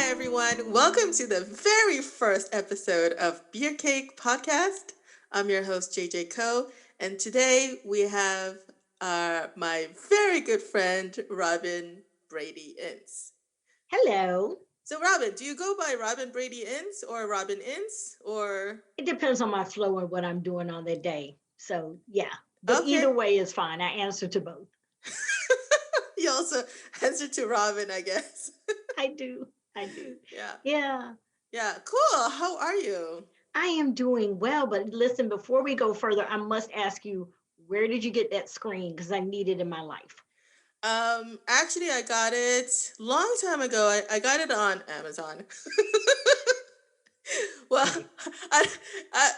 Hi, everyone. Welcome to the very first episode of Beer Cake Podcast. I'm your host, JJ Ko, and today we have my very good friend, Robyn Brady Ince. Hello. So, Robyn, do you go by Robyn Brady Ince or Robyn Ince or? It depends on my flow and what I'm doing on that day. So, yeah. But Okay. either way is fine. I answer to both. You also answer to Robyn, I guess. I do. I do. Yeah. Yeah. Yeah. Cool. How are you? I am doing well. But listen, before we go further, I must ask you, where did you get that screen? Because I need it in my life. Actually, I got it long time ago. I got it on Amazon. Well, Okay. I,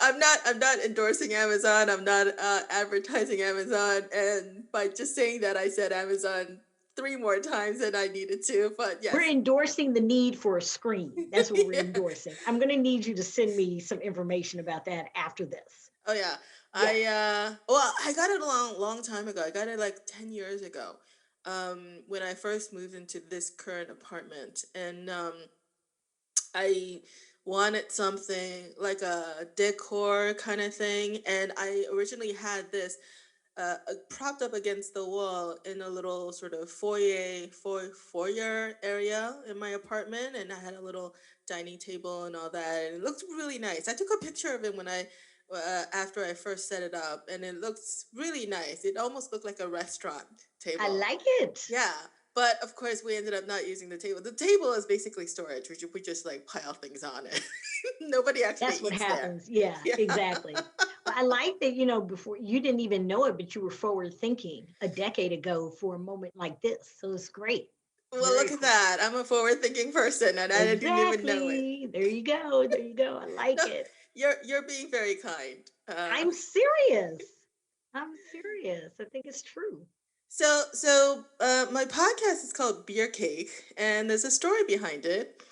I'm not endorsing Amazon. I'm not advertising Amazon. And by just saying that, I said Amazon three more times than I needed to. But We're yes, endorsing the need for a screen. That's what we're yeah. endorsing. I'm going to need you to send me some information about that after this. Oh yeah. Yeah. I got it a long time ago. I got it like 10 years ago. When I first moved into this current apartment, and I wanted something like a decor kind of thing, and I originally had this propped up against the wall in a little sort of foyer area in my apartment, and I had a little dining table and all that, and it looked really nice. I took a picture of it when I after I first set it up, and it looks really nice. It almost looked like a restaurant I table. like it. Yeah, but of course we ended up not using the table. The table is basically storage. We just like pile things on it. Nobody actually That's what eats there. happens. Yeah, Yeah. exactly. Well, I like that, before you didn't even know it, but you were forward thinking a decade ago for a moment like this. So it's great. Well, Very look at cool. that. I'm a forward-thinking person, and I didn't even know it. Exactly. There you go. There you go. I No, like it. you're being very kind. I'm serious. I'm serious. I think it's true. My podcast is called Beer Cake, and there's a story behind it.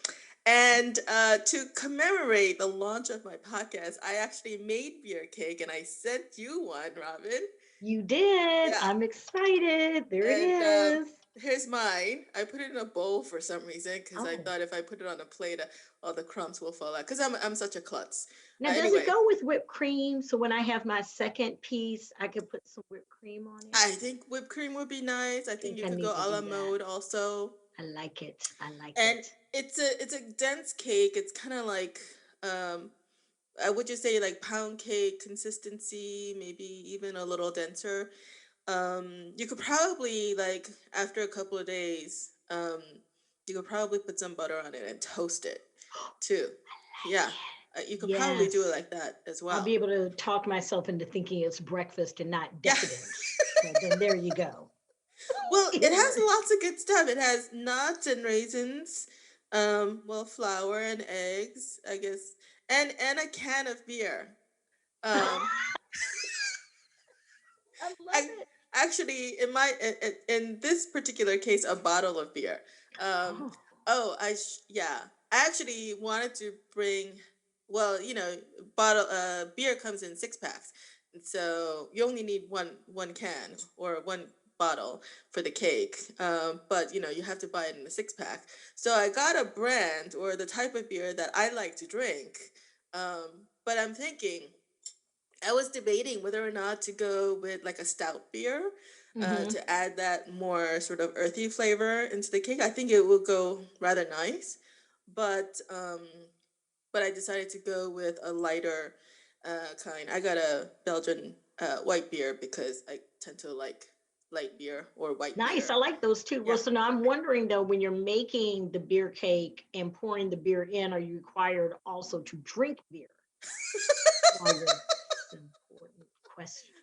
And to commemorate the launch of my podcast, I actually made beer cake, and I sent you one, Robyn. You did. Yeah, I'm excited. There it and is. here's mine. I put it in a bowl for some reason because I Oh. thought if I put it on a plate, all the crumbs will fall out. Because I'm such a klutz. Now, does it Anyway, go with whipped cream? So when I have my second piece, I could put some whipped cream on it. I think whipped cream would be nice. I I think think you I could go need to a la do that. mode also. I like it. I like And it. it's a dense cake. It's kind of like um I would just say like pound cake consistency, maybe even a little denser. You could probably like after a couple of days, you could probably put some butter on it and toast it too. Like Yeah, it. you could probably do it Yes. like that as I'll be well. able to talk myself into thinking it's breakfast and not Yeah. decadence. So then there you go. Well, it It has works. lots of good stuff. It has nuts and raisins, flour and eggs, I guess, and a can of beer. Um, I love I it. actually in this particular case a bottle of beer. Um, Oh, yeah. I actually wanted to bring. Well, bottle beer comes in 6 packs, and so you only need one can or one bottle for the cake. But you have to buy it in a 6 pack. So I got a brand or the type of beer that I like to drink. But I'm thinking I was debating whether or not to go with like a stout beer hmm. to add that more sort of earthy flavor into the cake. I think it will go rather nice, but I decided to go with a lighter kind. I got a Belgian white beer because I tend to like light beer or white Nice. I beer. like those too. Well, Yeah. so now I'm wondering though, when you're making the beer cake and pouring the beer in, are you required also to drink beer while you're? That's an important question.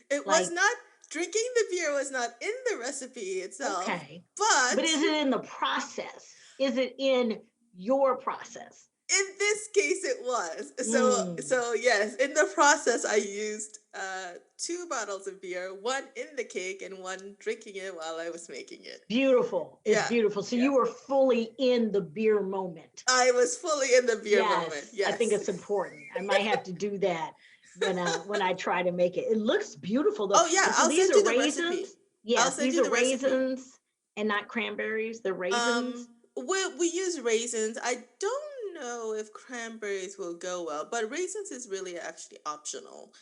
It was Like, not drinking the beer was not in the recipe itself, okay. But but is it in the process? Is it in your process? in this case it was Mm, so yes, in the process I used two bottles of beer, one in the cake and one drinking it while I was making it. beautiful. It's Yeah, beautiful. So yeah, you were fully in the beer moment. I was fully in the beer moment. Yes, I think Yes. it's important. I might have to do that when I try to make it. It looks beautiful though. Oh yeah, And so I'll these send are you the recipe. raisins. I'll Yes, send these you are the recipe. raisins and not cranberries. They're um raisins. We use raisins. I don't know if cranberries will go well, but raisins is really actually optional.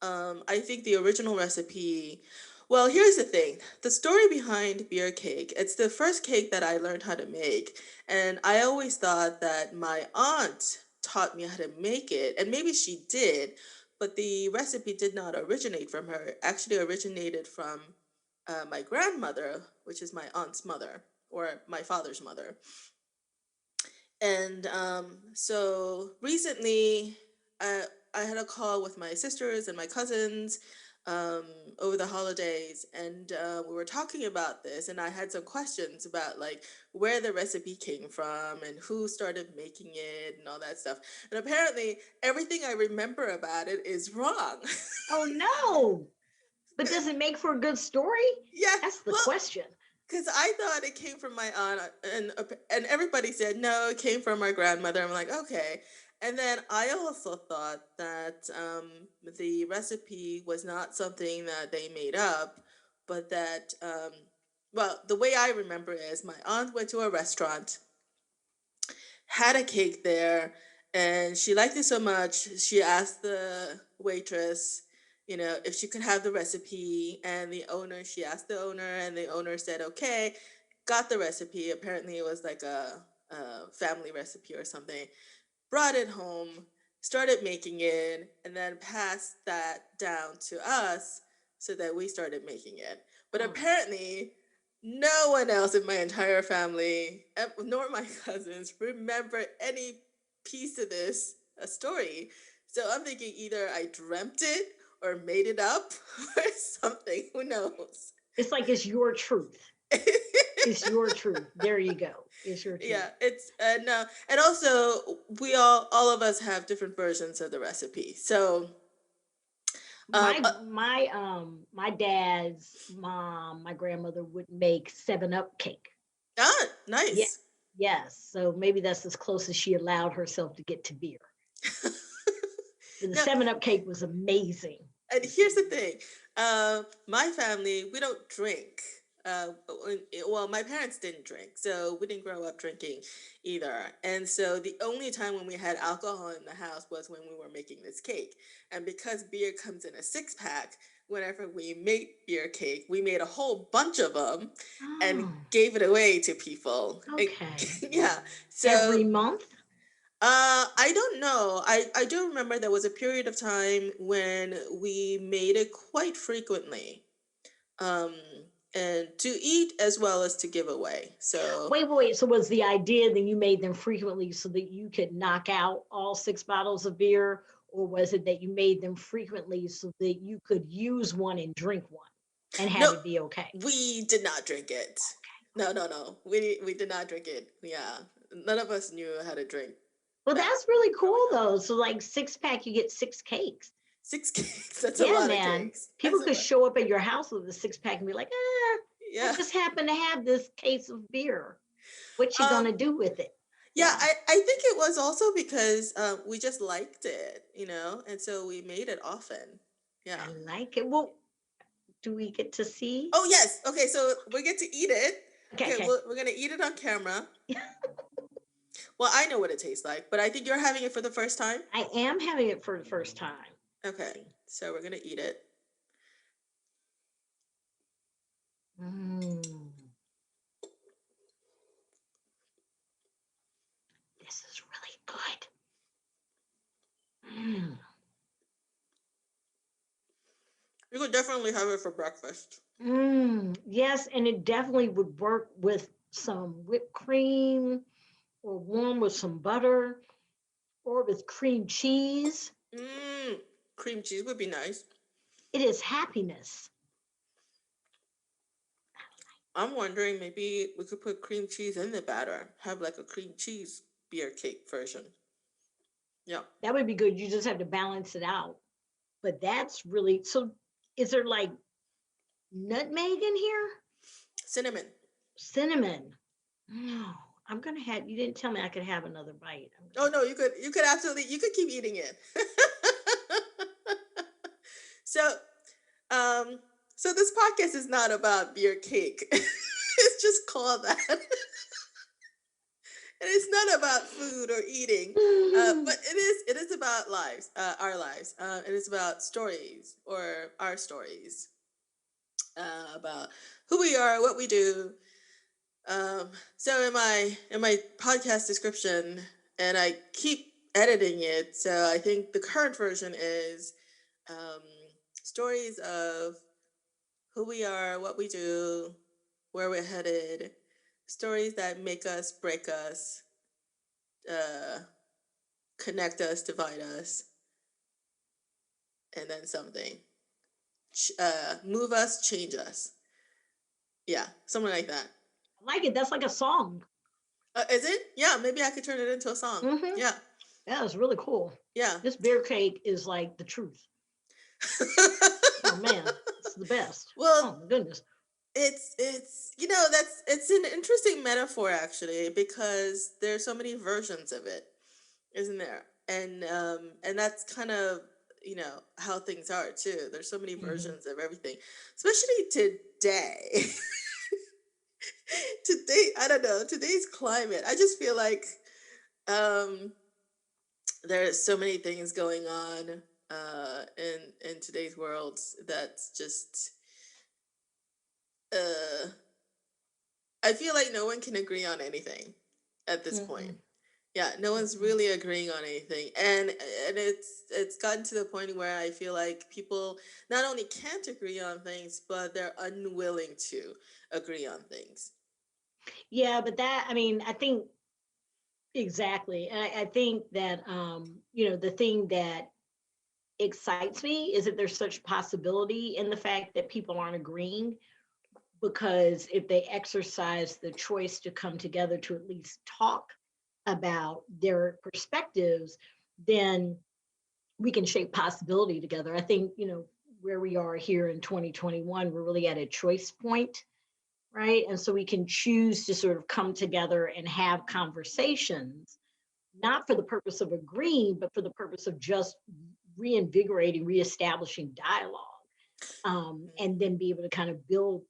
I think the original recipe. Well, here's the thing. The story behind beer cake, it's the first cake that I learned how to make. And I always thought that my aunt taught me how to make it. And maybe she did, but the recipe did not originate from her. It actually originated from my grandmother, which is my aunt's mother, or my father's mother. And so recently, I, I had a call with my sisters and my cousins um, over the holidays, and we were talking about this. And I had some questions about like where the recipe came from and who started making it and all that stuff. And apparently, everything I remember about it is wrong. Oh no. But does it make for a good story? Yeah, That's the well, question. because I thought it came from my aunt, and everybody said no, it came from our grandmother. I'm like, okay. And then I also thought that the recipe was not something that they made up, but that well, the way I remember it is my aunt went to a restaurant, had a cake there, and she liked it so much she asked the waitress, if she could have the recipe. And the owner, she asked the owner, and the owner said okay, got the recipe. Apparently it was like a family recipe or something. Brought it home, started making it, and then passed that down to us so that we started making it. But Oh, apparently, no one else in my entire family, nor my cousins, remember any piece of this story. So I'm thinking either I dreamt it or made it up or something. Who knows? it's like it's your truth. It's your truth. There you go. It's your truth. Yeah, it's no, and also we all of us have different versions of the recipe. So, um, uh, My dad's mom, my grandmother would make 7 Up cake. Yeah. nice. Yes. So maybe that's as close as she allowed herself to get to beer. But the No, 7 Up cake was amazing. and here's the thing, my family, we don't drink. Well, my parents didn't drink, so we didn't grow up drinking either. And so the only time when we had alcohol in the house was when we were making this cake. And because beer comes in a 6 pack, whenever we made beer cake, we made a whole bunch of them and Oh, gave it away to people. okay. Yeah. So Every month? I don't know. I do remember there was a period of time when we made it quite frequently, um, and to eat as well as to give away. So Wait, wait, wait. So was the idea that you made them frequently so that you could knock out all 6 bottles of beer? Or was it that you made them frequently so that you could use one and drink one and no, have it be okay? we did not drink it. No, no, no. We did not drink it. Yeah, none of us knew how to drink Well, back that's really growing cool up. though. So, like 6 pack, you get 6 cakes. 6 cakes. That's a Yeah, lot of man. cakes. People That's a could lot. show up at your house with a 6 pack and be like, I Yeah. just happen to have this case of beer. What you Um. gonna do with it? Yeah, Yeah, I think it was also because we just liked it, and so we made it often. Yeah. I like it. Well, do we get to see? Oh yes. Okay, so we get to eat it. Okay, Okay, okay. we're gonna eat it on camera. Well, I know what it tastes like, but I think you're having it for the first time. I am having it for the first time. Let's Okay, see. so we're gonna eat it. Mm, this is really good. Mm, You could definitely have it for breakfast. yes, and it definitely would work with some whipped cream or warm with some butter or with cream cheese. Mmm, cream cheese would be nice. It is happiness. I'm wondering maybe we could put cream cheese in the batter. Have like a cream cheese beer cake version. Yeah. That would be good. You just have to balance it out. But that's really so. Is there like nutmeg in here? Cinnamon. Cinnamon. No, I'm gonna have. You didn't tell me I could have another bite. I'm Oh gonna no, you could absolutely you could keep eating it. So, um, so this podcast is not about beer cake. It's just called that. And it's not about food or eating, but it is about lives, our lives. It is about stories or our stories, about who we are, what we do. So in my podcast description, and I keep editing it. So I think the current version is um, stories of who we are, what we do, where we're headed, stories that make us, break us, uh, connect us, divide us, and then something. Move us, change us. Yeah, something like that. I like it. That's like a song. Is it? Yeah, maybe I could turn it into a song. Hmm. Yeah, Yeah, it's really cool. yeah. This beer cake is like the truth. Oh man, it's the best. Well, Oh my goodness. it's that's it's an interesting metaphor actually, because there's so many versions of it, isn't there? And that's kind of how things are too. There's so many Hmm. versions of everything, especially today. Today, I don't know, today's climate, I just feel like um there's so many things going on in today's world that's just uh I feel like no one can agree on anything at this point. Mm-mm, Yeah, no one's mm-mm. really agreeing on anything, and it's gotten to the point where I feel like people not only can't agree on things, but they're unwilling to agree on things. Yeah, but that, I mean, I think exactly. And I think that, the thing that excites me is that there's such possibility in the fact that people aren't agreeing, because if they exercise the choice to come together to at least talk about their perspectives, then we can shape possibility together. I think, where we are here in 2021, we're really at a choice point, right? And so we can choose to sort of come together and have conversations, not for the purpose of agreeing, but for the purpose of just reinvigorating, reestablishing dialogue, and then be able to kind of build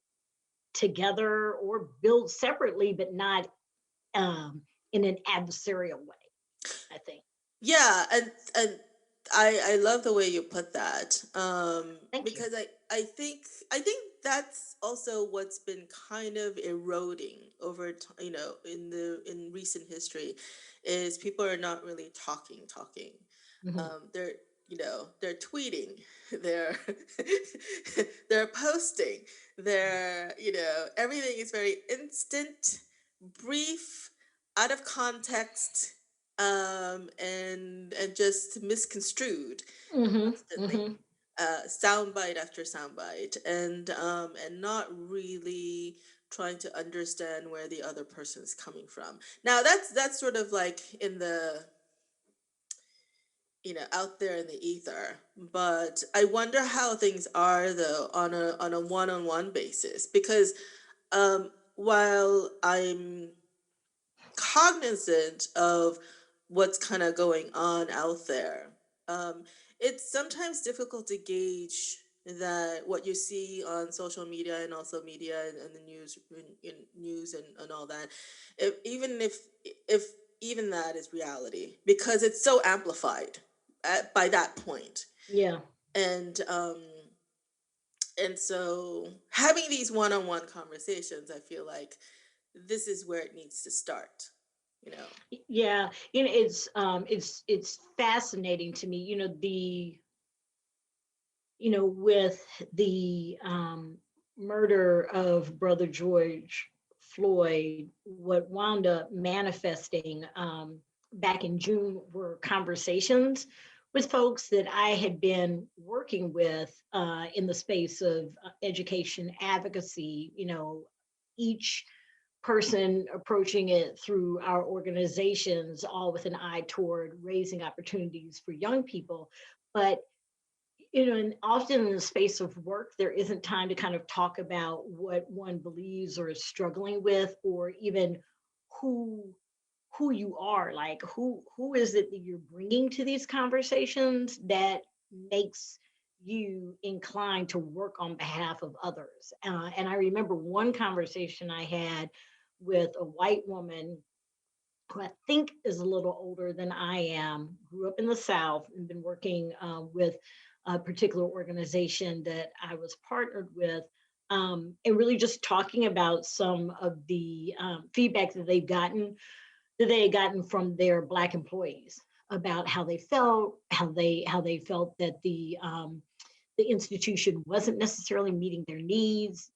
together or build separately, but not in an adversarial way, I think. Yeah, and I love the way you put that. Thank you. Because I think that's also what's been kind of eroding over in recent history, is people are not really talking. Hmm. They're tweeting, they're they're posting, everything is very instant, brief, out of context, and just misconstrued Hmm. constantly, Hmm. soundbite after soundbite, and not really trying to understand where the other person is coming from. Now that's sort of like in the out there in the ether, but I wonder how things are though on a one-on-one basis, because while I'm cognizant of what's kind of going on out there. Um, it's sometimes difficult to gauge that what you see on social media and also media and the news, in news and all that, if even that is reality, because it's so amplified by that point. Yeah. And so having these one-on-one conversations, I feel like this is where it needs to start. You know. Yeah. It's fascinating to me, with the murder of brother George Floyd. What wound up manifesting back in June were conversations with folks that I had been working with in the space of education advocacy, each person approaching it through our organizations, all with an eye toward raising opportunities for young people. But and often in the space of work, there isn't time to kind of talk about what one believes or is struggling with, or even who who you are, like who is it that you're bringing to these conversations that makes you inclined to work on behalf of others. And I remember one conversation I had with a white woman who I think is a little older than I am, grew up in the South and been working with a particular organization that I was partnered with, and really just talking about some of the feedback that they had gotten from their Black employees about how they felt, how they felt that the institution wasn't necessarily meeting their needs,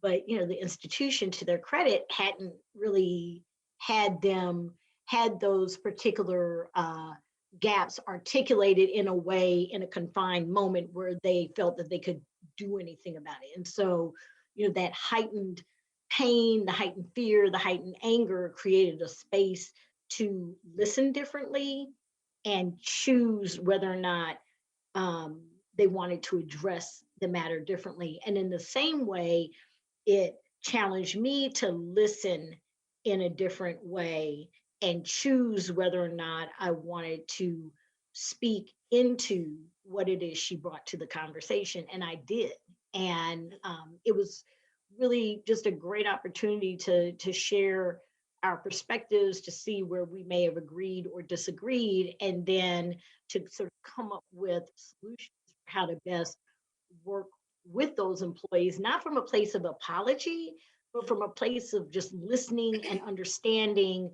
but the institution, to their credit, hadn't really had them had those particular gaps articulated in a way, in a confined moment, where they felt that they could do anything about it. And so that heightened pain, the heightened fear, the heightened anger created a space to listen differently and choose whether or not um, they wanted to address the matter differently. And in the same way, it challenged me to listen in a different way and choose whether or not I wanted to speak into what it is she brought to the conversation. And I did. And it was really just a great opportunity to share our perspectives, to see where we may have agreed or disagreed, and then to sort of come up with solutions for how to best work with those employees, not from a place of apology, but from a place of just listening and understanding,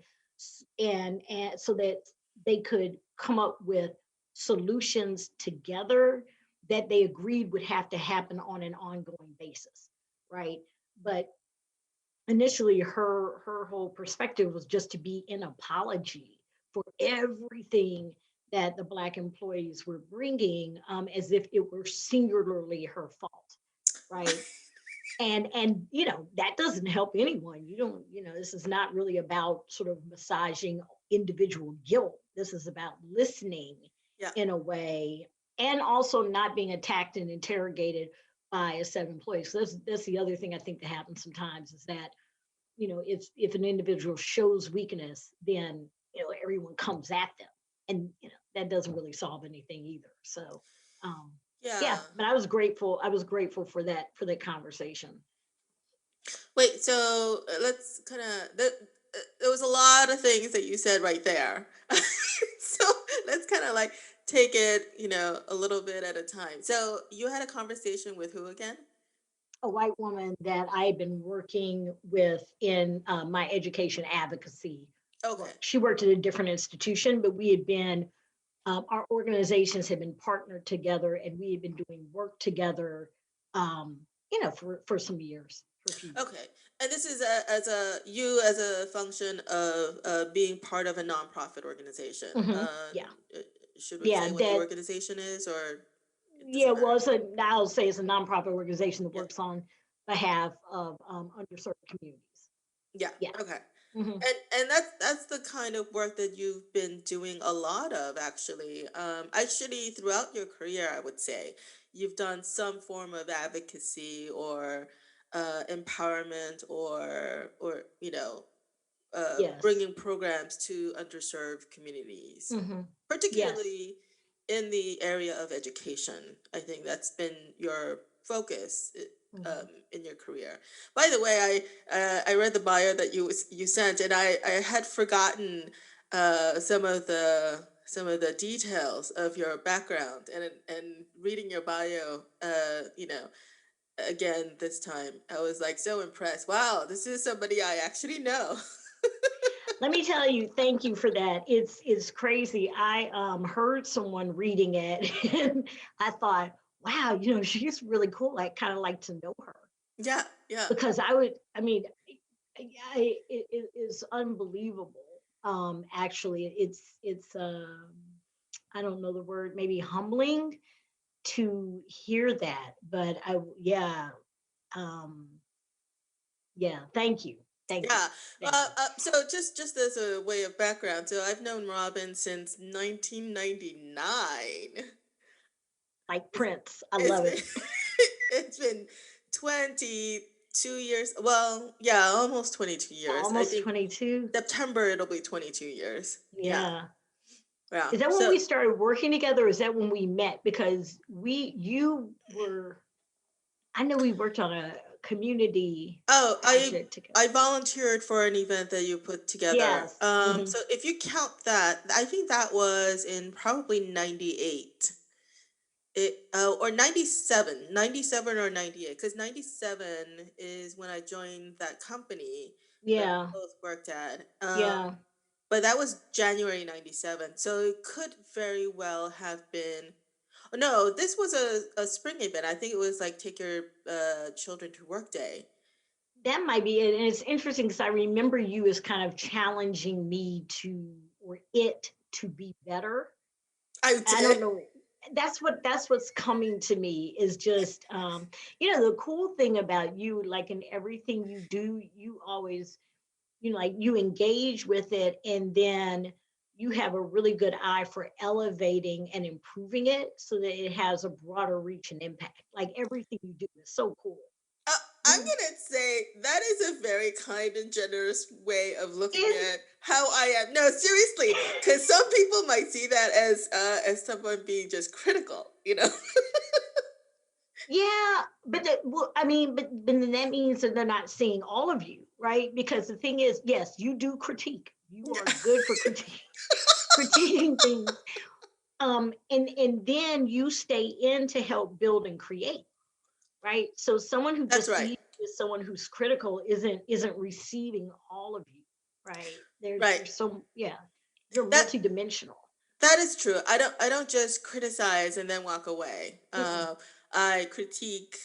and so that they could come up with solutions together that they agreed would have to happen on an ongoing basis, right? But initially, her whole perspective was just to be an apology for everything that the Black employees were bringing, as if it were singularly her fault, right? And that doesn't help anyone. You don't, this is not really about sort of massaging individual guilt. This is about listening Yeah. in a way, and also not being attacked and interrogated by a set of employees. So that's the other thing I think that happens sometimes, is that if an individual shows weakness, then everyone comes at them, and that doesn't really solve anything either. So um Yeah. yeah, but I was grateful for that conversation. Wait, so let's kind of there was a lot of things that you said right there. So let's kind of like take it, a little bit at a time. So you had a conversation with who again? A white woman that I had been working with in my education advocacy Okay. work. She worked at a different institution, but we had been our organizations had been partnered together, and we had been doing work together, for some years, for a few Okay. years. And this is as a function of being part of a nonprofit organization. Yeah, Uh, should we yeah, say what the that organization is, or it yeah. doesn't Well, matter? I'll say it's a nonprofit organization that Yeah. works on behalf of underserved communities. Yeah. Yeah. Okay. Hmm. And that's the kind of work that you've been doing a lot of, actually. Actually, throughout your career, I would say you've done some form of advocacy or empowerment, or Yes. bringing programs to underserved communities, Hmm. Yes. particularly in the area of education. I think that's been your focus Hmm. in your career. By the way, I read the bio that you sent, and I had forgotten some of the details of your background, and reading your bio, again this time, I was like so impressed. Wow, this is somebody I actually know. Let me tell you, thank you for that. It's crazy. I heard someone reading it, and I thought, wow, she's really cool. I kind of like to know her, Yeah, yeah. because I mean, it is unbelievable. Actually, it's I don't know the word, maybe humbling to hear that, but yeah, um, yeah. Thank you, thank you, Yeah. thank you. So just as a way of background, so I've known Robin since 1999. Like It's, Prince, I it's love been it. it's been 22 years. Well, yeah, almost 22 years. I Almost think 22. September it'll be 22 years. Yeah. Yeah. Yeah. Is that when So, we started working together? Or is that when we met? Because you were, I know we worked on a community Oh, project together. I volunteered for an event that you put together. Yes. Hmm. So if you count that, I think that was in probably 98. Or 97, 97 or 98, because 97 is when I joined that company that we Yeah. both worked at. Yeah. But that was January 97. So it could very well have been. Oh, no, this was a spring event. I think it was like take your children to work day. That might be it. And it's interesting because I remember you as kind of challenging me to, or it to be better. I I did. don't know. That's what's coming to me is just the cool thing about you, like in everything you do, you always, like you engage with it, and then you have a really good eye for elevating and improving it so that it has a broader reach and impact. Like everything you do is so cool. Uh, I'm You gonna say that is a very kind and generous way of looking is at how I am. No, seriously, because some people might see that as someone being just critical. You know. Yeah, but well, I mean, but then that means that they're not seeing all of you, right? Because the thing is, yes, you do critique. You are good for critiquing things. And then you stay in to help build and create, right? So someone who That's just right. sees you as someone who's critical isn't receiving all of you, right? Right. There's so yeah, you're That multidimensional. that is true. I don't just criticize and then walk away. Mm-mm. I critique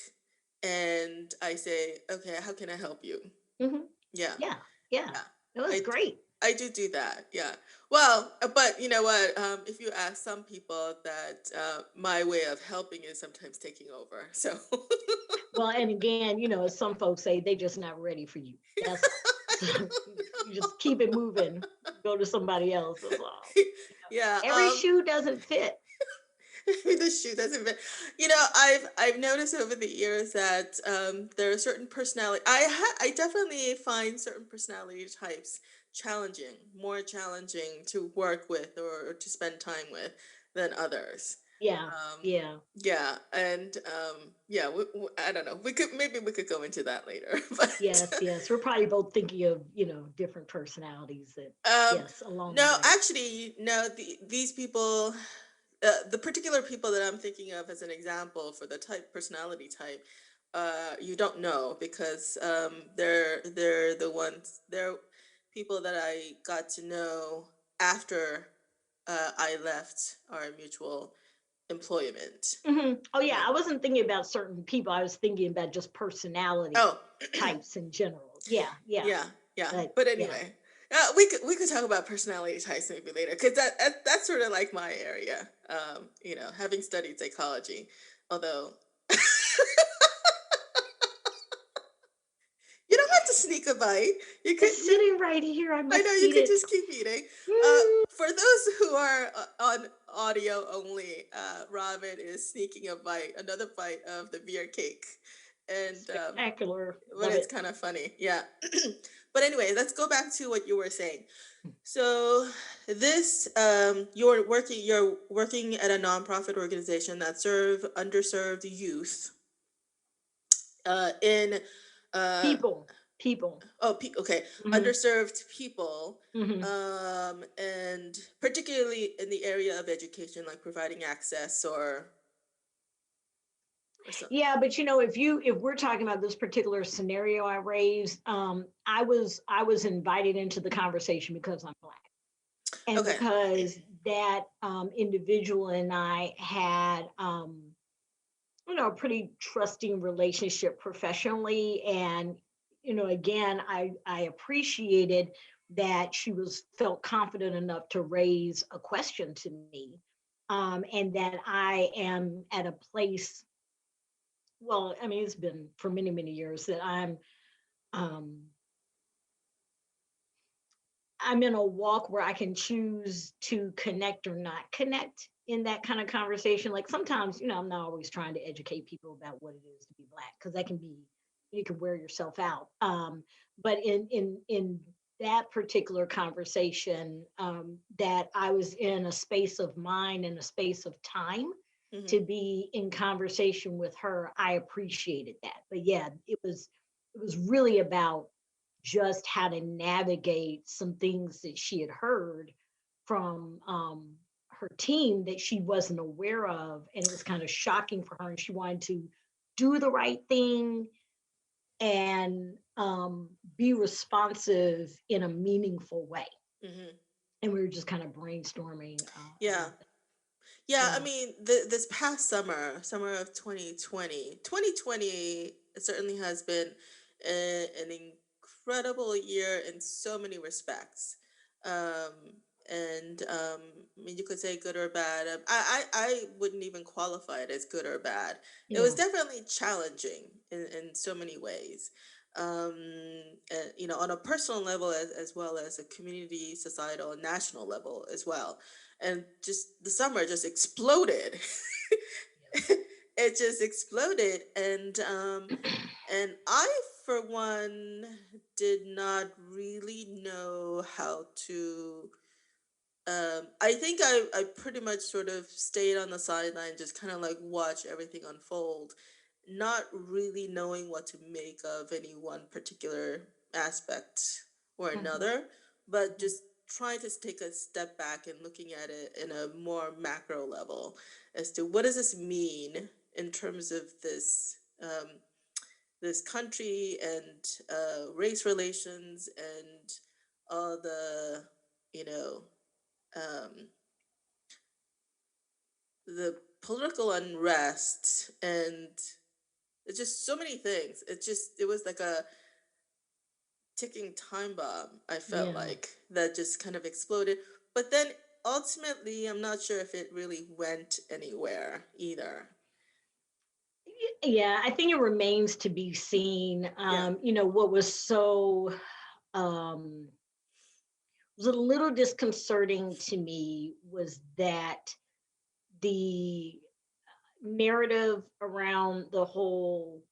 and I say, okay, how can I help you? Hmm. Yeah. Yeah, yeah, Yeah. it was I great. I do that. Yeah. Well, but you know what? If you ask some people that my way of helping is sometimes taking over. So Well, and again, as some folks say, they just not ready for you. That's all. So you just keep it moving. Go to somebody else. That's all. yeah. Every shoe doesn't fit. The shoe doesn't fit. You know, I've noticed over the years that there are certain personality. I definitely find certain personality types challenging, more challenging to work with or to spend time with than others. Yeah, Um, yeah. yeah, and yeah, I don't know. We could go into that later, but Yes, yes. We're probably both thinking of, different personalities that, um, yes, along the no, way. actually, no. These people, the particular people that I'm thinking of as an example for the type personality type, you don't know because they're the ones they're people that I got to know after I left our mutual employment. Oh, yeah. Yeah. I wasn't thinking about certain people. I was thinking about just personality Oh, types in general. Yeah, yeah. yeah, yeah. But But yeah. anyway, we could talk about personality types maybe later because that's sort of like my area. You know, having studied psychology, although you don't have to sneak a bite. You could It's you. sitting right here. I I know must you eat could it. just keep eating. Mm, For those who are on audio only, Robin is sneaking a bite, another bite of the beer cake, and spectacular. but Love it's it. kind of funny, yeah. But anyway, let's go back to what you were saying. So this you're working at a nonprofit organization that serve underserved youth in uh People, people. okay, Hmm. underserved people, Hmm. and particularly in the area of education, like providing access or so. Yeah, but if we're talking about this particular scenario I raised, I was invited into the conversation because I'm Black, and Okay. because that individual and I had a pretty trusting relationship professionally, and again, I appreciated that she was felt confident enough to raise a question to me, and that I am at a place. Well, I mean, it's been for many, many years that um, I'm in a walk where I can choose to connect or not connect in that kind of conversation. Like sometimes, I'm not always trying to educate people about what it is to be Black, because that can be, you can wear yourself out. But in that particular conversation, that I was in a space of mind and a space of time to Hmm. be in conversation with her, I appreciated that. But yeah, it was really about just how to navigate some things that she had heard from her team that she wasn't aware of, and it was kind of shocking for her, and she wanted to do the right thing and be responsive in a meaningful way. Hmm. And we were just kind of brainstorming Yeah. about that. Yeah, I Yeah, mean, this past summer, summer of 2020, 2020 certainly has been an incredible year in so many respects. And I mean, you could say good or bad. I wouldn't even qualify it as good or bad. It was yeah, definitely challenging in so many ways. Um, and, on a personal level as well as a community, societal, and national level as well, and just the summer just exploded. It just exploded, and I, for one, did not really know how to. I think I pretty much sort of stayed on the sideline, just kind of like watch everything unfold, not really knowing what to make of any one particular aspect or hmm, another, but hmm, just trying to take a step back and looking at it in a more macro level as to what does this mean in terms of this country and race relations and all the you know um, the political unrest and it's just so many things. It was like a ticking time bomb. I felt yeah. like that just kind of exploded. But then ultimately, I'm not sure if it really went anywhere either. Yeah, I think it remains to be seen. Yeah. What was so um, was a little disconcerting to me was that the narrative around the whole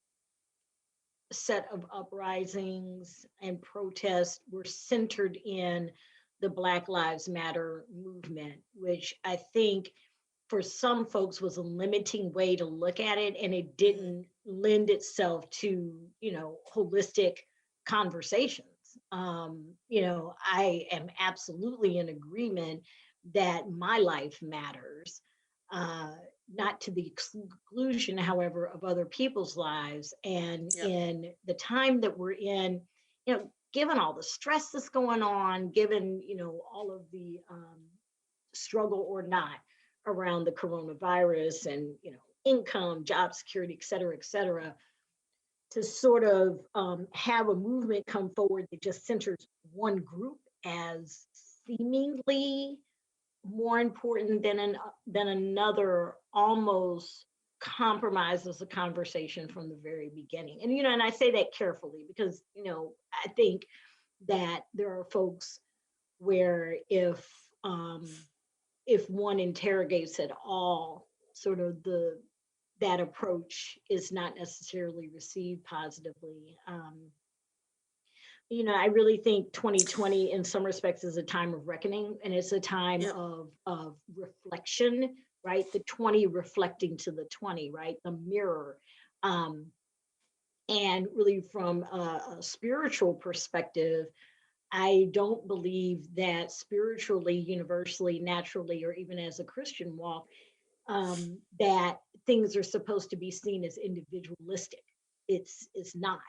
set of uprisings and protests were centered in the Black Lives Matter movement, which I think for some folks was a limiting way to look at it, and it Hmm. didn't lend itself to holistic conversations. I am absolutely in agreement that my life matters, uh, not to the exclusion, however, of other people's lives. And Yep. in the time that we're in, given all the stress that's going on, given all of the struggle or not around the coronavirus and income, job security, et cetera, to sort of have a movement come forward that just centers one group as seemingly more important than another almost compromises the conversation from the very beginning. And I say that carefully because I think that there are folks where um, if one interrogates at all, sort of the that approach is not necessarily received positively. I really think 2020 in some respects is a time of reckoning, and it's a time Yep. of reflection, right? The 20 reflecting to the 20, right? The mirror. Um, and really from a spiritual perspective, I don't believe that spiritually, universally, naturally, or even as a Christian walk, that things are supposed to be seen as individualistic. It's not.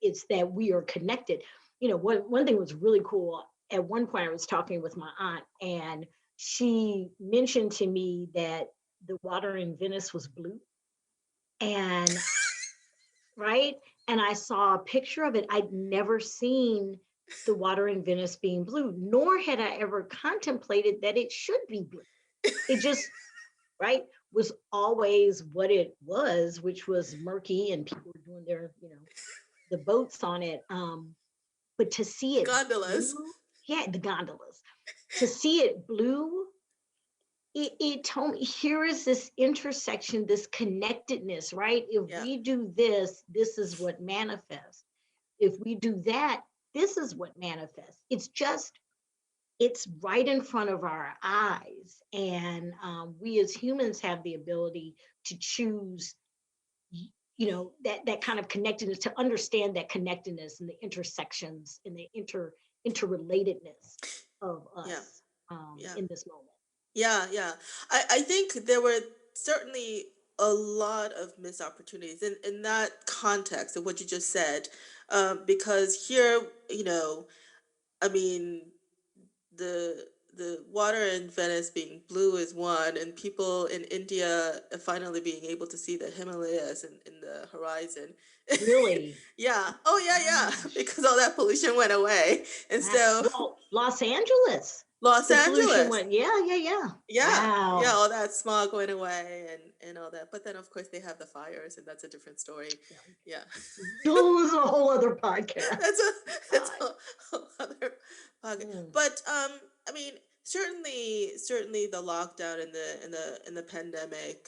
It's that we are connected. One thing was really cool. At one point, I was talking with my aunt, and she mentioned to me that the water in Venice was blue, and right, and I saw a picture of it. I'd never seen the water in Venice being blue, nor had I ever contemplated that it should be blue. It just right, was always what it was, which was murky and people were doing their, the boats on it. But to see The it gondolas. blue, yeah, the gondolas, to see it blue, it told me here is this intersection, this connectedness, right? If Yeah. we do this, this is what manifests. If we do that, this is what manifests. It's just it's right in front of our eyes. And we as humans have the ability to choose, that kind of connectedness, to understand that connectedness and the intersections and the interrelatedness of Yeah. us Yeah. in this moment. Yeah, yeah. I think there were certainly a lot of missed opportunities in that context of what you just said. Because here, I mean, the water in Venice being blue is one, and people in India finally being able to see the Himalayas in the horizon. Really? Yeah. Oh yeah, yeah. Gosh. Because all that pollution went away, and Wow. so Well, Los Angeles, Los the pollution Angeles. went, yeah, yeah, yeah. Yeah, yeah, Wow. all that smog went away and all that. But then of course they have the fires, and that's a different story. Yeah. Yeah. Oh, it's a whole other that's podcast. a that's God. a whole other pocket. Mm, But I mean, certainly the lockdown and the pandemic,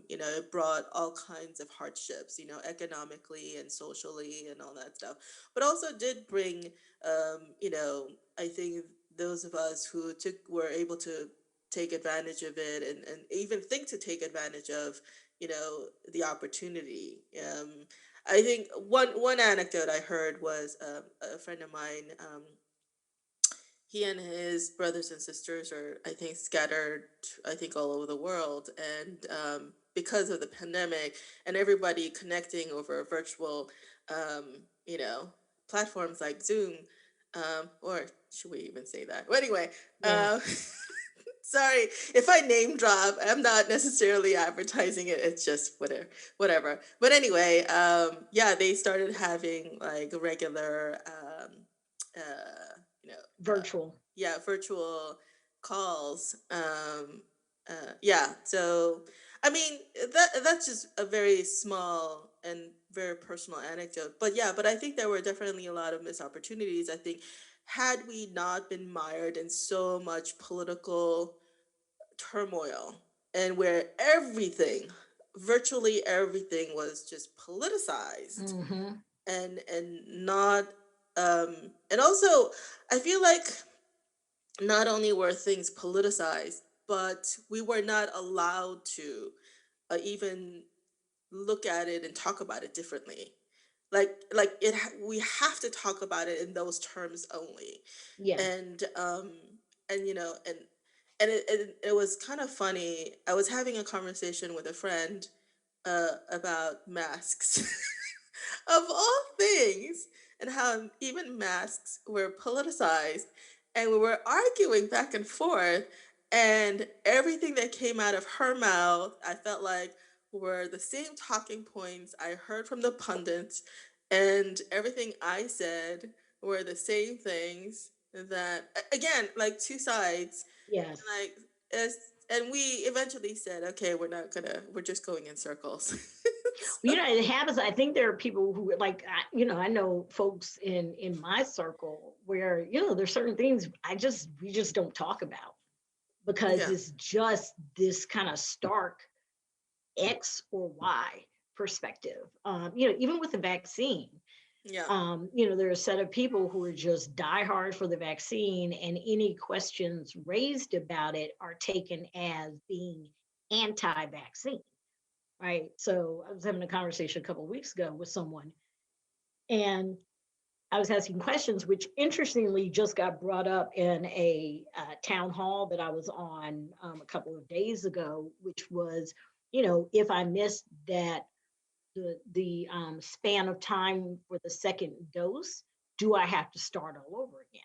it brought all kinds of hardships, economically and socially and all that stuff. But also did bring, I think those of us who took were able to take advantage of it, and even think to take advantage of, the opportunity. I think one anecdote I heard was, a friend of mine. He and his brothers and sisters are, I think, scattered, I think, all over the world, and because of the pandemic and everybody connecting over virtual, um, you know, platforms like Zoom, or should we even say that? Well, anyway, yeah. sorry if I name drop. I'm not necessarily advertising it. It's just whatever. But anyway, yeah, they started having like regular, you know, Virtual. yeah, virtual calls. Yeah. So, I mean, that's just a very small and very personal anecdote. But yeah, but I think there were definitely a lot of missed opportunities. I think had we not been mired in so much political turmoil, and where virtually everything was just politicized, Hmm. and not, and also I feel like not only were things politicized, but we were not allowed to, even look at it and talk about it differently. We have to talk about it in those terms only. Yeah. And um and you know and it was kind of funny. I was having a conversation with a friend, about masks, of all things, and how even masks were politicized, and we were arguing back and forth, and everything that came out of her mouth, I felt like, were the same talking points I heard from the pundits, and everything I said were the same things that, again, like two sides, Yes. like, as and we eventually said, okay, we're just going in circles. Well, So, it happens. I think there are people who like, I know folks in my circle where, there's certain things we just don't talk about because yeah, it's just this kind of stark X or Y perspective. Even with the vaccine, yeah. there are a set of people who are just diehard for the vaccine, and any questions raised about it are taken as being anti-vaccine. Right. So I was having a conversation a couple of weeks ago with someone, and I was asking questions, which interestingly just got brought up in a town hall that I was on a couple of days ago, which was, if I missed that the span of time for the second dose, do I have to start all over again?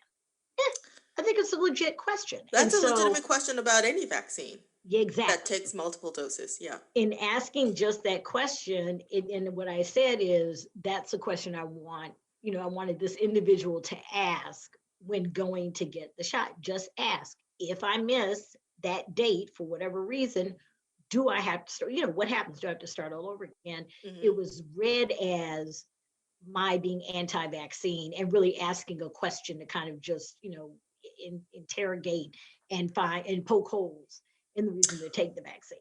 Eh, I think it's a legit question, and That's a so legitimate question about any vaccine yeah, that exactly. takes multiple doses. Yeah. In asking just that question, and what I said is that's a question I want, I wanted this individual to ask when going to get the shot. Just ask, if I miss that date for whatever reason, do I have to start? What happens? Do I have to start all over again? It Hmm. was read as my being anti-vaccine and really asking a question to kind of just, interrogate and find and poke holes in the reason to take the vaccine.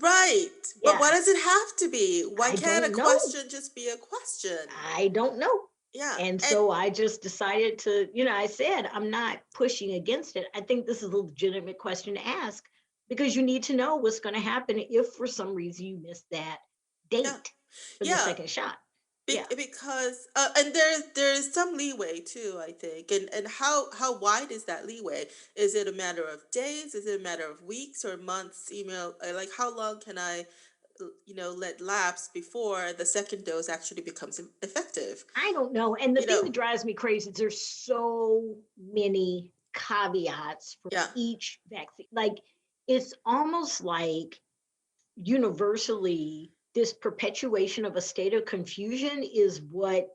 Right. But Yeah, why does it have to be? Why I can't a don't know. question just be a question? I don't know. Yeah. And And so I just decided to, I said, I'm not pushing against it. I think this is a legitimate question to ask because you need to know what's going to happen if for some reason you miss that yeah. date for the Yeah. second shot. Yeah. Because and there's some leeway too, I think. And how wide is that leeway? Is it a matter of days? Is it a matter of weeks or months? Like how long can I let lapse before the second dose actually becomes effective? I don't know. And the You thing know, that drives me crazy is there's so many caveats for yeah. each vaccine. Like it's almost like universally this perpetuation of a state of confusion is what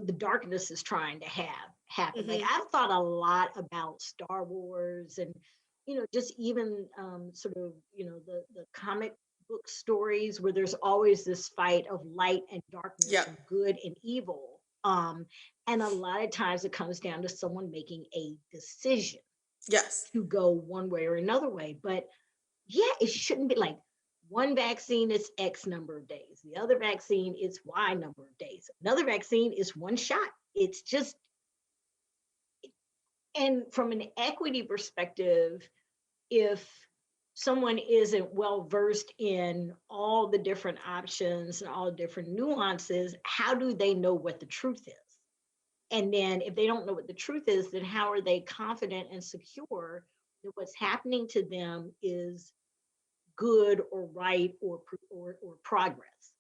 the darkness is trying to have happen. Like Mhm. I've thought a lot about Star Wars and just even sort of the comic book stories where there's always this fight of light and darkness Yeah. of good and evil. And a lot of times it comes down to someone making a decision Yes. to go one way or another way. But yeah, it shouldn't be like one vaccine is X number of days, the other vaccine is Y number of days, another vaccine is one shot. It's just, and from an equity perspective, if someone isn't well versed in all the different options and all the different nuances, how do they know what the truth is? And then if they don't know what the truth is, then how are they confident and secure that what's happening to them is good or right or progress.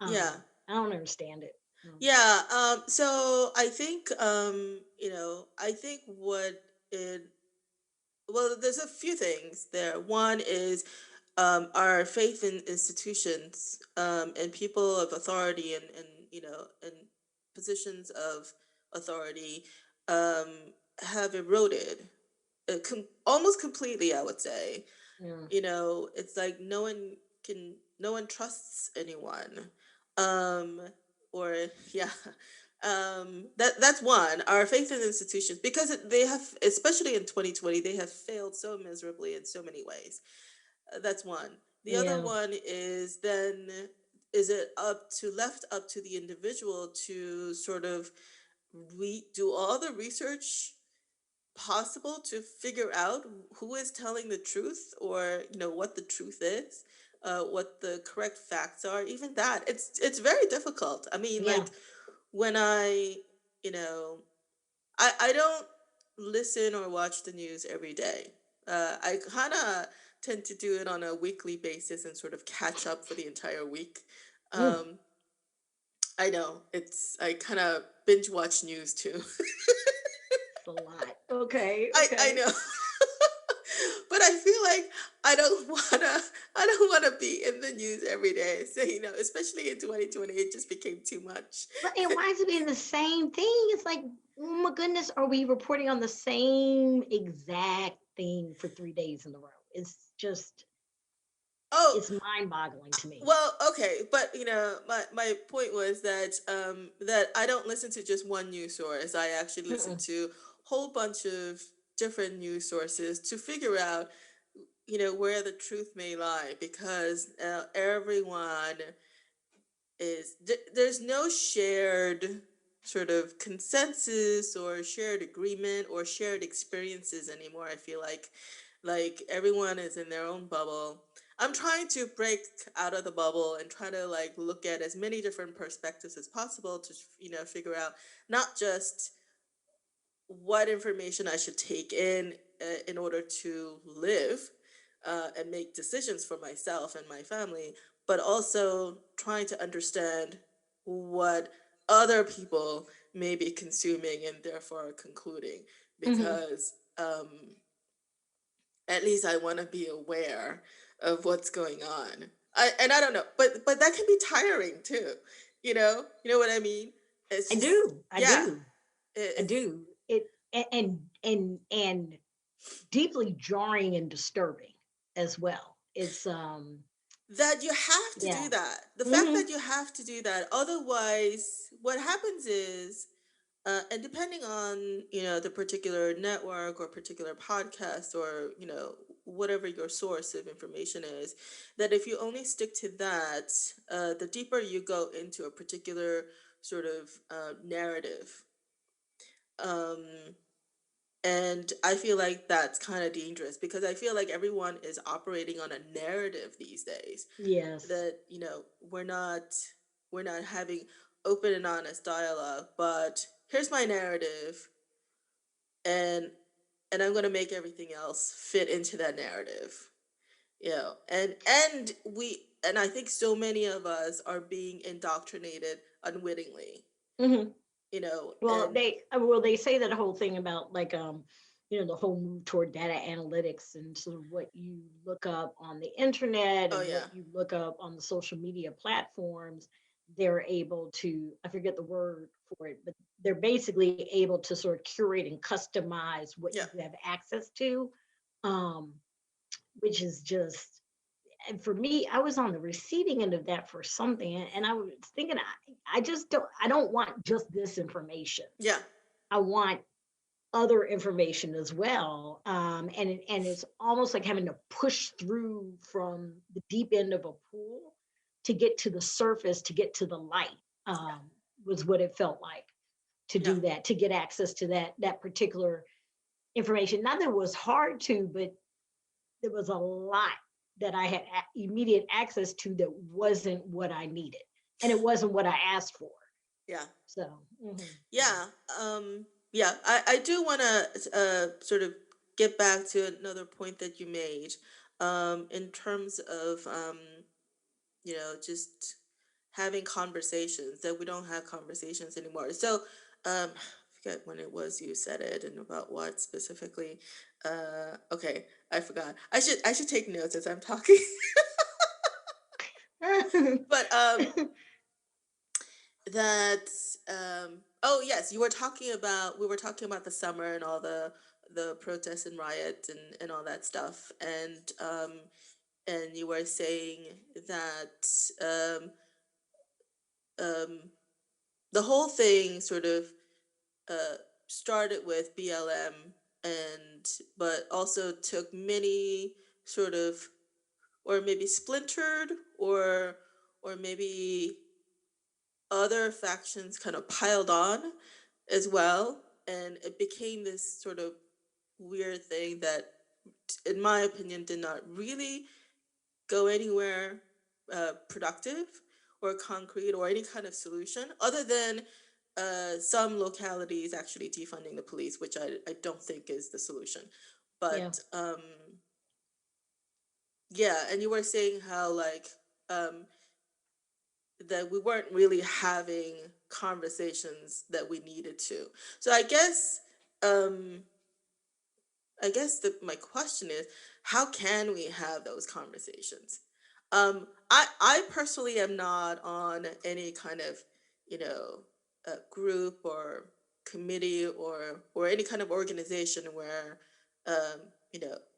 Yeah. I don't understand it. Yeah. So I think I think what it well, there's a few things there. One is our faith in institutions and people of authority and positions of authority um, have eroded almost completely, I would say. Yeah, It's like no one trusts anyone. Um, or yeah. That's one. Our faith in institutions, because they have, especially in 2020, they have failed so miserably in so many ways. That's one. The other yeah, one is then, is it left up to the individual to sort of do all the research possible to figure out who is telling the truth, or what the truth is, what the correct facts are. Even that, it's very difficult. I mean, yeah. like, when you know I don't listen or watch the news every day. I kind of tend to do it on a weekly basis and sort of catch up for the entire week. Mm, um I know, I kind of binge watch news too. it's a lot. Okay, I okay. know. But I feel like I don't wanna be in the news every day. So, especially in 2020, it just became too much. But and why is it being the same thing? It's like, oh my goodness, are we reporting on the same exact thing for 3 days in a row? It's just, Oh, it's mind-boggling to me. well, okay, but my point was that I don't listen to just one news source. I actually listen Mm-mm. to a whole bunch of different news sources to figure out where the truth may lie, because everyone there's no shared sort of consensus or shared agreement or shared experiences anymore. I feel like everyone is in their own bubble. I'm trying to break out of the bubble and try to like look at as many different perspectives as possible to figure out not just what information I should take in order to live and make decisions for myself and my family, but also trying to understand what other people may be consuming and therefore concluding, Hmm. because at least I want to be aware of what's going on. I don't know, but that can be tiring too. You know what I mean? It's I just, do. I yeah. do. I It's do. And deeply jarring and disturbing as well. It's that you have to yeah. do that. The fact Hmm. that you have to do that, otherwise, what happens is, and depending on the particular network or particular podcast or whatever your source of information is, that if you only stick to that, the deeper you go into a particular sort of narrative, um, and I feel like that's kind of dangerous because I feel like everyone is operating on a narrative these days, Yes. that we're not having open and honest dialogue, but here's my narrative, and I'm going to make everything else fit into that narrative. And I think so many of us are being indoctrinated unwittingly, Hmm. Well, and they say that whole thing about like the whole move toward data analytics and sort of what you look up on the internet oh and yeah, what you look up on the social media platforms, they're able to, I forget the word for it, but they're basically able to sort of curate and customize what yeah, you have access to, um, which is just, and for me, I was on the receiving end of that for something, and I was thinking, I don't want just this information. yeah, I want other information as well. And it's almost like having to push through from the deep end of a pool to get to the surface, to get to the light, was what it felt like to yeah, do that, to get access to that particular information. Not that it was hard to, but there was a lot that I had immediate access to that wasn't what I needed, and it wasn't what I asked for. yeah. So, mhm, yeah, Yeah, yeah. I do want to sort of get back to another point that you made, in terms of just having conversations, that we don't have conversations anymore. So, I forget when it was you said it and about what specifically. Okay, I forgot. I should take notes as I'm talking. But that oh yes, you were talking about we were talking about the summer and all the protests and riots and all that stuff, and you were saying that um the whole thing sort of uh started with BLM, and but also took many sort of, or maybe splintered, or maybe other factions kind of piled on as well, and it became this sort of weird thing that, in my opinion, did not really go anywhere productive or concrete or any kind of solution other than some localities actually defunding the police, which I don't think is the solution. yeah, But yeah, and you were saying how like um, that we weren't really having conversations that we needed to. So um, I guess my question is, how can we have those conversations? I personally am not on any kind of, group or committee or any kind of organization where, um,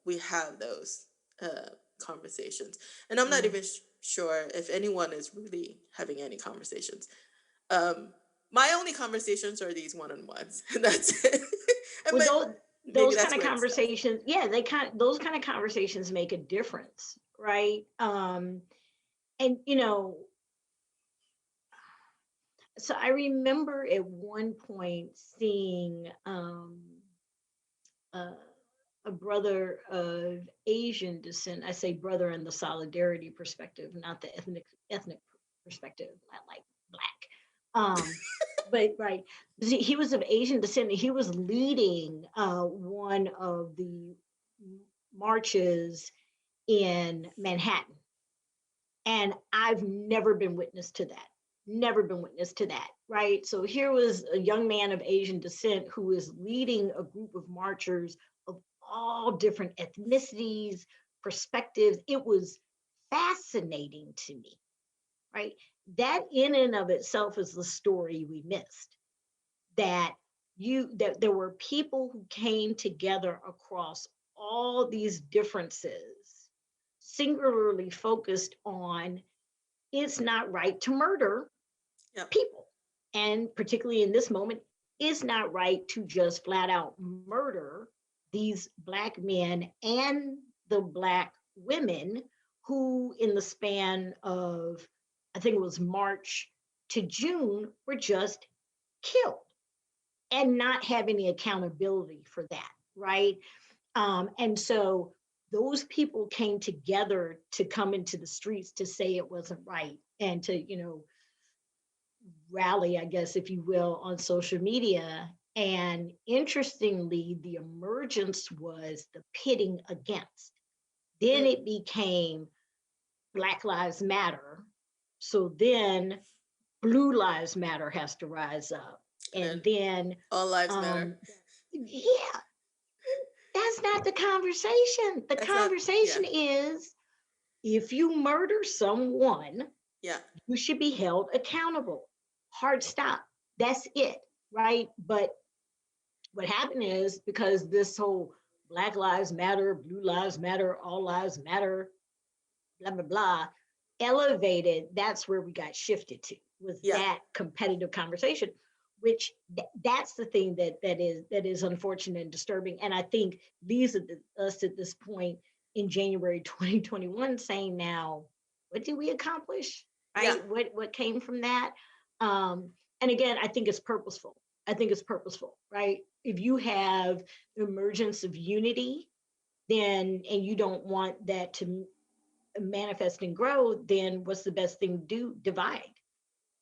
we have those conversations. And I'm not yeah. even sure if anyone is really having any conversations. Um, my only conversations are these one-on-ones, and that's it. And Well, maybe those kind that's of where it stops. conversations, yeah, those kind of conversations make a difference, right? And so I remember at one point seeing uh, a brother of Asian descent. I say brother in the solidarity perspective, not the ethnic perspective, not like black. But right, he was of Asian descent. And he was leading one of the marches in Manhattan, and I've never been witness to that. Never been witness to that, right? So here was a young man of Asian descent who is leading a group of marchers of all different ethnicities, perspectives. It was fascinating to me, right? That in and of itself is the story we missed. That that there were people who came together across all these differences, singularly focused on it's not right to murder Yep. people. And particularly in this moment, it's not right to just flat out murder these Black men and the Black women who, in the span of, I think it was March to June, were just killed and not have any accountability for that, right? And so those people came together to come into the streets to say it wasn't right and to, rally, I guess, if you will, on social media. And interestingly, the emergence was the pitting against. Then Mm. it became Black Lives Matter. So then Blue Lives Matter has to rise up. And then And then, all lives matter. um, yeah, that's not the conversation. The That's not. Yeah. conversation is if you murder someone, Yeah. you should be held accountable. Hard stop. That's it, right? But what happened is because this whole Black Lives Matter, Blue Lives Matter, All Lives Matter, blah, blah, blah, elevated, that's where we got shifted to, was Yeah. that competitive conversation, which that's the thing that is unfortunate and disturbing. And I think leaves us at this point in January 2021 saying now, what did we accomplish? Yeah. Right? What came from that? Um, and again, I think it's purposeful. I think it's purposeful, right? If you have the emergence of unity, then and you don't want that to manifest and grow, then what's the best thing to do? Divide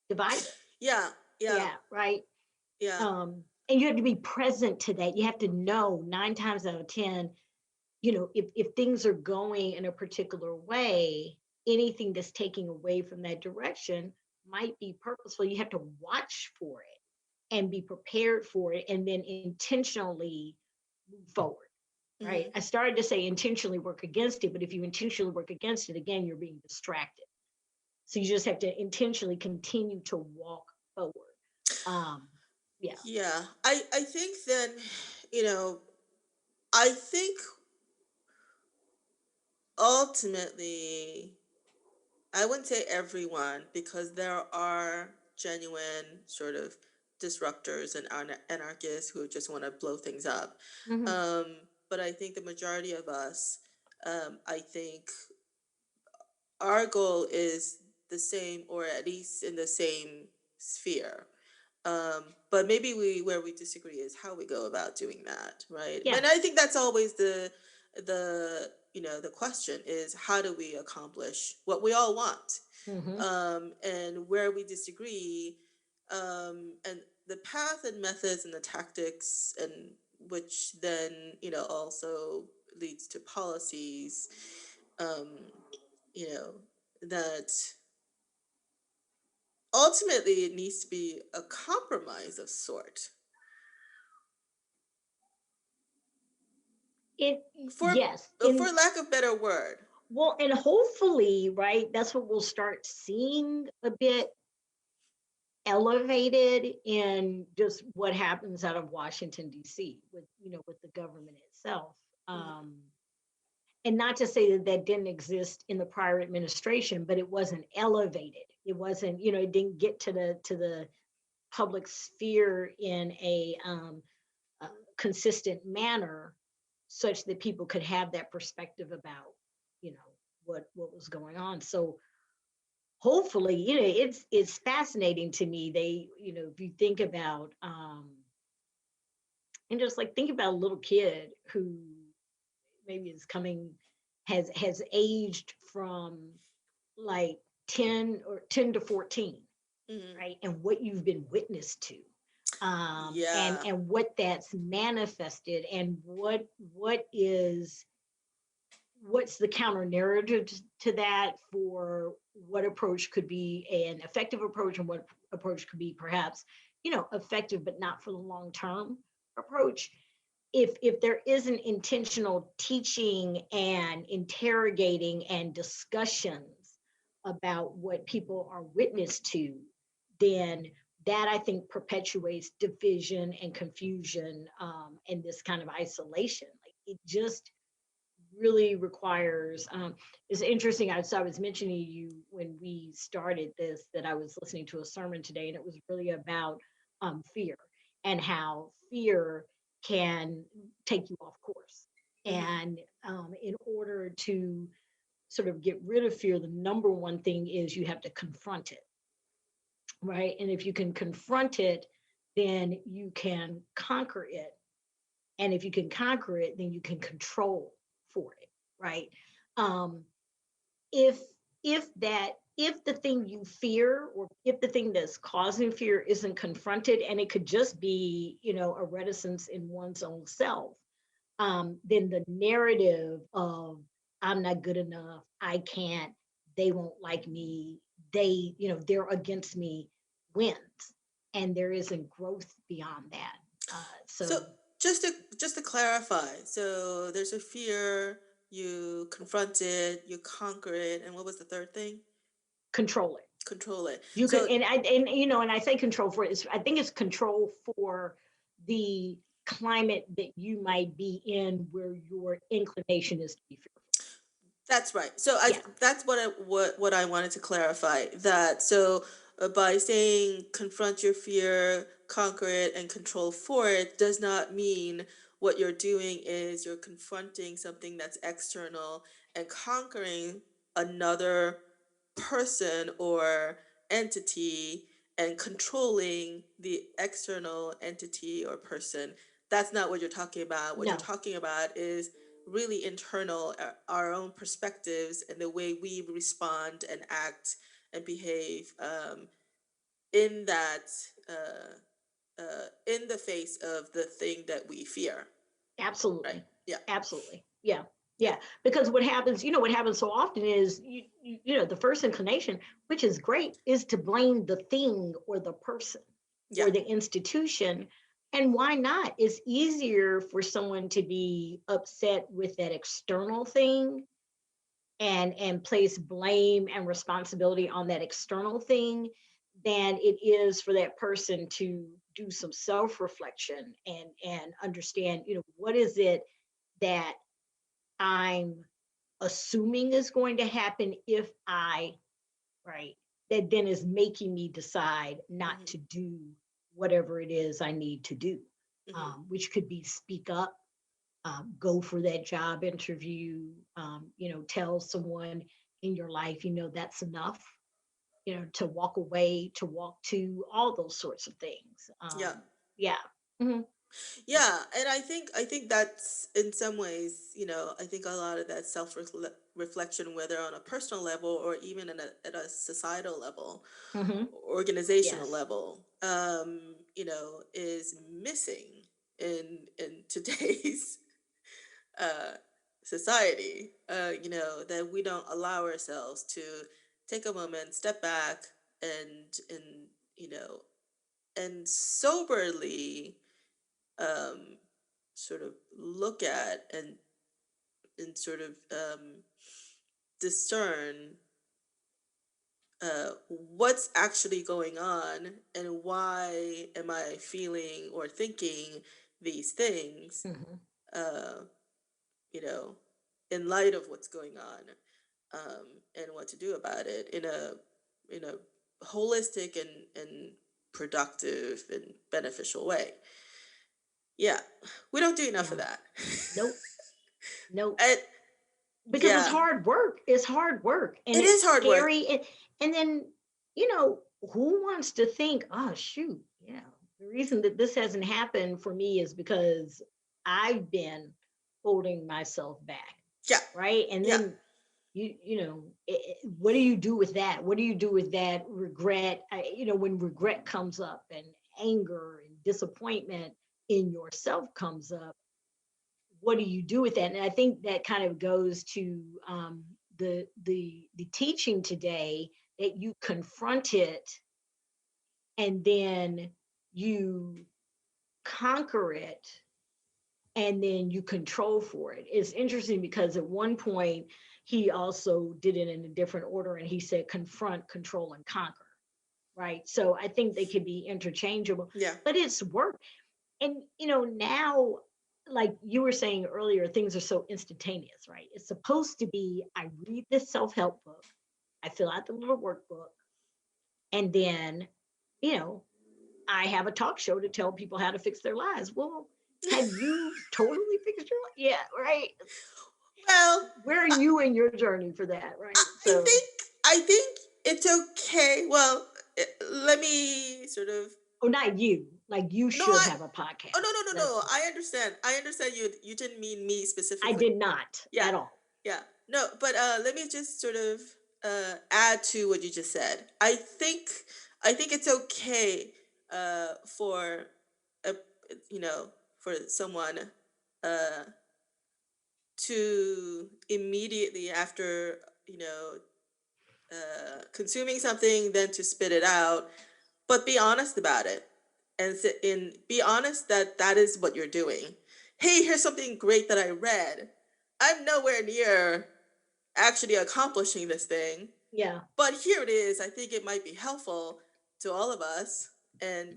it. Yeah. Yeah. Yeah, right. Yeah. And you have to be present to that. You have to know 9 times out of 10, if things are going in a particular way, anything that's taking away from that direction might be purposeful. You have to watch for it and be prepared for it and then intentionally move forward. Right. Hmm. I started to say intentionally work against it, but if you intentionally work against it, again, you're being distracted. So you just have to intentionally continue to walk forward. Um, yeah. Yeah. I think then, you know, I think ultimately, I wouldn't say everyone because there are genuine sort of disruptors and anarchists who just want to blow things up. Hmm. Um, but I think the majority of us, I think our goal is the same, or at least in the same sphere. But maybe where we disagree is how we go about doing that, right? Yeah. And I think that's always the question is how do we accomplish what we all want, Hmm. and where we disagree, and the path and methods and the tactics, and which then also leads to policies, um, you know that ultimately it needs to be a compromise of sort, It for yes. for In lack of better word. well, and hopefully, right, that's what we'll start seeing a bit elevated in just what happens out of Washington, DC, with the government itself. Mhm. Um, and not to say that that didn't exist in the prior administration, but it wasn't elevated. It wasn't, it didn't get to the public sphere in a consistent manner, such that people could have that perspective about, you know, what was going on. So hopefully, it's fascinating to me. If you think about and just like think about a little kid who maybe is coming has aged from like 10 to 14, Mhm. right? And what you've been witness to, and Yeah. what that's manifested, and what's the counter narrative to that, for what approach could be an effective approach and what approach could be perhaps effective but not for the long term approach. If there isn't intentional teaching and interrogating and discussions about what people are witness to, then that I think perpetuates division and confusion, and this kind of isolation. Like it just really requires. It's interesting. I was mentioning to you when we started this that I was listening to a sermon today, and it was really about fear and how fear can take you off course. Mhm. And in order to sort of get rid of fear, the number one thing is you have to confront it, right? And if you can confront it, then you can conquer it. And if you can conquer it, then you can control for it, right? Um, if if the thing you fear, or if the thing that's causing fear isn't confronted, and it could just be, a reticence in one's own self, then the narrative of I'm not good enough, I can't, they won't like me, they're against me, wins, and there isn't growth beyond that. So So just to clarify, so there's a fear, you confront it, you conquer it, and what was the third thing? control it. Control it. You could, So and I say control for it. I think it's control for the climate that you might be in, where your inclination is to be fearful. that's right. So Yeah, that's what I wanted to clarify, that so by saying confront your fear, conquer it, and control for it does not mean what you're doing is you're confronting something that's external and conquering another person or entity and controlling the external entity or person. That's not what you're talking about. What you're no, talking about is really internal, our own perspectives and the way we respond and act and behave, in that in the face of the thing that we fear. Right? absolutely, Yeah. absolutely, yeah, Yeah. yeah. Because what happens so often is the first inclination, which is great, is to blame the thing or the person Yeah. or the institution. And why not? It's easier for someone to be upset with that external thing and place blame and responsibility on that external thing than it is for that person to do some self-reflection and understand, what is it that I'm assuming is going to happen if I, right, that then is making me decide not Mm-hmm. to do whatever it is I need to do, Mm-hmm. which could be speak up, go for that job interview, tell someone in your life, that's enough, to walk away, to walk to, all those sorts of things. Yeah. Yeah. Mhm. Yeah. Yeah, and I think that's in some ways, I think a lot of that self reflection, whether on a personal level or even at a societal level, Hmm. organizational Yes. level, is missing in today's uh, society. That we don't allow ourselves to take a moment, step back, and you know, and soberly, um, sort of look at and sort of discern what's actually going on and why am I feeling or thinking these things, Hmm. uh, you know, in light of what's going on, and what to do about it in a holistic and productive and beneficial way. Yeah, we don't do enough of Yeah. that. Nope. Nope. And Because it's yeah, hard work. It's hard work and it it's is hard work. scary. And then, who wants to think, oh, shoot, the reason that this hasn't happened for me is because I've been holding myself back. Yeah, Right. And yeah, then, what do you do with that? What do you do with that regret? When regret comes up and anger and disappointment in yourself comes up, what do you do with that? And I think that kind of goes to, the teaching today, that you confront it and then you conquer it and then you control for it. It's interesting because at one point he also did it in a different order, and he said confront, control, and conquer. Right. So I think they could be interchangeable, yeah, but it's work. And now, like you were saying earlier, things are so instantaneous, right? It's supposed to be, I read this self-help book, I fill out the little workbook, and then you know I have a talk show to tell people how to fix their lives. Well, have you totally fixed your life? Yeah, right. Well, Where are you in your journey for that, I right? I So, think I think it's okay. Well, let me sort of. oh, not you. Like you No, should I. have a Oh, no, podcast. no, no, Let's no. just I say understand. I understand you. You didn't mean me I specifically. did not Yeah, at all. yeah. No, but let me just sort of add to what you just said. I think it's okay for a you know for someone uh to immediately after consuming something then to spit it out, but be honest about it and be honest that that is what you're doing. Hey, here's something great that I read. I'm nowhere near actually accomplishing this thing, Yeah, but here it is. I think it might be helpful to all of us, and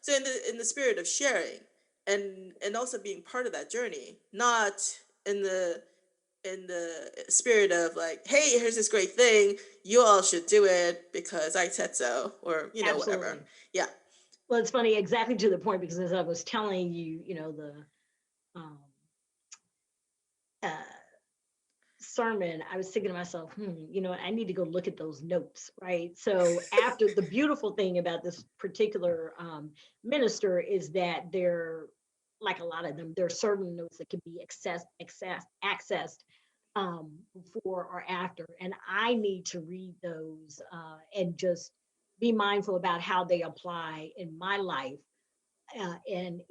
so in the spirit of sharing and also being part of that journey, not in the spirit of like, hey, here's this great thing, you all should do it because I said so, or whatever. absolutely. Yeah. Well, it's funny, exactly to the point, because as I was telling you, the um, uh, sermon, I was thinking to myself, I need to go look at those notes, right? So, after the beautiful thing about this particular minister is that they're like a lot of them, there are certain notes that can be accessed before or after, and I need to read those and just be mindful about how they apply in my life. And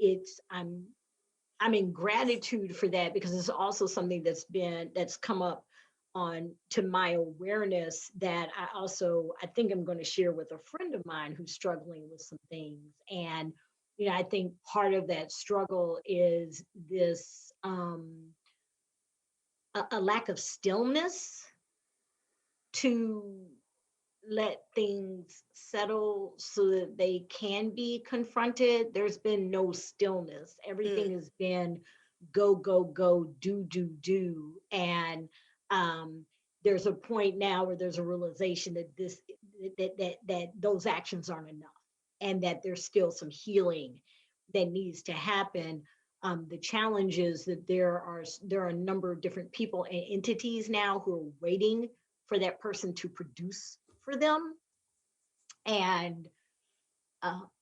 I'm in gratitude for that, because it's also something that's come up on to my awareness, that I think I'm going to share with a friend of mine who's struggling with some things. And I think part of that struggle is this a lack of stillness to let things settle so that they can be confronted. There's been no stillness. Everything Mm, has been go, go, go, do. And um, there's a point now where there's a realization that those actions aren't enough, and that there's still some healing that needs to happen. The challenge is that there are a number of different people and entities now who are waiting for that person to produce for them. And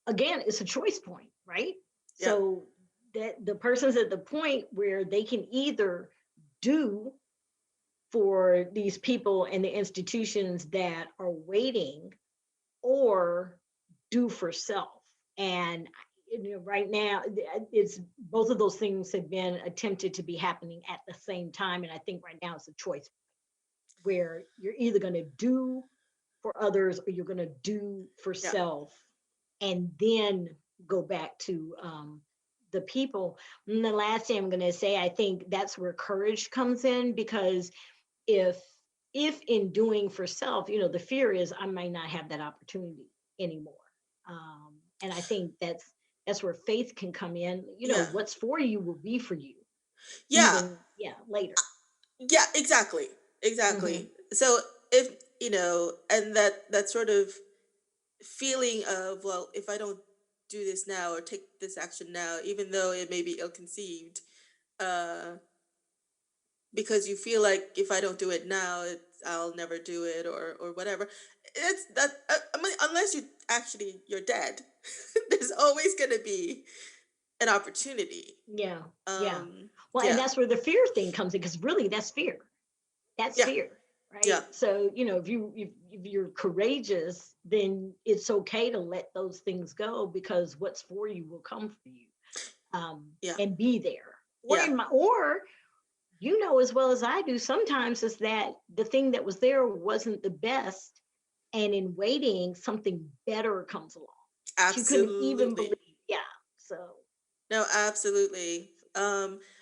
again, it's a choice point, right? yeah. So that the person's at the point where they can either do for these people and the institutions that are waiting, or do for self. And right now, it's both of those things have been attempted to be happening at the same time. And I think right now it's a choice where you're either going to do for others, or you're going to do for Yeah. self, and then go back to the people. And the last thing I'm going to say, I think that's where courage comes in, because if if in doing for self, the fear is I might not have that opportunity anymore. And I think that's where faith can come in. Yeah. What's for you will be for you, Yeah. even, yeah, later. Yeah, exactly. Hmm. Exactly. So if and that sort of feeling of, well, if I don't do this now or take this action now, even though it may be ill-conceived, uh because you feel like if I don't do it now, I'll never do it, or whatever. It's that, I mean, unless you're dead, there's always going to be an opportunity. Yeah, yeah. Um Well, and yeah. that's where the fear thing comes in, because really that's fear. That's Yeah. fear, Yeah. right? So, if you're courageous, then it's okay to let those things go, because what's for you will come for you, Yeah. and be there. Or Yeah. in my or as well as I do, sometimes is that the thing that was there wasn't the best, and in waiting, something better comes along that you couldn't even Absolutely. believe. Yeah. So. No, absolutely.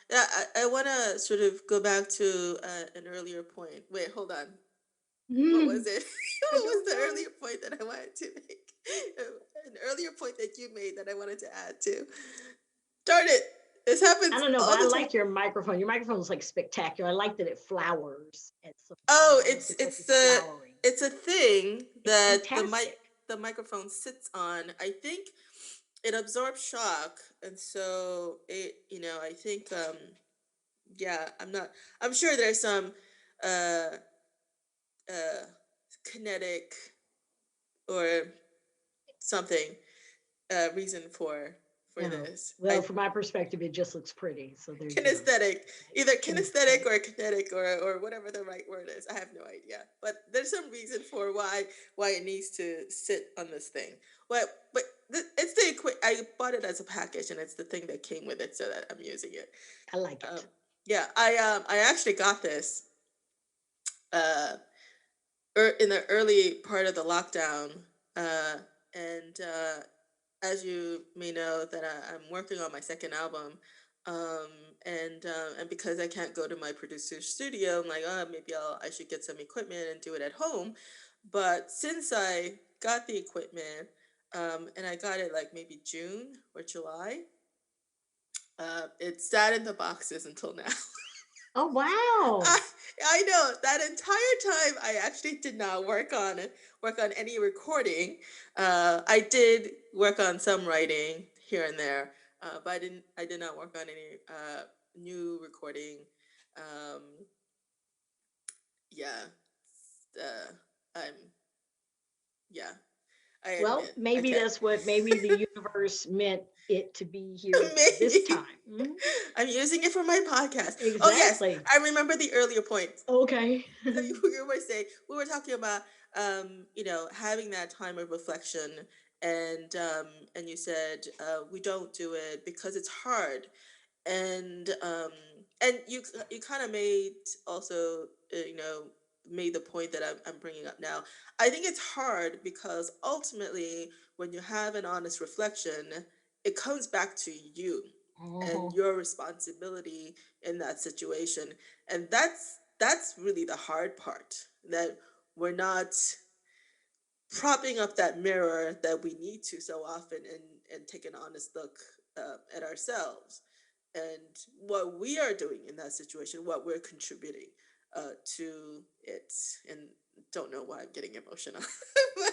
Yeah, I want to sort of go back to an earlier point. Wait, hold on. What was it? I What was don't the know. earlier point that I wanted to make? An earlier point that you made that I wanted to add to. Darn it! This I happens don't know, but all I the time. like your microphone. Your microphone is like spectacular. I like that it flowers at some point. Oh, It almost it's looks like it's it's the flowering. it's a thing It's that fantastic. the microphone sits on. I think it absorbs shock, and so I think Yeah, I'm sure there's some uh uh kinetic or something reason for No. this. Well, I from my perspective, it just looks pretty. So there you go. Kinesthetic, either kinesthetic Kinesthetic. or kinetic or whatever the right word is. I have no idea, but there's some reason for why it needs to sit on this thing. But it's the I bought it as a package, and it's the thing that came with it, so that I'm using it. I like Um, it. yeah, I actually got this uh in the early part of the lockdown, uh, and as you may know, that I'm working on my second album, um, and because I can't go to my producer's studio, I'm like, oh, maybe I should get some equipment and do it at home. But since I got the equipment, and I got it like maybe June or July, it sat in the boxes until now. Oh, I wow. I know that entire time I actually did not work on any recording. I did work on some writing here and there, but I did not work on any new recording. Um, yeah, uh, I'm yeah. I Well, admit I maybe can't. that's what maybe the universe meant it to be here this Maybe time. Mhm. I'm using it for my podcast. Oh yes, Exactly. I remember the earlier point. Okay. So you were saying we were talking about having that time of reflection, and you said we don't do it because it's hard, and you kind of made also made the point that I'm bringing up now. I think it's hard because ultimately when you have an honest reflection, it comes back to you and Uh-huh. your responsibility in that situation, and that's really the hard part, that we're not propping up that mirror that we need to so often, and take an honest look at ourselves and what we are doing in that situation, what we're contributing to it. And don't know why I'm getting emotional. But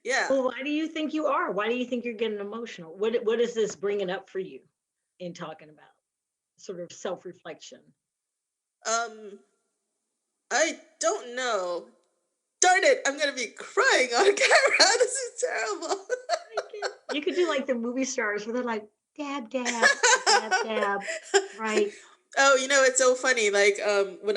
yeah. Well, why do you think you are? Why do you think you're getting emotional? What is this bringing up for you in talking about sort of self-reflection? um I don't know. Darn it, I'm gonna be crying on camera. This is terrible. Like it. You could do like the movie stars where they're like dab dab dab dab, right? Oh, it's so funny. Like when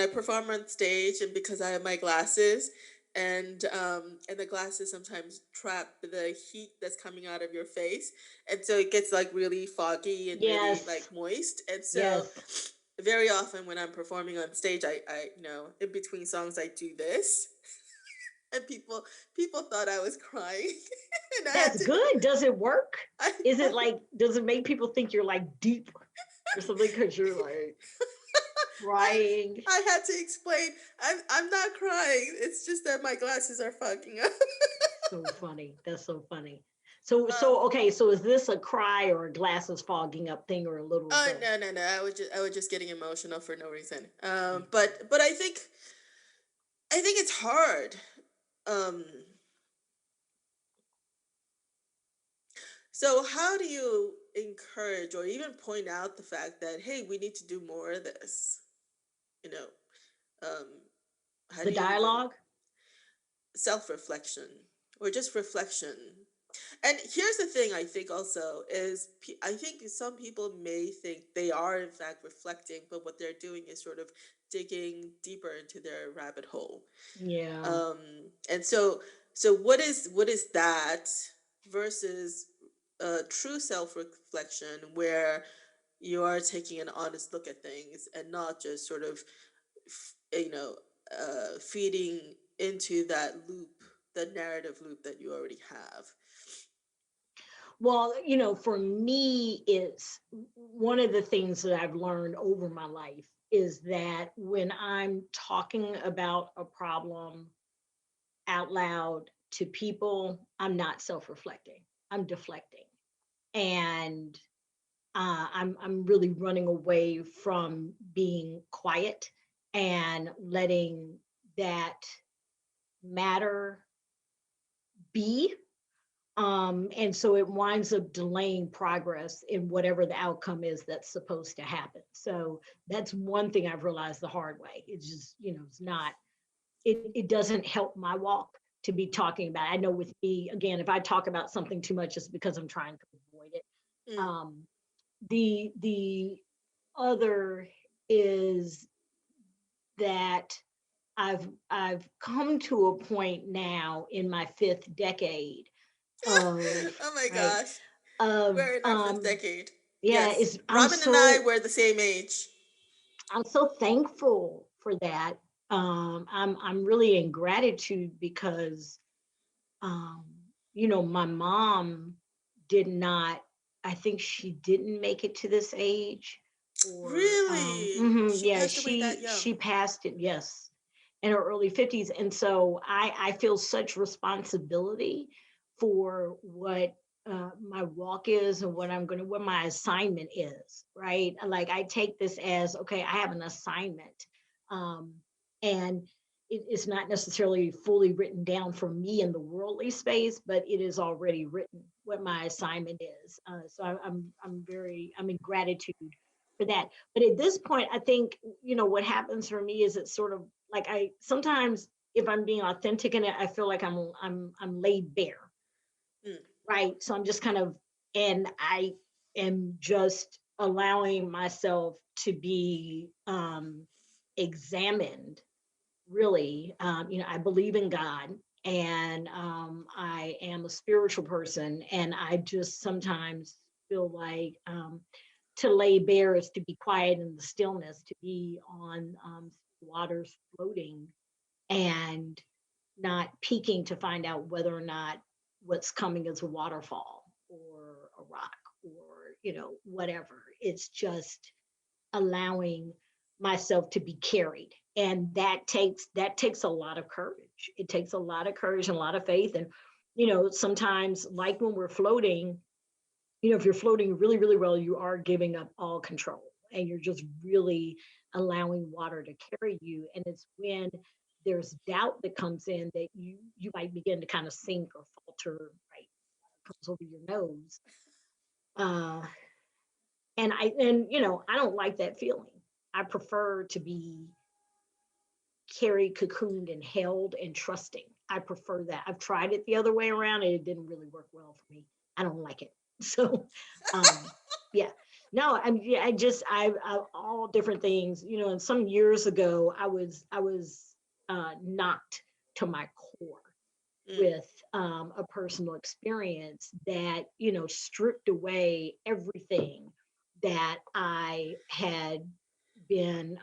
I perform on stage, and because I have my glasses, and the glasses sometimes trap the heat that's coming out of your face, and so it gets like really foggy and really like Yes. moist. And so Yes. very often when I'm performing on stage, I in between songs I do this, and people thought I was crying, and I had That's to. good. Does it work? I Is it know. like, does it make people think you're like deep or something? Because you're like I crying. I had to explain. I'm not crying. It's just that my glasses are fogging up. So funny. That's so funny. So, Um. okay. So is this a cry or a glasses fogging up thing or a little of Oh both? no, no, no. I was just getting emotional for no reason. Mhm. But I think it's hard. Um. So how do you encourage or even point out the fact that, hey, we need to do more of this? You know. Um. How The do you even dialogue? self reflection or just reflection? And here's the thing, I think also is I think some people may think they are in fact reflecting, but what they're doing is sort of digging deeper into their rabbit hole. Yeah. Um, and so what is that versus true self reflection, where you are taking an honest look at things and not just sort of you know feeding into that loop, the narrative loop that you already have. Well, for me, it's one of the things that I've learned over my life is that when I'm talking about a problem out loud to people, I'm not self-reflecting. I'm deflecting. And I'm really running away from being quiet and letting that matter be, And so it winds up delaying progress in whatever the outcome is that's supposed to happen. So that's one thing I've realized the hard way. It's just, it's not, it doesn't help my walk to be talking about it. I know with me, again, if I talk about something too much, it's because I'm trying to avoid it. Mm. Um, the other is that I've come to a point now in my fifth decade of Oh my right gosh. of We're in our fifth decade. yeah, Yes. it's Robin and I were the same age. I'm so thankful for that. I'm really in gratitude because um my mom did not, I think she didn't make it to this age, or Really? She yeah, passed away that she young. passed it, yes, in her early 50s. And so I feel such responsibility for what my walk is and what my assignment is, right? Like I take this as, okay, I have an assignment. Um, and it's not necessarily fully written down for me in the worldly space, but it is already written what my assignment is. So I'm in gratitude for that. But at this point, I think what happens for me is it's sort of like I sometimes, if I'm being authentic in it, I feel like I'm laid bare, Mm. right? So I'm just kind of, and I am just allowing myself to be examined, really. I believe in God, and I am a spiritual person, and I just sometimes feel like to lay bare is to be quiet in the stillness, to be on waters floating, and not peeking to find out whether or not what's coming is a waterfall or a rock, or whatever. It's just allowing myself to be carried, and that takes a lot of courage. It takes a lot of courage and a lot of faith. And sometimes, like when we're floating, if you're floating really really well, you are giving up all control, and you're just really allowing water to carry you. And it's when there's doubt that comes in that you might begin to kind of sink or falter, right? Comes over your nose. uh and I don't like that feeling. I prefer to be carried, cocooned, and held and trusting. I prefer that. I've tried it the other way around and it didn't really work well for me. I don't like it. So, um, yeah, no, yeah, I all different things, and some years ago, I was knocked to my core Mm. with a personal experience that, stripped away everything that I had been,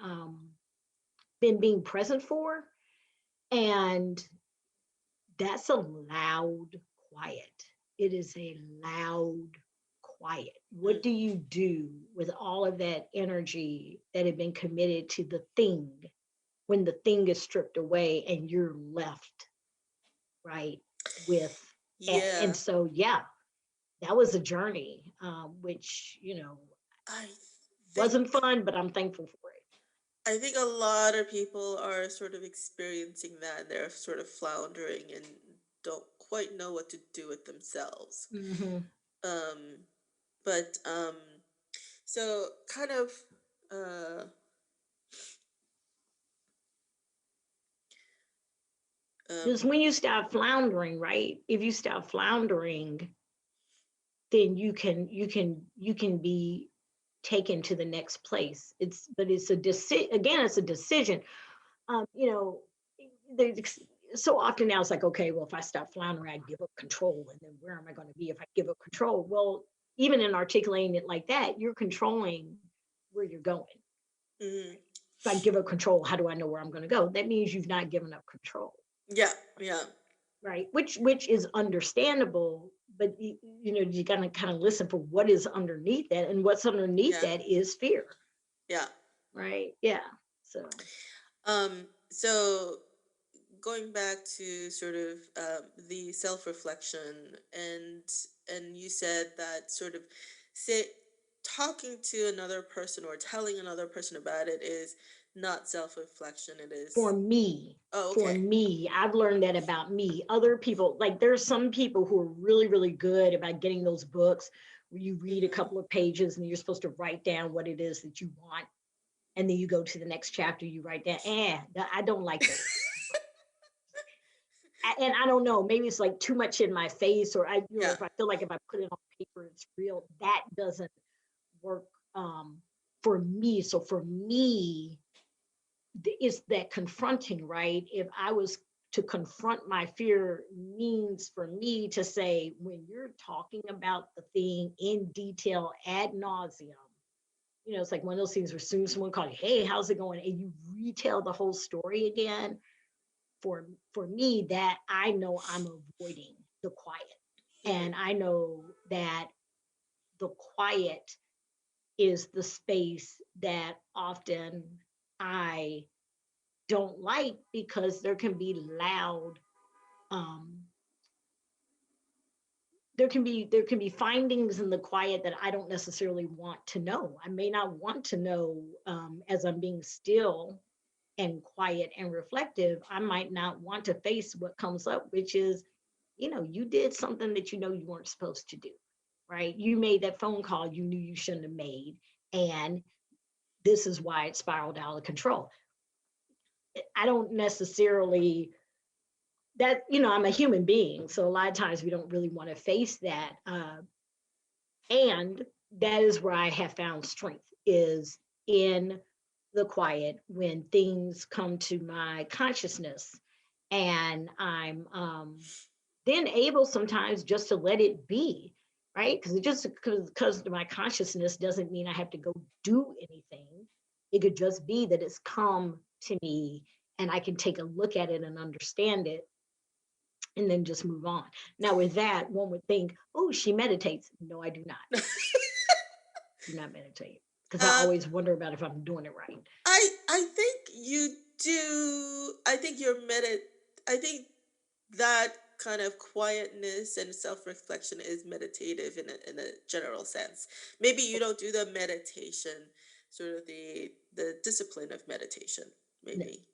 been being present for. And that's a loud quiet. It is a loud quiet. What Mm. do you do with all of that energy that had been committed to the thing when the thing is stripped away and you're left, right, with and Yeah. so yeah, that was a journey, which I wasn't think fun, but I'm thankful for it. I think a lot of people are sort of experiencing that. They're sort of floundering and don't quite know what to do with themselves. Hmm. Um, but so kind of uh, Because um, when you stop floundering, right? If you stop floundering, then you can be taken to the next place. It's a decision. Again, it's a decision. um you know there's so often now it's like, okay, well, if I stop floundering, I give up control, and then where am I going to be if I give up control? Well, even in articulating it like that, you're controlling where you're going. mhm. If I give up control, how do I know where I'm going to go? That means you've not given up control, Yeah, yeah, right? Which is understandable, but you got to kind of listen for what is underneath that, and what's underneath yeah, that is fear, yeah. right? Yeah. So So going back to sort of the self-reflection, and you said that sort of say talking to another person or telling another person about it is not self-reflection. It for is. me. Oh, For okay. me, I've learned that about me. Other people, like there's some people who are really, really good about getting those books where you read a Mm-hmm. couple of pages and you're supposed to write down what it is that you want. And then you go to the next chapter, you write down, I don't like those. And I don't know, maybe it's like too much in my face, or Yeah. if I feel like if I put it on paper, it's real. That doesn't work for me. So for me, it's that confronting, right? If I was to confront my fear, means for me to say, when you're talking about the thing in detail ad nauseum, it's like one of those things where soon someone calls you, hey, how's it going? And you retell the whole story again. For me, that I know I'm avoiding the quiet. And Mm-hmm. I know that the quiet is the space that often I don't like, because there can be loud, um there can be findings in the quiet that I don't necessarily want to know. I may not want to know, as I'm being still and quiet and reflective. I might not want to face what comes up, which is, you did something that you weren't supposed to do, right? You made that phone call you knew you shouldn't have made, and this is why it spiraled out of control. I don't necessarily, that I'm a human being, so a lot of times we don't really want to face that, and that is where I have found strength, is in the quiet, when things come to my consciousness, and I'm then able sometimes just to let it be, right? Because it just because to my consciousness doesn't mean I have to go do anything. It could just be that it's come to me, and I can take a look at it and understand it, and then just move on. Now, with that, one would think, oh, she meditates. No, I do not. Do not meditate, because I Um, always wonder about if I'm doing it right. I think you do. I think that kind of quietness and self-reflection is meditative in a general sense. Maybe you don't do the meditation, sort of the discipline of meditation. No, Maybe.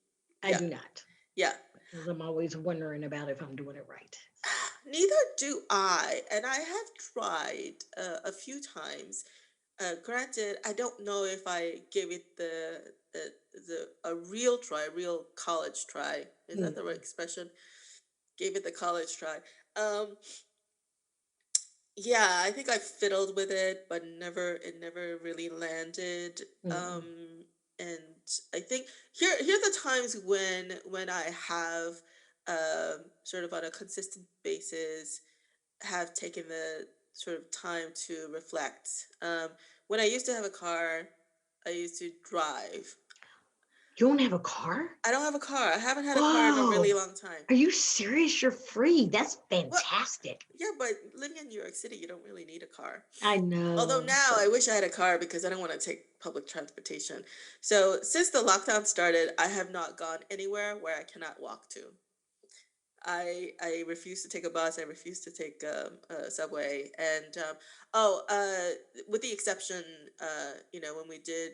I Yeah. do not, Yeah. because I'm always wondering about if I'm doing it right. So, Neither do I, and I have tried a few times. Granted, I don't know if I gave it the a real try, a real college try. Is that the right mm, expression? Gave it the college try. Um, yeah, I think I fiddled with it, but it never really landed. mm-mm. And I think here are the times when I have sort of on a consistent basis have taken the sort of time to reflect. When I used to have a car, I used to drive. You don't have a car? I don't have a car. I haven't had a car in a really Whoa. long time. Are you serious? You're free. That's Well, fantastic. yeah, but living in New York City, you don't really need a car. I Although know. now But I wish I had a car because I don't want to take public transportation. So since the lockdown started, I have not gone anywhere where I cannot walk to. I refuse to take a bus. I refuse to take a subway. And with the exception, when we did,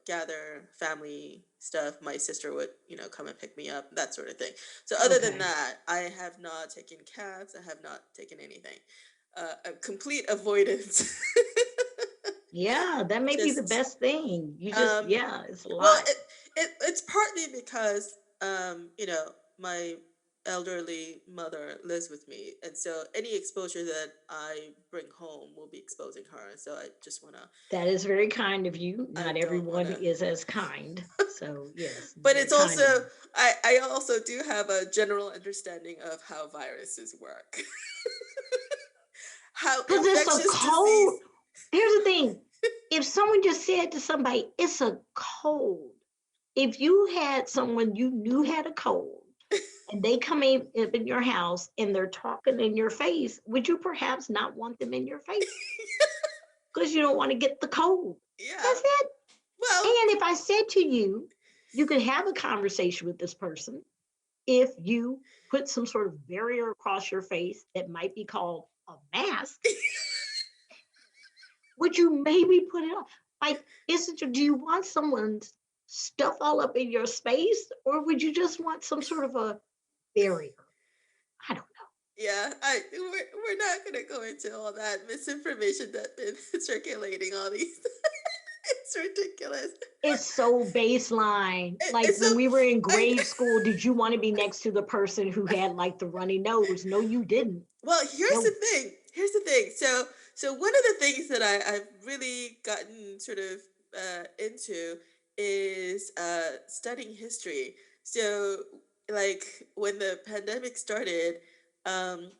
gather family stuff, my sister would, come and pick me up, that sort of thing. So other than okay. that, I have not taken cabs. I have not taken anything. A complete avoidance. Yeah, that may be the Just best thing. You just, um, yeah, it's a well, lot. it's partly because my elderly mother lives with me, and so any exposure that I bring home will be exposing her. And so I just wanna, That is very kind of you. I Not don't everyone wanna. is as kind. So, yes, But very it's kind also, of you. I also do have a general understanding of how viruses work, how Because it's a infectious disease. cold. Here's the thing, if someone just said to somebody, it's a cold, if you had someone you knew had a cold and they come in up in your house and they're talking in your face, would you perhaps not want them in your face? Because you don't want to get the cold. Yeah. That's it. Well, And if I said to you, you could have a conversation with this person if you put some sort of barrier across your face that might be called a mask, would you maybe put it on? Like, do you want someone? stuff all up in your space, or would you just want some sort of a barrier? I don't know. Yeah, we're not gonna go into all that misinformation that's been circulating all these. It's ridiculous. It's so baseline. Like It's so when we were in I grade school, did you want to be next to the person who had like the runny nose? No, you didn't. well, here's the No. thing. Here's the thing. So one of the things that I've really gotten sort of into is studying history. So like when the pandemic started, um,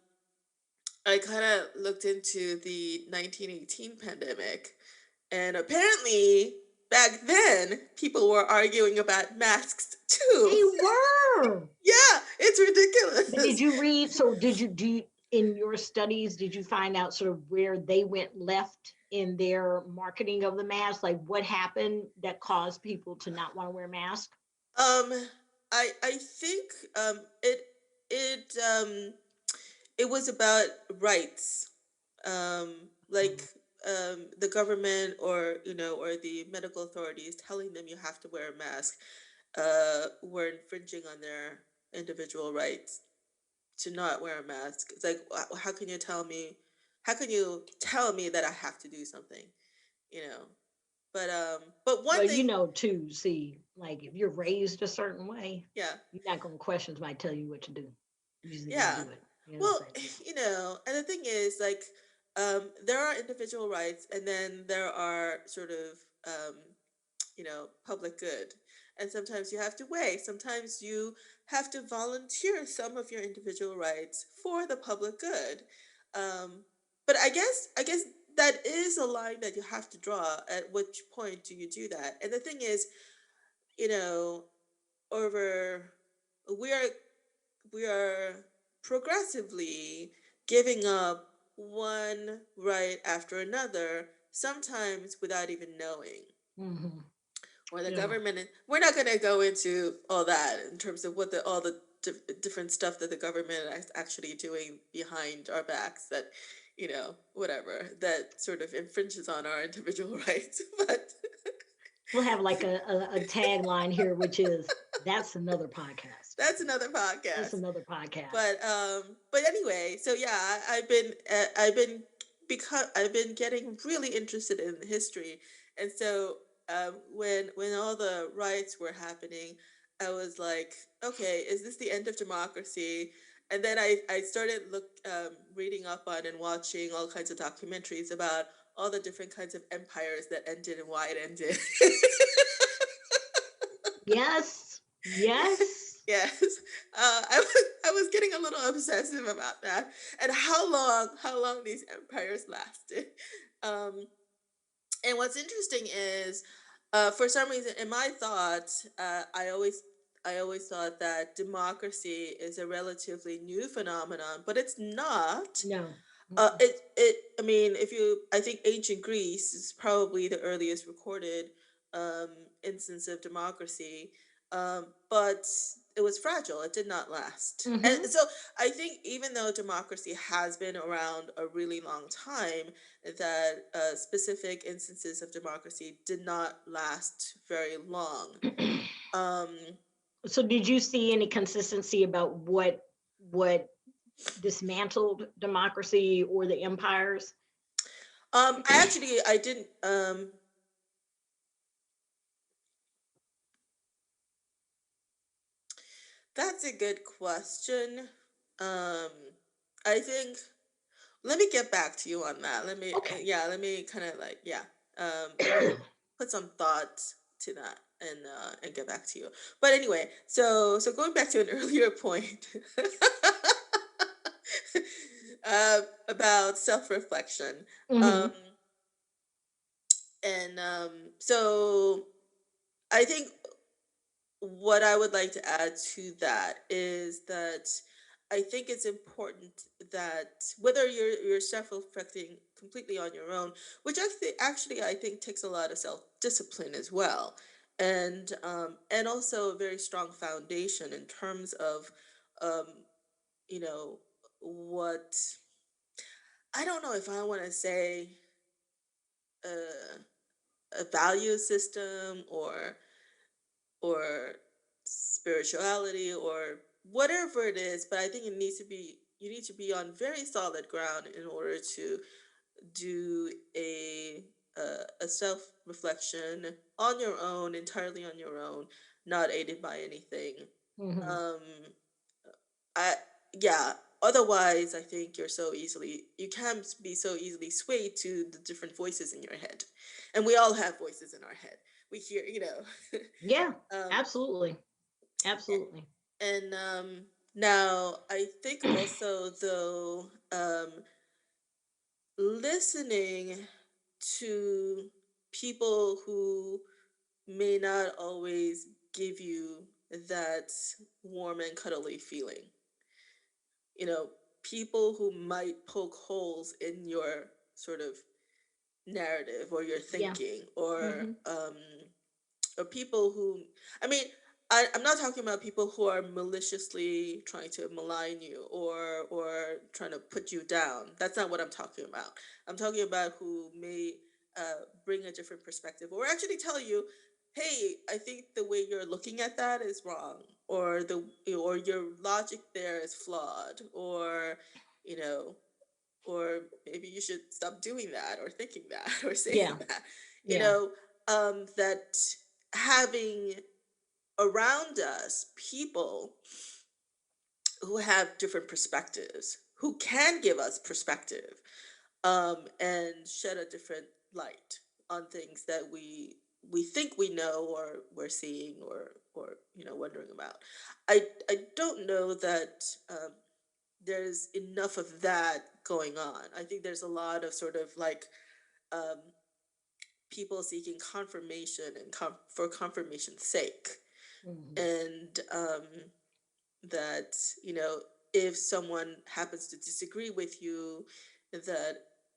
I kind of looked into the 1918 pandemic, and apparently back then people were arguing about masks too. They were. Yeah, it's But did ridiculous. you read? So did you do you, in your studies? Did you find out sort of where they went left in their marketing of the mask? Like what happened that caused people to not want to wear masks? Um, I think it it was about rights. Like the government or or the medical authorities telling them you have to wear a mask were infringing on their individual rights to not wear a mask. It's like how can you tell me that I have to do something, you know? But one Well, you thing, know, too. See, like if you're raised a certain way, yeah. you're not going to question somebody tell you what to do. You're just going to Yeah. do it. You know what I'm Well, saying? Yeah. and the thing is, like, there are individual rights, and then there are sort of, public good. And sometimes you have to weigh. Sometimes you have to volunteer some of your individual rights for the public good. Um, but I guess that is a line that you have to draw. At which point do you do that? And the thing is, you know, over we are we are progressively giving up one right after another, sometimes without even knowing. Hmm. Or the Yeah. government, we're not going to go into all that in terms of what all the different stuff that the government is actually doing behind our backs that, whatever, that sort of infringes on our individual rights. But We'll have like a tagline here, which is that's another podcast. that's another That's podcast. another podcast. But anyway, so yeah, I've been because I've been getting really interested in history, and so when all the riots were happening, I was like, okay, is this the end of democracy? And then I started reading up on and watching all kinds of documentaries about all the different kinds of empires that ended and why it ended. Yes. Yes. Yes, I was getting a little obsessive about that, and how long these empires lasted. Um, and what's interesting is, for some reason, in my thoughts, I always thought that democracy is a relatively new phenomenon, but it's not. No. Mm-mm. I mean, I think ancient Greece is probably the earliest recorded um, instance of democracy, but it was fragile. It did not last, and Hmm. so I think even though democracy has been around a really long time, that specific instances of democracy did not last very long. Um, So did you see any consistency about what dismantled democracy or the empires? I didn't. That's a good question. Um, I think let me get back to you on that. Okay. Yeah, let me kind of like, yeah, let me put some thought to that and get back to you. But anyway, so going back to an earlier point about self reflection, um, Hmm. and so I think what I would like to add to that is that I think it's important that whether you're self-reflecting completely on your own, which actually I think takes a lot of self-discipline as well, and also a very strong foundation in terms of um, you know what I don't know if I want to say uh, a value system or or spirituality or whatever it is, but I think it needs to be you need to be on very solid ground in order to do a self reflection on your own, entirely on your own, not aided by anything. Hmm. Um, I yeah. Otherwise, I think you can be so easily swayed to the different voices in your head, and we all have voices in our head. We hear, Yeah, um, absolutely. Absolutely. and now I think also though, listening to people who may not always give you that warm and cuddly feeling. You know, people who might poke holes in your sort of narrative or your Yeah. thinking, Hmm. or people who, I mean, I'm not talking about people who are maliciously trying to malign you or trying to put you down. That's not what I'm talking about. I'm talking about who may bring a different perspective or actually tell you, hey, I think the way you're looking at that is wrong, or your logic there is flawed, you know or maybe you should stop doing that or thinking that or saying Yeah. that, you Yeah. know, that having around us people who have different perspectives, who can give us perspective, and shed a different light on things that we think we know or we're seeing or wondering about. I don't know that there's enough of that going on. I think there's a lot of sort of like um, people seeking confirmation and for confirmation's sake, Hmm. and that if someone happens to disagree with you, that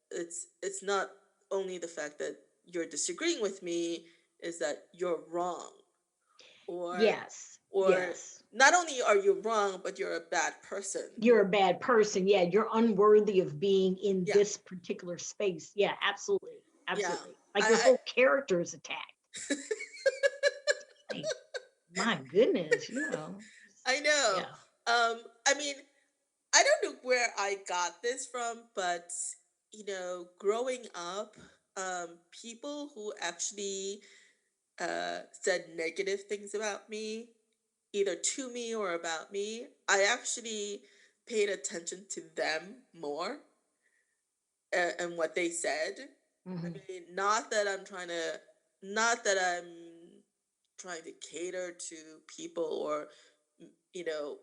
it's not only the fact that you're disagreeing with me, is that you're wrong, or Yes. or Yes. not only are you wrong, but you're a bad person. You're a bad person. Yeah, you're unworthy of being in Yeah, this particular space. Yeah, absolutely. yeah. Absolutely. Like your I whole character is attacked. Like, my goodness, I know. yeah. I mean, I don't know where I got this from, but growing up, people who actually said negative things about me, either to me or about me, I actually paid attention to them more, and what they said. I Hmm. mean, not that I'm trying to cater to people, or you know,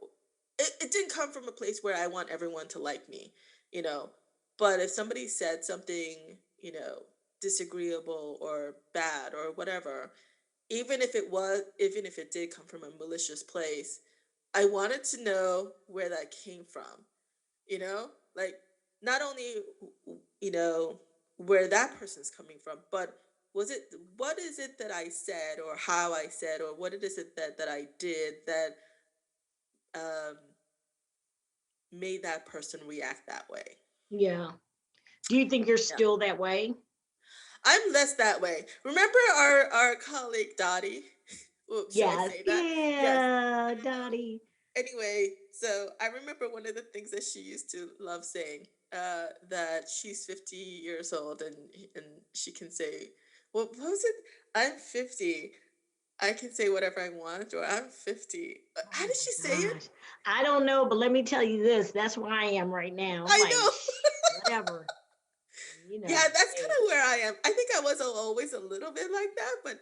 it didn't come from a place where I want everyone to like me, you know. But if somebody said something, disagreeable or bad or whatever, even if it did come from a malicious place, I wanted to know where that came from, like not only you know where that person's coming from, but what is it that I said or how I said or what it is it that I did that um, made that person react that way. Yeah. Do you think you're Yeah, still that way? I'm less that way. Remember our colleague Dottie? Oops, should I Yes. say that? Yes. Yeah, Dottie. Anyway, so I remember one of the things that she used to love saying, that she's 50 years old and she can say, well, what was it? I'm 50. I can say whatever I want, or I'm 50. How Oh did she say my it? gosh. I don't know, but let me tell you this. That's where I am right now. I'm I like, know. whatever. Yeah, that's kind Hey, of where I am. I think I was always a little bit like that, but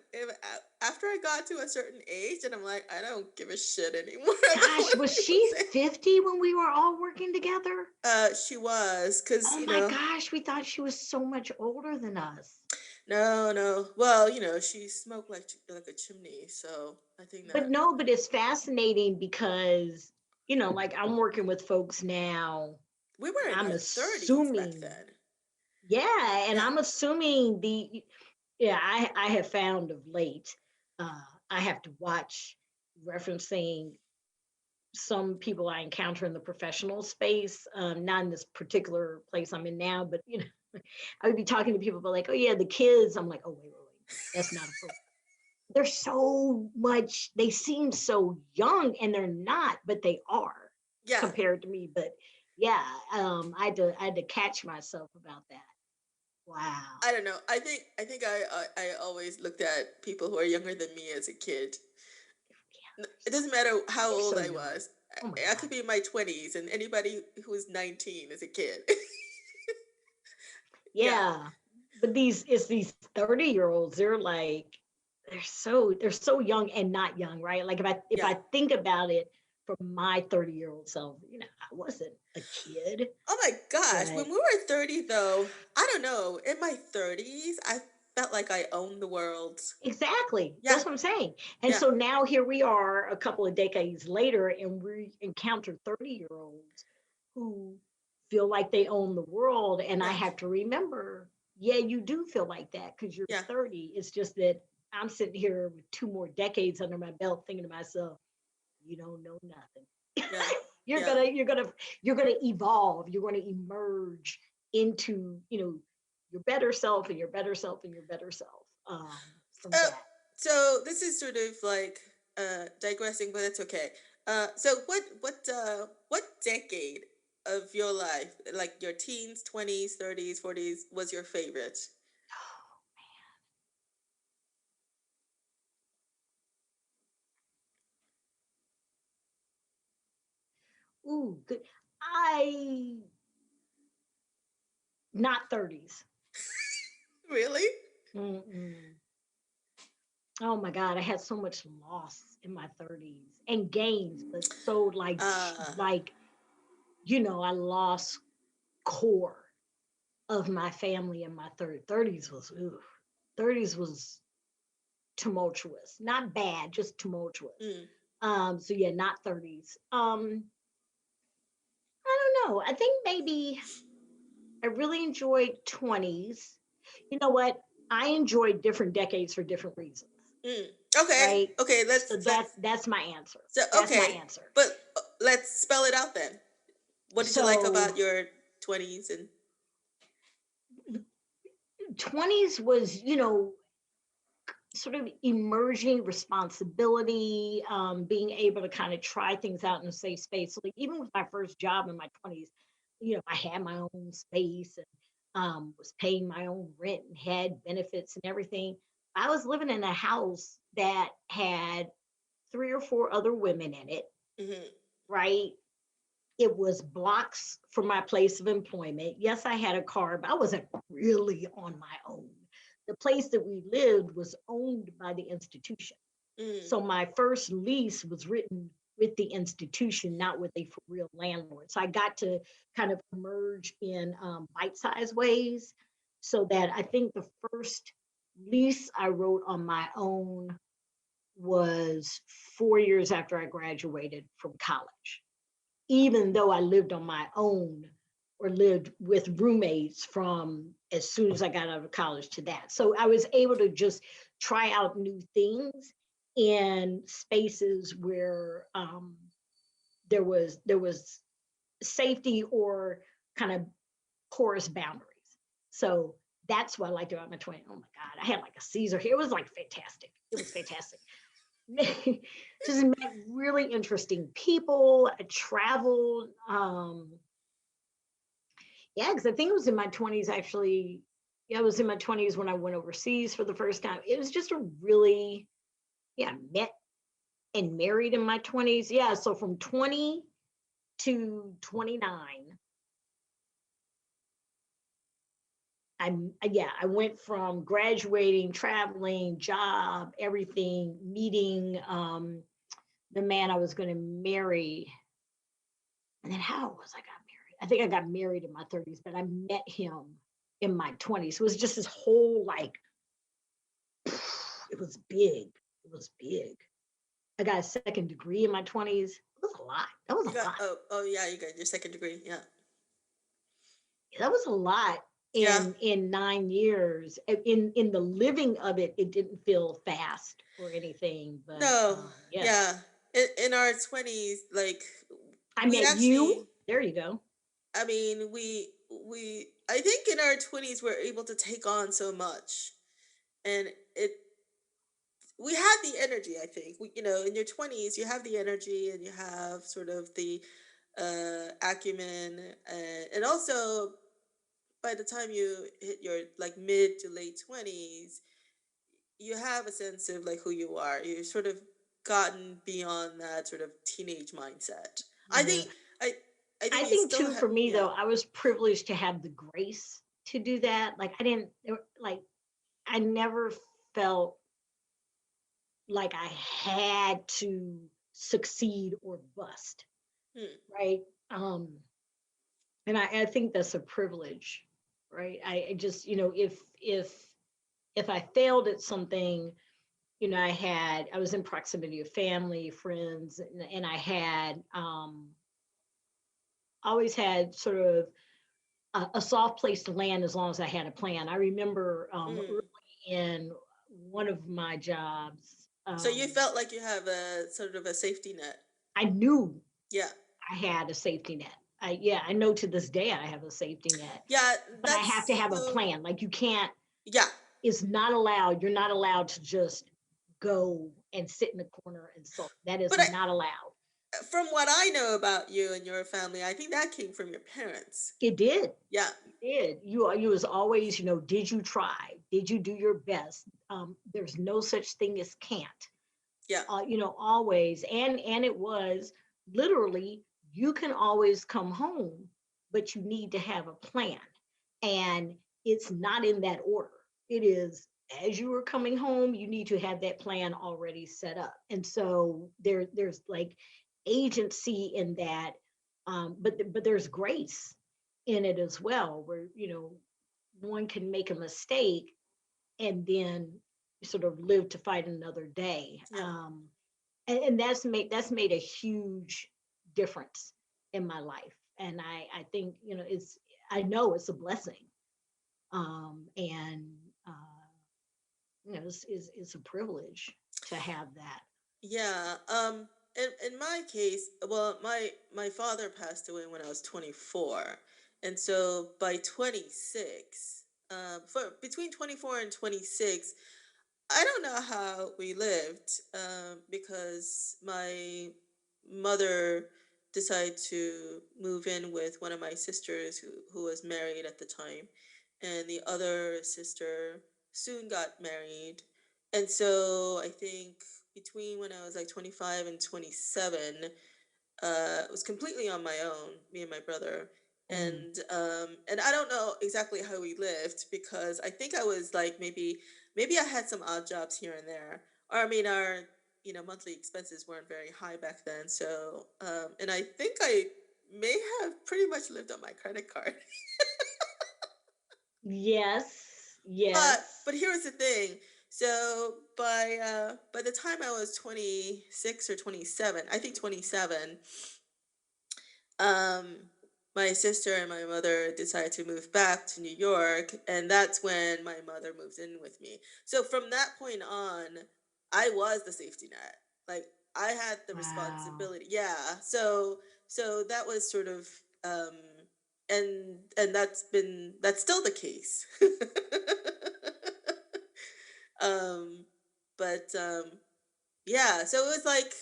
after I got to a certain age, and I'm like, I don't give a shit anymore about gosh, what was people she say. 50 when we were all working together? She was, because Oh my gosh, we thought she was so much older than us. no, no. Well, she smoked like a chimney, so I think But that no, but it's fascinating because, like I'm working with folks now, we were and in I'm our 30s back assuming, then. yeah, and Yeah. I'm assuming yeah, I have found of late, I have to watch referencing some people I encounter in the professional space, not in this particular place I'm in now, but I would be talking to people about like, oh yeah, the kids. I'm like, oh wait, that's not appropriate. they're so much, they seem so young and they're not, but they are Yeah. compared to me. But yeah, I had to catch myself about that. Wow. I don't know. I think I always looked at people who are younger than me as a kid. It doesn't matter how They're old so I young. was. Oh my I could God. be in my 20s, and anybody who was 19 is a kid. Yeah. Yeah. But these 30-year-olds, they're like, they're so young and not young, right? Like if Yeah. I think about it from my 30-year-old self, I wasn't a kid, Oh my gosh. When but we were 30, though, I don't know. In my 30s, I felt like I owned the world. exactly. Yeah. That's what I'm saying. And Yeah. so now here we are a couple of decades later, and we encounter 30-year-olds who feel like they own the world. And I Yeah. have to remember, yeah, you do feel like that because you're Yeah. 30. It's just that I'm sitting here with 2 more decades under my belt thinking to myself, you don't know nothing. Yeah. you're Yeah. gonna you're gonna you're gonna evolve. You're gonna emerge into your better self and your better self and your better self from Uh, that. so this is sort of like digressing, but it's okay. So what decade of your life, like your teens, 20s, 30s, 40s, was your favorite? Ooh, good. I not 30s. Really? Mm-mm. Oh my God, I had so much loss in my 30s and gains, but so Uh, I lost core of my family in my 30s was 30s was tumultuous. Not bad, just tumultuous. mm, So yeah, not 30s. I don't know. I think maybe I really enjoyed 20s. You know what? I enjoyed different decades for different reasons, mm. Okay, right? okay. Let's So let's that's my answer. so That's my okay, answer. but let's spell it out then. What did you like So about your 20s and 20s was, sort of emerging responsibility, being able to kind of try things out in a safe space. So like even with my first job in my 20s, I had my own space and was paying my own rent and had benefits and everything. I was living in a house that had three or four other women in it, mhm, right? It was blocks from my place of employment. Yes, I had a car, but I wasn't really on my own. The place that we lived was owned by the institution. mm, So my first lease was written with the institution, not with a for real landlord. So I got to kind of emerge in bite-sized ways. So that I think the first lease I wrote on my own was 4 years after I graduated from college, even though I lived on my own or lived with roommates from as soon as I got out of college to that. So I was able to just try out new things in spaces where there was safety or kind of porous boundaries. So that's what I liked about my 20. Oh my God, I had like a Caesar here. It was like fantastic. It was fantastic. Just met really interesting people. I traveled. Yeah, because I think it was in my 20s actually. Yeah, it was in my 20s when I went overseas for the first time. It was just a really, yeah, met and married in my 20s. Yeah, so from 20 to 29, yeah, I went from graduating, traveling, job, everything, meeting the man I was going to marry. And then how was I got married? I think I got married in my 30s, but I met him in my 20s. So it was just this whole like, it was big. It was big. I got a second degree in my 20s. It was a lot. That was a you got lot. oh yeah, you got your second degree. Yeah. That was a lot Yeah. in 9 years. In the living of it, it didn't feel fast or anything. But No. yeah, Yeah. In our 20s, like I we met you. actually There you go. I mean, we I think in our 20s we're able to take on so much. And we had the energy, I think. In your 20s, you have the energy and you have sort of the acumen, and also by the time you hit your like mid to late 20s, you have a sense of like who you are. You're sort of gotten beyond that sort of teenage mindset. I Yeah. think I I I think you think still too, have, for me yeah. though, I was privileged to have the grace to do that. Like I didn't like I never felt like I had to succeed or bust, Hmm. right? Um, and I think that's a privilege, right? I just, if I failed at something, I was in proximity of family, friends, and I had always had sort of a soft place to land as long as I had a plan. I remember early Mm. in one of my jobs, So you felt like you have a sort of a safety net. I knew Yeah. I had a safety net. Yeah, I know to this day I have a safety net, Yeah, but I have to that's have a so, plan. Like you can't, yeah. it's not allowed. You're not allowed to just go and sit in the corner and sulk. That is But not allowed. from what I know about you and your family, I think that came from your parents. It did. Yeah. It did. You was always, did you try? Did you do your best? There's no such thing as can't. Yeah. Always. And it was literally, you can always come home, but you need to have a plan. And it's not in that order. It is, as you are coming home, you need to have that plan already set up. And so there's like agency in that, but there's grace in it as well, where one can make a mistake and then sort of live to fight another day. Yeah. And that's made a huge difference in my life. And I think, I know it's a blessing. And it's a privilege to have that. Yeah. In my case, well, my father passed away when I was 24. And so by 26, for between 24 and 26, I don't know how we lived, because my mother decided to move in with one of my sisters who was married at the time, and the other sister soon got married. And so I think between when I was like 25 and 27, was completely on my own, me and my brother. Mm. And I don't know exactly how we lived, because I think I was like maybe I had some odd jobs here and there. Or I mean our monthly expenses weren't very high back then. So and I think I may have pretty much lived on my credit card. Yes, But yes. here's the thing. So by the time I was 26 or 27, I think 27, um my sister and my mother decided to move back to New York, and that's when my mother moved in with me. So from that point on, I was the safety net. Like I had the Wow. responsibility. Yeah. So that was sort of, and that's still the case. um but yeah, so it was like,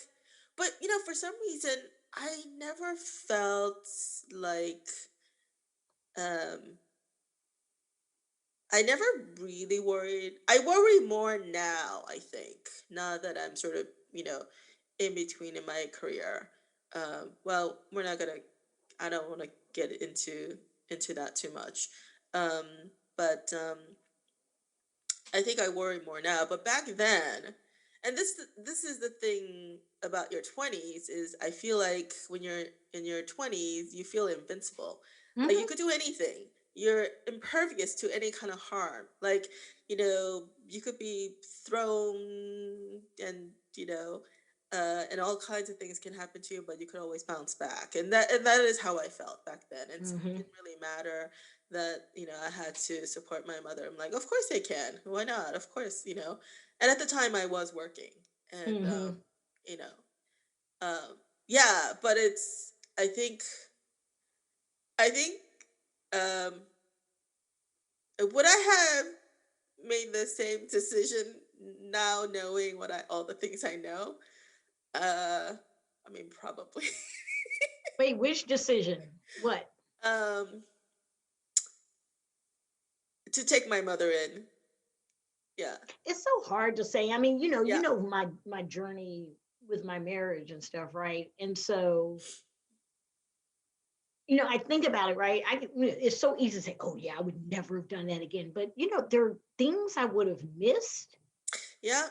but for some reason I never felt like, um I never really worried. I worry more now, I think, now that I'm sort of, in between in my career. Well, we're not gonna I don't want to get into that too much. But I think I worry more now, but back then, and this is the thing about your 20s, is I feel like when you're in your 20s, you feel invincible. Like you Hmm. could do anything. You're impervious to any kind of harm. Like, you could be thrown, and all kinds of things can happen to you, but you could always bounce back. And that is how I felt back then. And so it Hmm. didn't really matter that I had to support my mother. I'm like, of course I can. Why not? Of course, And at the time, I was working, and Hmm. you know, yeah. But I think, um, would I have made the same decision now knowing all the things I know, I mean, probably. Wait, which decision? What? um, to take my mother in. Yeah. It's so hard to say. I mean, Yeah. my journey with my marriage and stuff, right? And so, I think about it, right? It's so easy to say, "Oh yeah, I would never have done that again." But there are things I would have missed. Yeah.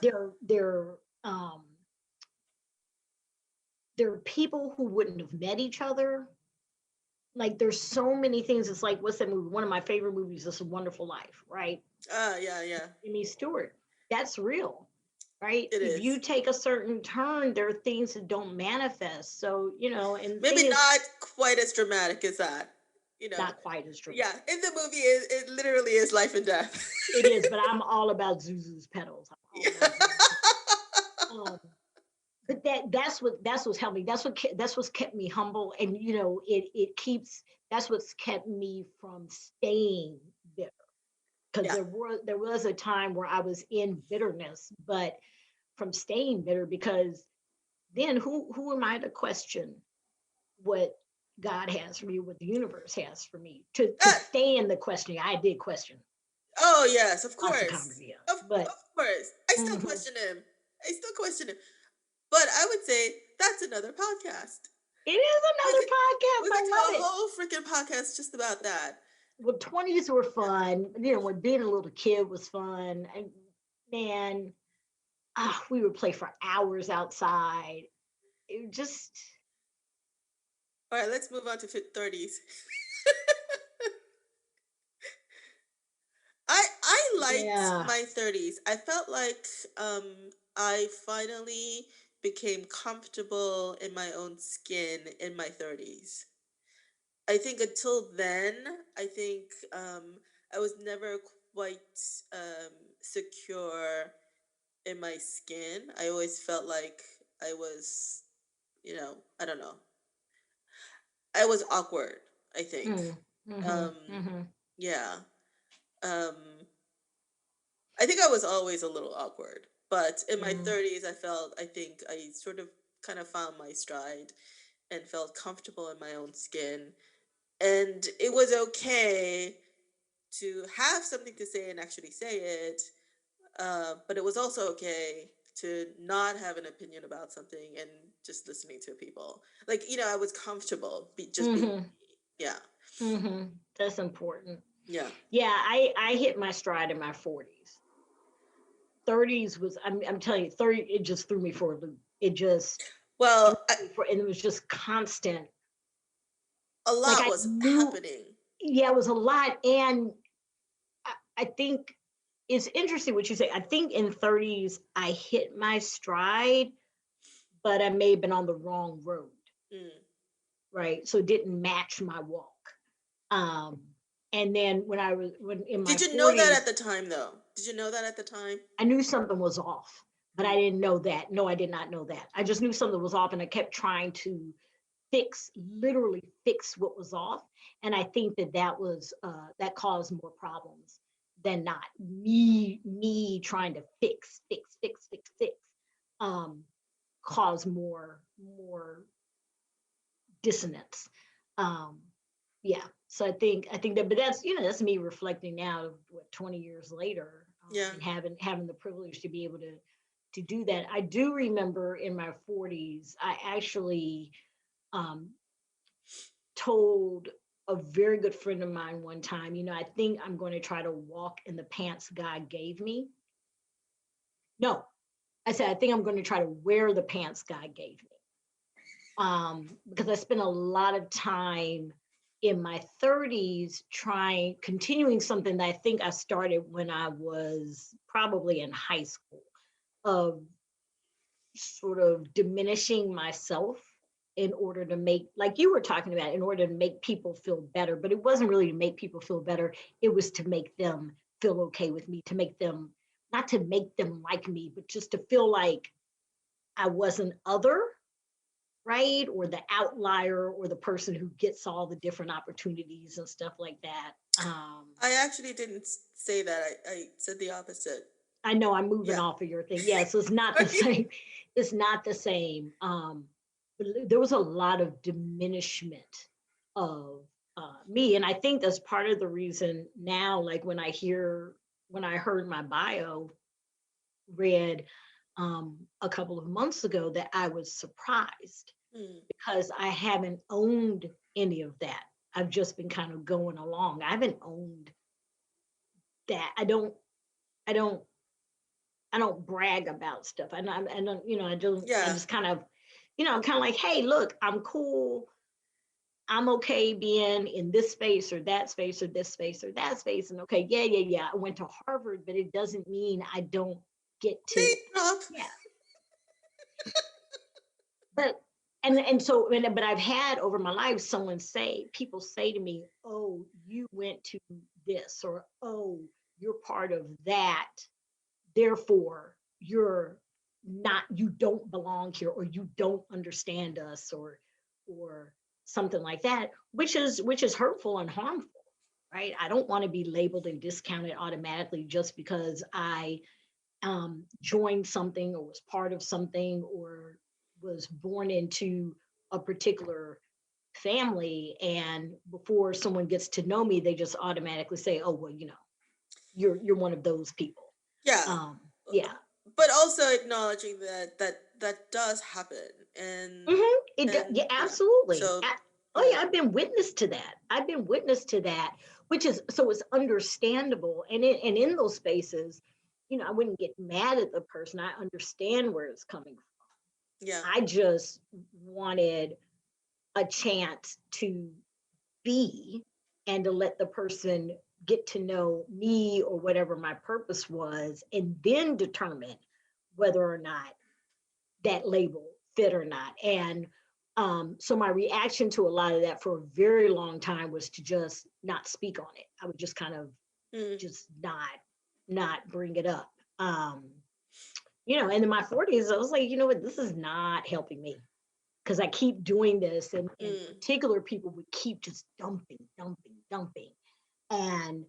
Um there are people who wouldn't have met each other. Like there's so many things. It's like, what's that movie? One of my favorite movies is A Wonderful Life, right? Yeah, yeah. Jimmy Stewart. That's real, right? It If you is. take a certain turn, there are things that don't manifest. So, and the thing Maybe is, not quite as dramatic as that. You know. not quite as Yeah, dramatic. in the movie, it literally is life and death. It is, but I'm all about Zuzu's petals. I'm all Yeah. about Zuzu's petals. But that's what's helped me. That's what's kept me humble, and it keeps. That's what's kept me from staying bitter. Because Yeah. there was a time where I was in bitterness, but from staying bitter, because then who am I to question what God has for me, what the universe has for me? To Ah, stay in the questioning, I did question oh yes, of lots of times, course. yeah. Of But course. I still mhm, question him. I still question him. But I would say that's another podcast. it is We another could podcast. we I could do love a it. whole freaking podcast just about that. Well, 20s were fun. When being a little kid was fun. And man, we would play for hours outside. It just, All right, let's move on to fit 30s. I liked yeah. my 30s. I felt like I finally became comfortable in my own skin in my 30s. I think until then, I think I was never quite secure in my skin. I always felt like I was, I don't know. I was awkward, I think. Mm, mm-hmm, Um, mm-hmm, yeah. Um, I think I was always a little awkward, but in my mm, 30s, I think I sort of kind of found my stride and felt comfortable in my own skin. And it was okay to have something to say and actually say it, but it was also okay to not have an opinion about something and just listening to people. Like, I was comfortable just being mm-hmm, me. Yeah. mm-hmm. That's important. Yeah. Yeah, I hit my stride in my 40s. 30s was, I'm telling you, 30, it just threw me for a loop. It just threw Well, me for, and it was just constant. a Like lot I was knew, happening. yeah, it was a lot. And I think it's interesting what you say. I think in 30s, I hit my stride, but I may have been on the wrong road, Mm. right? So it didn't match my walk. Um, and then when in my Did you know that at 40s, the time, though? Did you know that at the time? I knew something was off, but I Mm. didn't know that. No, I did not know that. I just knew something was off, and I kept trying to literally fix what was off. And I think that caused more problems than not. Me trying to fix, um, cause more dissonance. Um, yeah. So I think that, but that's me reflecting now, what, 20 years later, Yeah. and having the privilege to be able to do that. I do remember in my 40s, I actually um, told a very good friend of mine one time, I think I'm going to try to walk in the pants God gave me. No, I said, I think I'm going to try to wear the pants God gave me. Because I spent a lot of time in my 30s continuing something that I think I started when I was probably in high school, of sort of diminishing myself in order to make, like you were talking about, in order to make people feel better. But it wasn't really to make people feel better. It was to make them feel okay with me, to make them, not to make them like me, but just to feel like I wasn't other, right? Or the outlier, or the person who gets all the different opportunities and stuff like that. I actually didn't say that. I said the opposite. I know I'm moving Yeah. off of your thing. Yeah, so it's not the Sorry. same. It's not the same. But there was a lot of diminishment of me, and I think that's part of the reason now. Like when I heard my bio read a couple of months ago, that I was surprised Mm. because I haven't owned any of that. I've just been kind of going along. I haven't owned that. I don't I don't brag about stuff. I don't, I don't, I Yeah. just kind of, kind of like, hey, look, I'm cool. I'm okay being in this space or that space or this space or that space. And okay, yeah, yeah, yeah. I went to Harvard, but it doesn't mean I don't get to, Name drop. yeah. But but I've had over my life people say to me, oh, you went to this, or oh, you're part of that, therefore you don't belong here, or you don't understand us, or something like that, which is hurtful and harmful, right? I don't want to be labeled and discounted automatically just because I joined something, or was part of something, or was born into a particular family, and before someone gets to know me they just automatically say, oh, well, you're one of those people. Yeah. Yeah. But also acknowledging that does happen, Yeah, and yeah. absolutely. So Oh yeah. yeah, I've been witness to that. I've been witness to that, which is so it's understandable. And in those spaces, I wouldn't get mad at the person. I understand where it's coming from. Yeah. I just wanted a chance to be, and to let the person get to know me or whatever my purpose was, and then determine whether or not that label fit or not. And so my reaction to a lot of that for a very long time was to just not speak on it. I would just kind of Mm. just not bring it up. And in my 40s, I was like, you know what, this is not helping me, because I keep doing this, and Mm. particular people would keep just dumping, dumping, dumping. And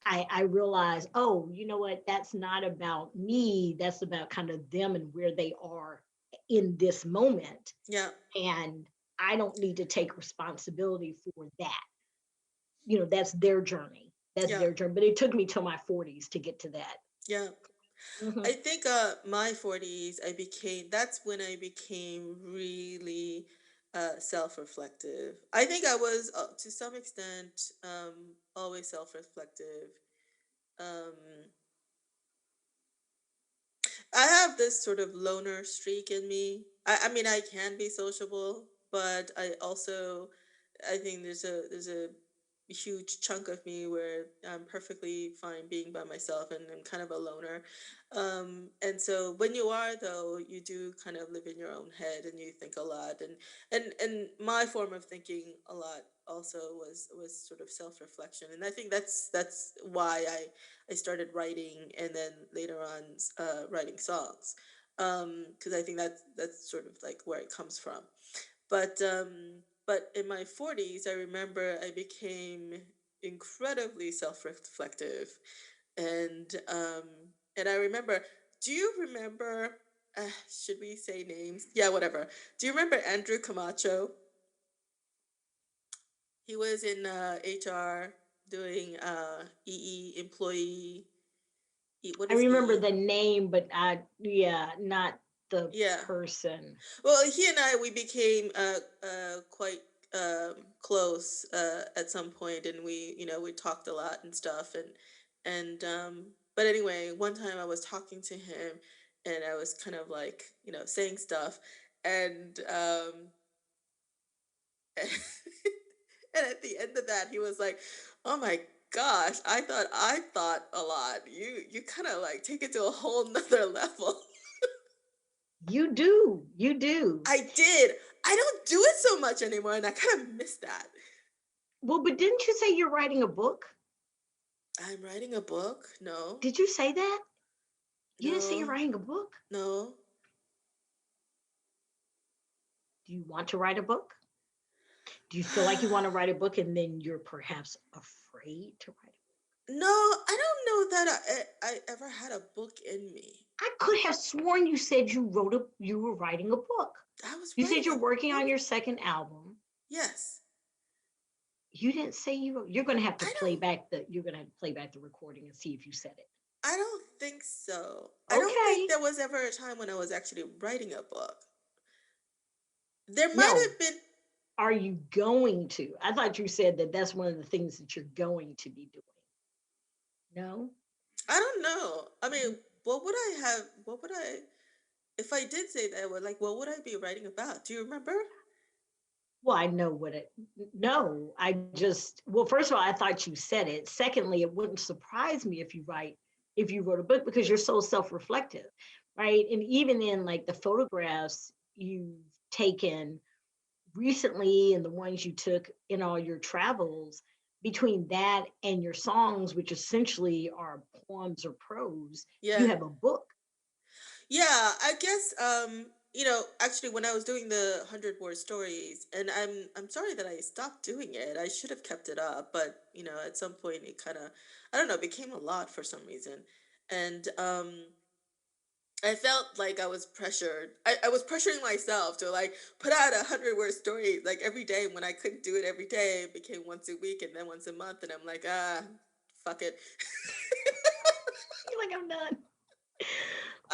I realized, oh, you know what? That's not about me. That's about kind of them and where they are in this moment. Yeah. And I don't need to take responsibility for that. That's their journey. That's Yeah. their journey. But it took me till my 40s to get to that. Yeah. Hmm. I think my 40s that's when I became really self-reflective. I think I was to some extent always self-reflective. Um I have this sort of loner streak in me. I mean, I can be sociable, but I think there's a huge chunk of me where I'm perfectly fine being by myself, and I'm kind of a loner. And so when you are, though, you do kind of live in your own head and you think a lot, and my form of thinking a lot also was sort of self-reflection, and I think that's why I started writing, and then later on writing songs, because I think that's sort of like where it comes from. But in my 40s, I remember I became incredibly self-reflective, and and I remember. Do you remember? Should we say names? Yeah, whatever. Do you remember Andrew Camacho? He was in HR doing employee. What I is remember EE? the name, but yeah, not the Yeah. person. Well, he and I we became quite close at some point, and we talked a lot and stuff, and but anyway, one time I was talking to him, and I was kind of like saying stuff, and and at the end of that, he was like, "Oh my gosh, I thought a lot. You kind of like take it to a whole nother level." You do. You do. I did. I don't do it so much anymore, and I kind of miss that. Well, but didn't you say you're writing a book? I'm writing a book. No, Did you say that? You didn't say you're no, writing a book? no. Do you want to write a book? Do you feel like you want to write a book and then you're perhaps afraid to write it? No, I don't know that I ever had a book in me. I could have sworn you said you were writing a book. I was You said writing you're a working on book. your second album. Yes. You didn't say you wrote, you're going to have to I play don't back the you're going to have to play back the recording and see if you said it. I don't think so. I don't think Okay. there was ever a time when I was actually writing a book. There might No, have been. are you going to? I thought you said that that's one of the things that you're going to be doing. No? I don't know. I mean, what would I have? What would I? If I did say that, would like, what would I be writing about? Do you remember? Well, I know what it no, I just well, first of all, I thought you said it. Secondly, it wouldn't surprise me if you wrote a book because you're so self-reflective, right? And even in like the photographs you've taken recently and the ones you took in all your travels, between that and your songs, which essentially are poems or prose, you Yeah. have a book. Yeah, I guess actually when I was doing the 100 word stories, and I'm sorry that I stopped doing it. I should have kept it up, but at some point it kind of, I don't know, became a lot for some reason. And I felt like I was pressured. I was pressuring myself to like put out 100 word story like every day. When I couldn't do it every day, it became once a week and then once a month, and I'm like, fuck it. You're like, I'm done.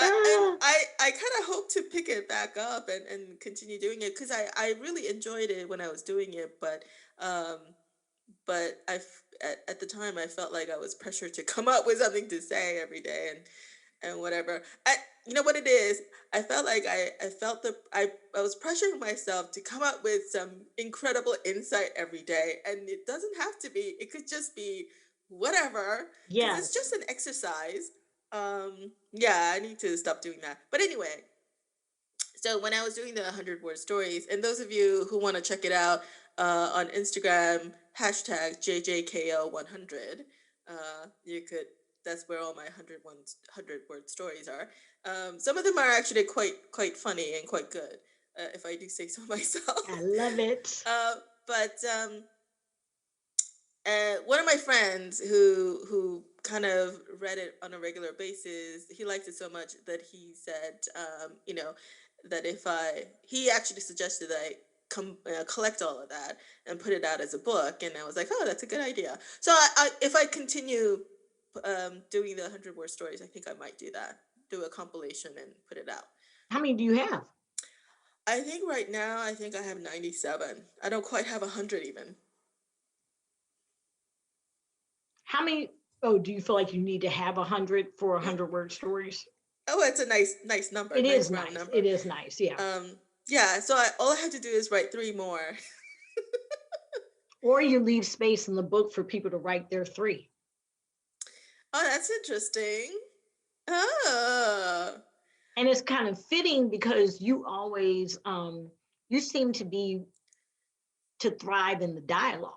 And Ah, I kind of hope to pick it back up and continue doing it because I really enjoyed it when I was doing it, um but at the time I felt like I was pressured to come up with something to say every day and whatever. You know what it is? I felt like I felt I was pressuring myself to come up with some incredible insight every day, and it doesn't have to be. It could just be whatever, because it's yes. just an exercise. Yeah, I need to stop doing that. But anyway, so when I was doing the 100 word stories, and those of you who want to check it out on Instagram, hashtag JJKO100, you could, that's where all my 100 word stories are. Some of them are actually quite funny and quite good, if I do say so myself. I love it. uh, but one of my friends who kind of read it on a regular basis, he liked it so much that he said, that if he actually suggested that I collect all of that and put it out as a book, and I was like, oh, that's a good idea. So if I continue doing the 100 word stories, I think I might do that, do a compilation and put it out. How many do you have? I think right now I think I have 97. I don't quite have 100 even. How many? Oh, do you feel like you need to have 100 for 100 word stories? Oh, it's a nice number, It nice is round nice. It number. is nice. Yeah. Yeah. So all I have to do is write three more. Or you leave space in the book for people to write their three. Oh, that's interesting. Oh, And it's kind of fitting because you always you seem to thrive in the dialogue.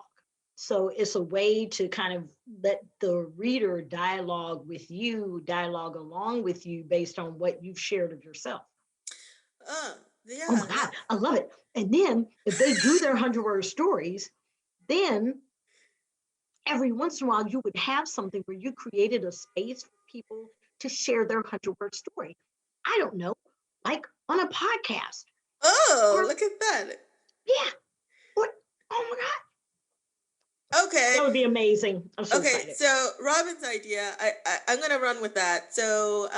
So it's a way to kind of let the reader dialogue along with you based on what you've shared of yourself. oh, Oh yeah. my God, I love it. And then if they do their 100 word stories, then every once in a while you would have something where you created a space for people to share their 100 word story. I don't know, like on a podcast Oh, or, look at that. yeah, or, oh my God, Okay. that would be amazing. I'm so Okay. excited. So Robin's idea, I'm gonna run with that. So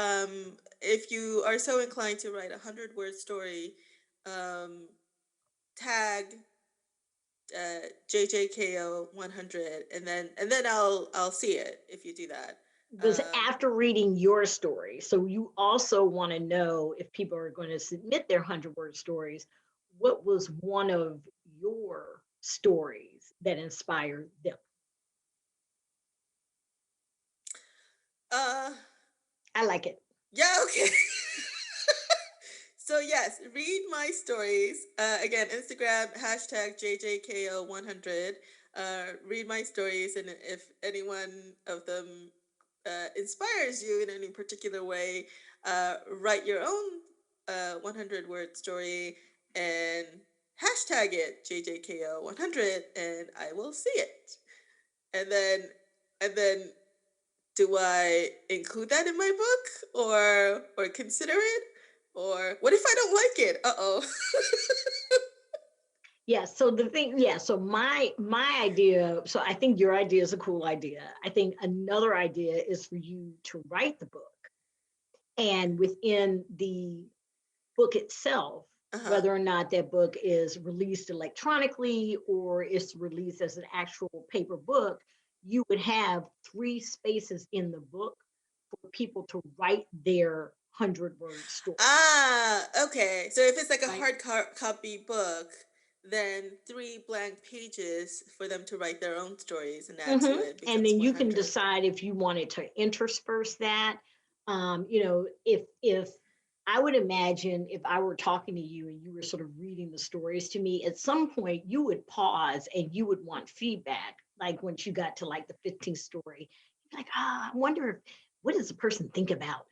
if you are so inclined to write 100 word story, um, tag JJKO100, and then I'll see it if you do that. Was Um, after reading your story. So you also want to know if people are going to submit their 100 word stories, what was one of your stories that inspired them? uh, I like it. yeah, okay. So yes, read my stories. Again, Instagram hashtag JJKO100. Read my stories, and if anyone of them inspires you in any particular way, write your own 100 word story and hashtag it JJKO100, and I will see it. And then do I include that in my book or consider it? Or what if I don't like it? Uh-oh. Yeah, so the thing, yeah, so my idea, so I think your idea is a cool idea. I think another idea is for you to write the book, and within the book itself, Uh-huh. whether or not that book is released electronically or is released as an actual paper book, you would have three spaces in the book for people to write their 100-word story, Okay. So if it's like a right? copy book, then three blank pages for them to write their own stories and add to Hmm. it And becomes then you can 100. decide if you wanted to intersperse that. If I would imagine if I were talking to you and you were sort of reading the stories to me, at some point you would pause and you would want feedback. Like once you got to like the 15th story, you'd be like, I wonder if what does the person think about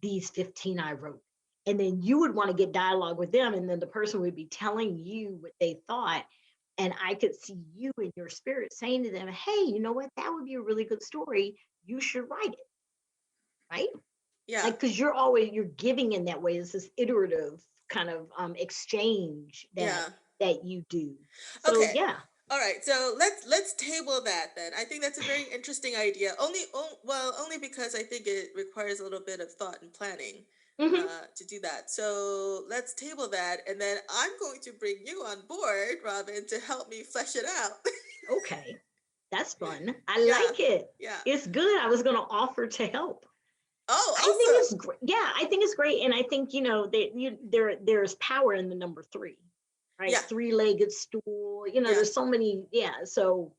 these 15 I wrote? And then you would want to get dialogue with them, and then the person would be telling you what they thought, and I could see you in your spirit saying to them, hey, you know what? That would be a really good story. You should write it, right? Yeah. Like, because you're giving in that way. It's this iterative kind of exchange that Yeah. you do. So Okay. yeah. All right. So let's table that then. I think that's a very interesting idea. Well, only because I think it requires a little bit of thought and planning Hmm. to do that. So let's table that, and then I'm going to bring you on board, Robin, to help me flesh it out. Okay. That's fun. I Yeah. like it. Yeah. It's good. I was going to offer to help. I think Oh, it's awesome. great. Yeah, I think it's great, and I think that there's power in the number three, right? Yeah. Three-legged stool. Yeah. There's so many. Yeah, so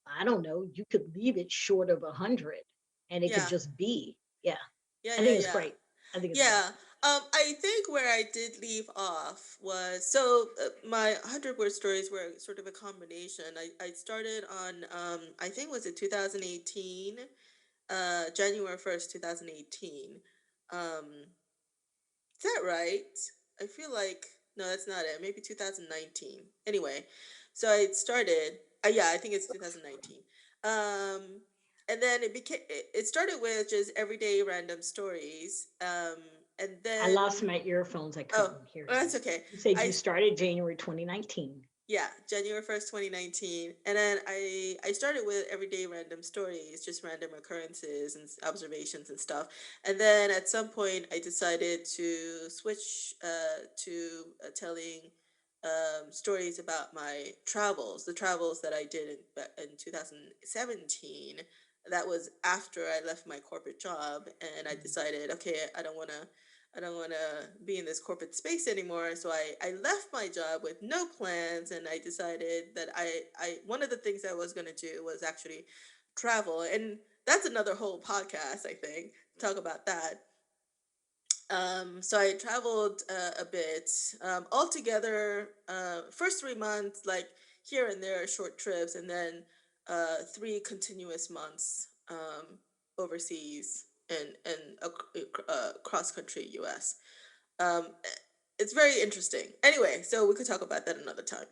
I don't know. You could leave it short of 100, and it could Yeah. just be. Yeah, Yeah. I Yeah. think it's Yeah. great. I think it's great. Yeah. I think where I did leave off was so my 100 word stories were sort of a combination. I started on I think was it 2018, January 1st, 2018. Um, is that right? I feel like no, that's not it. Maybe 2019. Anyway, so I started. Yeah, I think it's 2019. Um, and then it started with just everyday random stories. And I lost then my earphones. I oh, couldn't hear well, you. that's okay. You said you I started January 2019. Yeah, January 1st, 2019. And then I started with everyday random stories, just random occurrences and observations and stuff. And then at some point I decided to switch to telling stories about my travels, the travels that I did in 2017. That was after I left my corporate job, and I Mm. decided, okay, I don't want to be in this corporate space anymore. So I left my job with no plans, and I decided that one of the things I was going to do was actually travel. And that's another whole podcast, I think, talk about that. So I traveled a bit. Altogether, first 3 months, like here and there, short trips, and then 3 continuous months overseas and cross country U.S. Um, it's very interesting. Anyway, so we could talk about that another time.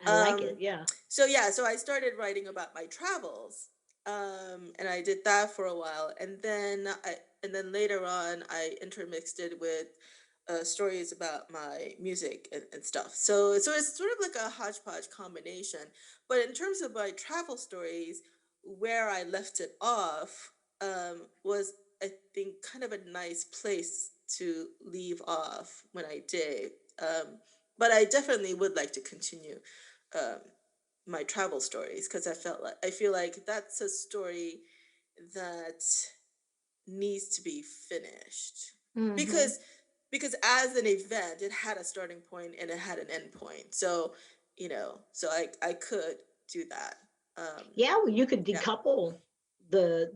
I like it. Um, Yeah. so yeah, so I started writing about my travels, and I did that for a while, and then later on I intermixed it with stories about my music and stuff. So it's sort of like a hodgepodge combination. But in terms of my travel stories, where I left it off was, I think, kind of a nice place to leave off when I did. Um, but I definitely would like to continue um, my travel stories because I feel like that's a story that needs to be finished Hmm. because as an event it had a starting point and it had an end point. So I could do that. Um, Yeah, well, you could yeah, decouple the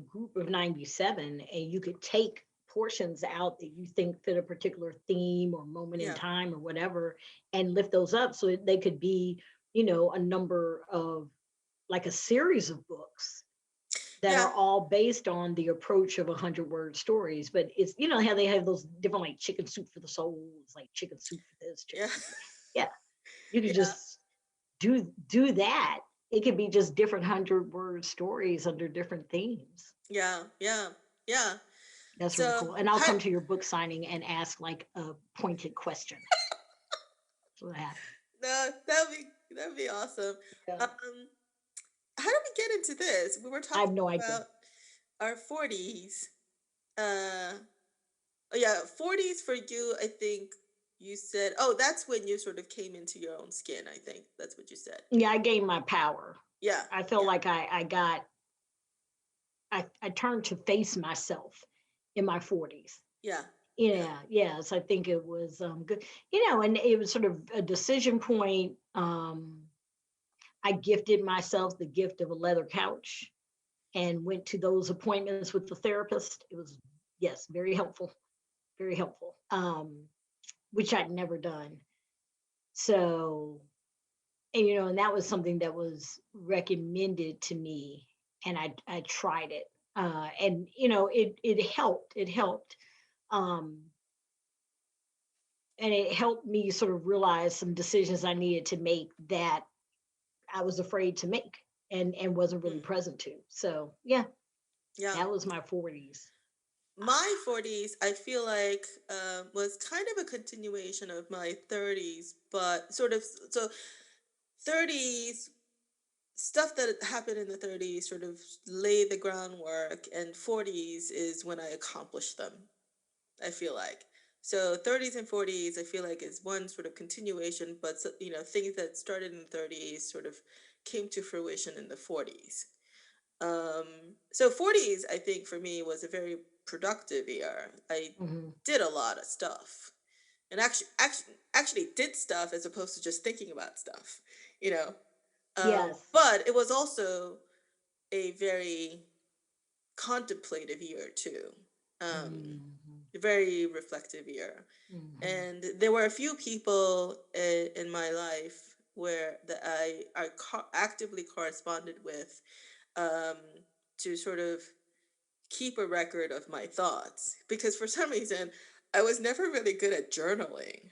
group of 97, and you could take portions out that you think fit a particular theme or moment in yeah, time or whatever, and lift those up so that they could be, a number of, like, a series of books that yeah, are all based on the approach of 100-word stories. But it's, how they have those different, like, chicken soup for the soul. It's like chicken soup for this, chicken yeah, soup for that. Yeah, you could yeah, just do that, it could be just different 100-word stories under different themes. Yeah, yeah, yeah. That's really So cool. And I'll how? come to your book signing and ask like a pointed question. So what happened? No, that'd be awesome. Yeah. Um, how did we get into this? We were I have talking no idea. about our 40s. Uh, oh yeah, 40s for you, I think you said, oh, that's when you sort of came into your own skin, I think. That's what you said. Yeah, I gained my power. Yeah, I felt yeah, like I turned to face myself in my 40s. yeah, yeah. Yeah, yes, I think it was good. And it was sort of a decision point. I gifted myself the gift of a leather couch and went to those appointments with the therapist. It was, yes, very helpful, very helpful. Which I'd never done. So, and that was something that was recommended to me, and I tried it. And it helped. It helped. Um, and it helped me sort of realize some decisions I needed to make that I was afraid to make and wasn't really Hmm. present to. So yeah, Yeah. that was my 40s. My 40s, I feel like, was kind of a continuation of my 30s, but sort of, so 30s, stuff that happened in the 30s sort of laid the groundwork, and 40s is when I accomplished them, I feel like. So 30s and 40s, I feel like is one sort of continuation, but things that started in the 30s sort of came to fruition in the 40s. So 40s, I think for me was a very productive year. I Hmm. did a lot of stuff, and actually did stuff as opposed to just thinking about stuff, you know. Yes. But it was also a very contemplative year too. Um, Hmm. a very reflective year. Hmm. And there were a few people in my life where that I actively corresponded with, um, to sort of keep a record of my thoughts, because for some reason I was never really good at journaling.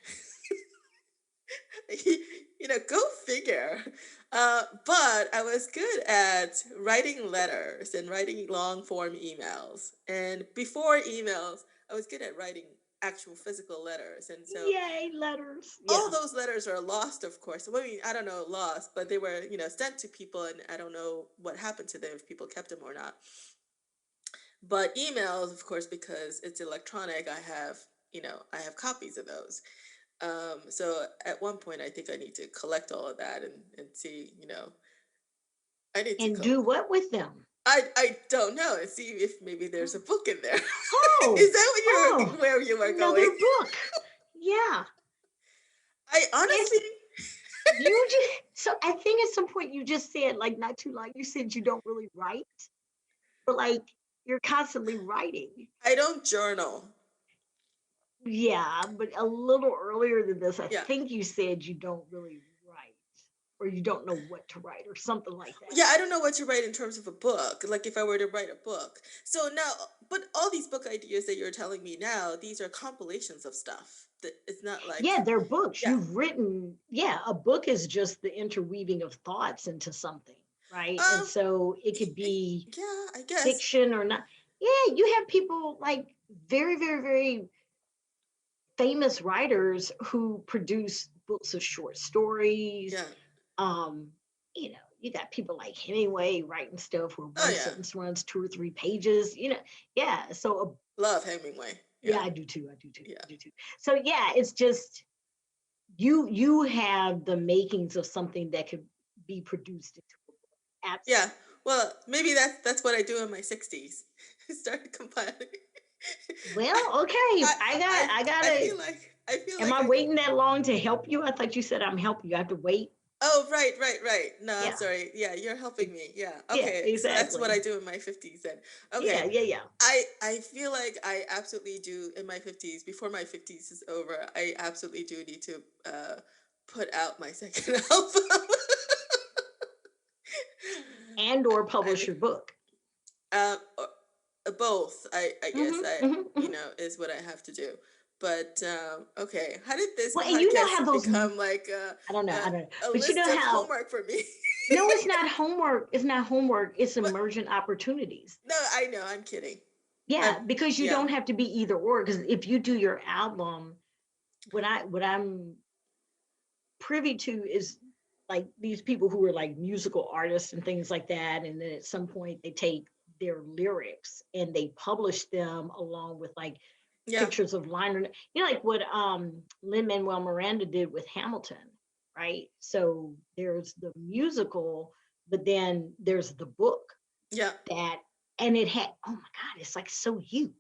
Go figure. But I was good at writing letters and writing long form emails. And before emails, I was good at writing actual physical letters. And so Yay, letters. all Yeah. those letters are lost, of course. I mean, I don't know, lost, but they were, sent to people, and I don't know what happened to them, if people kept them or not. But emails, of course, because it's electronic, I have copies of those. So at one point, I think I need to collect all of that, and see, I need to And go. do what with them? I don't know, and see if maybe there's a book in there. Oh, Is that oh, where you are another going? book. Yeah. I It's honestly, you just so I think at some point you just said, like, not too long, you said you don't really write, but like you're constantly writing. I don't journal. Yeah, but a little earlier than this, I Yeah. think you said you don't really write or you don't know what to write or something like that. Yeah, I don't know what to write in terms of a book, like if I were to write a book. So now, but all these book ideas that you're telling me now, these are compilations of stuff. That it's not like, Yeah, they're books. yeah. You've written, yeah, a book is just the interweaving of thoughts into something, right? And Um, so it could be yeah, I guess. fiction or not. Yeah, you have people like very, very, very famous writers who produce books of short stories. Yeah. Um, you got people like Hemingway writing stuff where Oh one yeah. sentence runs 2 or 3 pages. Yeah. So Love Hemingway. yeah, Yeah. I do too. I do too. Yeah. I do too. So yeah, it's just you have the makings of something that could be produced into a book. Yeah. Absolutely. Well, maybe that's what I do in my 60s. Start compiling. Well, okay. I I I gotta. I feel Am like I I waiting that long to help you? I thought you said I'm helping you. I have to wait. Oh, right, right, right. No, I'm Yeah. sorry. Yeah, you're helping me. Yeah. Yeah. Okay. So that's what I Exactly. do in my 50s then. Okay. Yeah. Yeah. Yeah. I feel like I absolutely do in my 50s. Before my 50s is over, I absolutely do need to put out my second album. And or I publish mean, your book. uh, both. I guess Hmm. Hmm. Hmm. is what I have to do. But okay, how did this Well, and podcast how those. become like I don't know. I don't know. a But you list know of how homework for me? No, it's not homework. It's not homework. It's But emergent opportunities. no, I know, I'm kidding. I'm Yeah, because you yeah. don't have to be either or. Because if you do your album, what I'm privy to is like these people who are like musical artists and things like that, and then at some point they take their lyrics and they publish them along with like Yeah. pictures of liner, like what Lin Manuel Miranda did with Hamilton, right? So there's the musical, but then there's the book Yeah. that, and it had, oh my God, it's like so you,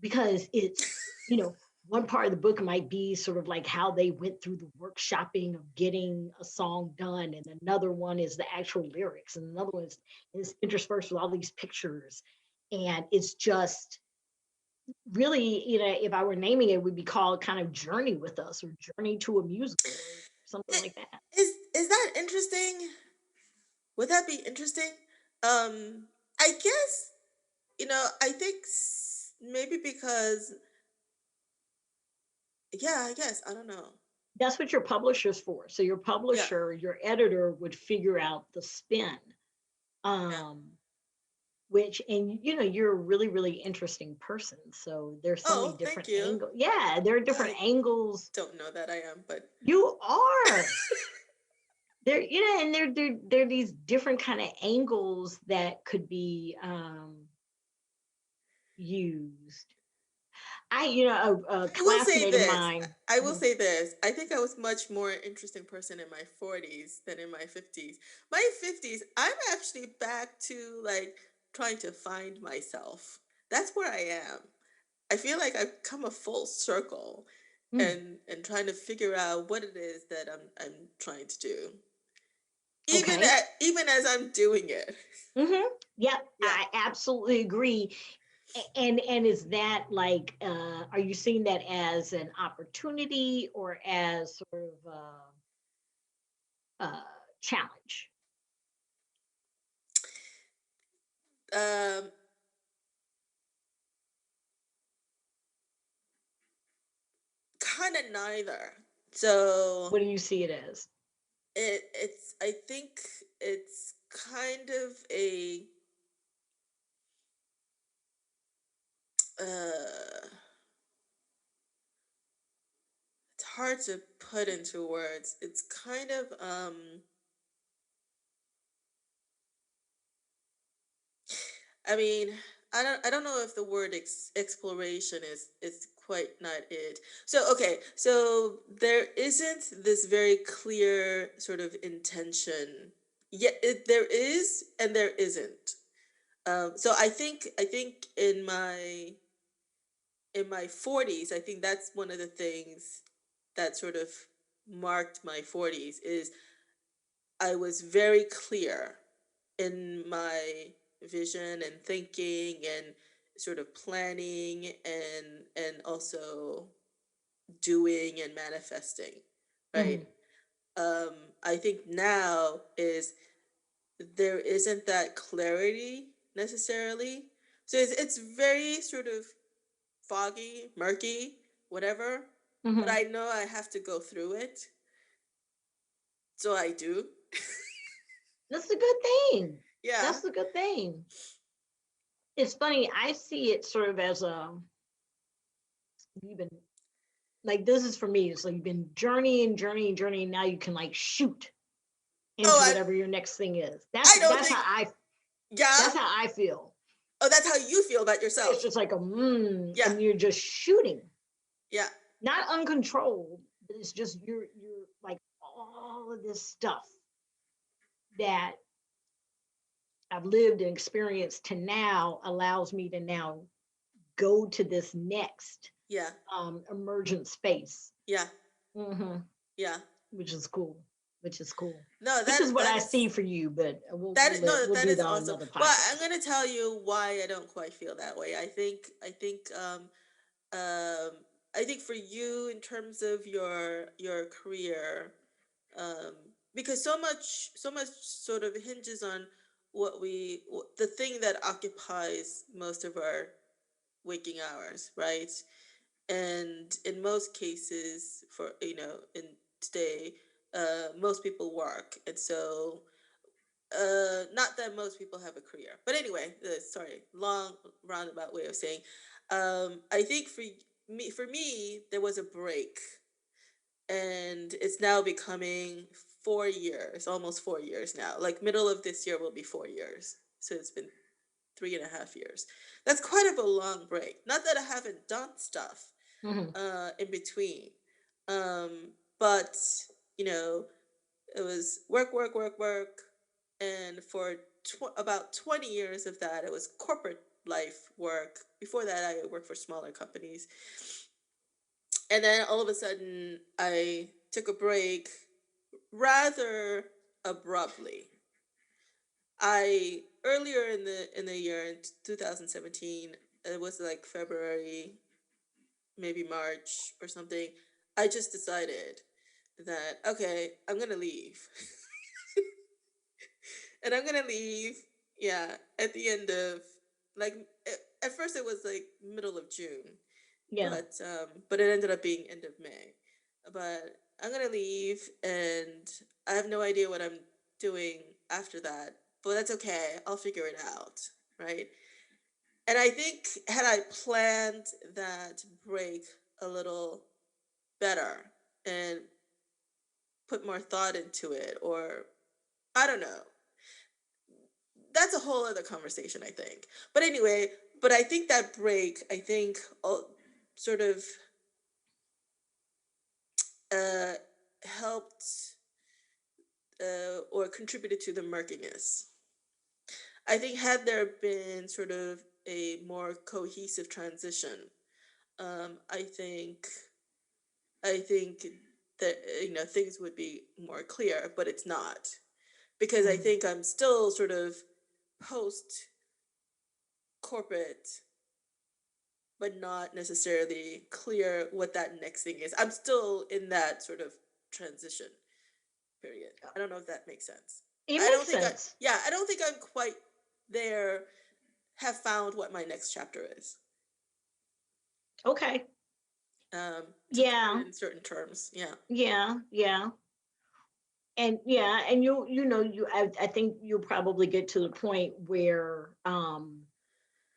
because it's, you know, one part of the book might be sort of like how they went through the workshopping of getting a song done, and another one is the actual lyrics, and another one is interspersed with all these pictures. And it's just really, if I were naming it, it would be called kind of Journey with Us, or Journey to a Musical, or something I- like that. Is that interesting? Would that be interesting? I guess, I think maybe because, yeah, I guess, I don't know. That's what your publisher's for. So your Yeah. publisher, your editor would figure out the spin. Yeah. Um, which, and you're a really, really interesting person. So there's so many Oh, thank different you. angles. Yeah, there are different I angles. don't know that I am, but You are there, and there are these different kind of angles that could be used. A I will say classmate of this. mine. I will Mhm. say this. I think I was much more interesting person in my 40s than in my 50s. My 50s, I'm actually back to like trying to find myself. That's where I am. I feel like I've come a full circle Mm, and trying to figure out what it is that I'm trying to do. okay. Even as I'm doing it. Hmm. Yep, Yeah. I absolutely agree. And is that like, are you seeing that as an opportunity or as sort of challenge? Um Kind of neither. So What do you see it as? it's I think it's kind of a uh it's hard to put into words. It's kind of I mean, I don't know if the word exploration is quite not it. So okay, so there isn't this very clear sort of intention. Yeah, there is and there isn't. So I think in my 40s, I think that's one of the things that sort of marked my 40s is I was very clear in my vision and thinking and sort of planning and also doing and manifesting, right? Hmm. Um, I think now is there isn't that clarity necessarily. So it's very sort of foggy, murky, whatever. But Hmm. I know I have to go through it. So I do. That's a good thing. Yeah. That's a good thing. It's funny. I see it sort of as you've been like, this is for me. It's like you've been journeying, journeying, journeying. Now you can like shoot Oh, into whatever your next thing is. That's I don't that's think, how I yeah. that's how I feel. Oh, that's how you feel about It's yourself. just like Yeah. and you're just shooting, Yeah. not uncontrolled, but it's just you're like all of this stuff that I've lived and experienced to now allows me to now go to this next Yeah. emergent space. Yeah. Hmm. Yeah. Which is cool. Which is cool. No, Which is what that I see is for you, but no, we'll that do is that on awesome. another Well, I'm podcast. gonna tell you why I don't quite feel that way. Um I think for you in terms of your career, um, because so much sort of hinges on the thing that occupies most of our waking hours, right? And in most cases, in today, most people work, and so not that most people have a career, but anyway, sorry, long roundabout way of saying, I think for me, there was a break, and it's now becoming 4 years, almost 4 years now. Like middle of this year will be 4 years, so it's been 3.5 years. That's quite of a long break. Not that I haven't done stuff Hmm. in between, but you know, it was work, work, work, work, and for about 20 years of that, it was corporate life work. Before that, I worked for smaller companies, and then all of a sudden, I took a break rather abruptly. I earlier in the year in 2017, it was like February, maybe March or something. I just decided that okay, I'm gonna leave. And I'm gonna leave. Yeah, at the end of like at first it was like middle of June, Yeah. but it ended up being end of May. But I'm gonna leave, and I have no idea what I'm doing after that. But that's okay. I'll figure it out, right? And I think had I planned that break a little better and put more thought into it, or I don't know, that's a whole other conversation, I think. But anyway, but I think that break, I think, sort of uh, helped or contributed to the murkiness. I think had there been sort of a more cohesive transition, I think that things would be more clear, but it's not, because I Hmm. think I'm still sort of post corporate, but not necessarily clear what that next thing is. I'm still in that sort of transition period. I don't know if that makes sense. It I don't makes think I, sense. yeah, I don't think I'm quite there, have found what my next chapter is, Okay. to put Yeah. it in certain terms. Yeah. Yeah. Yeah. And yeah, and I think you'll probably get to the point where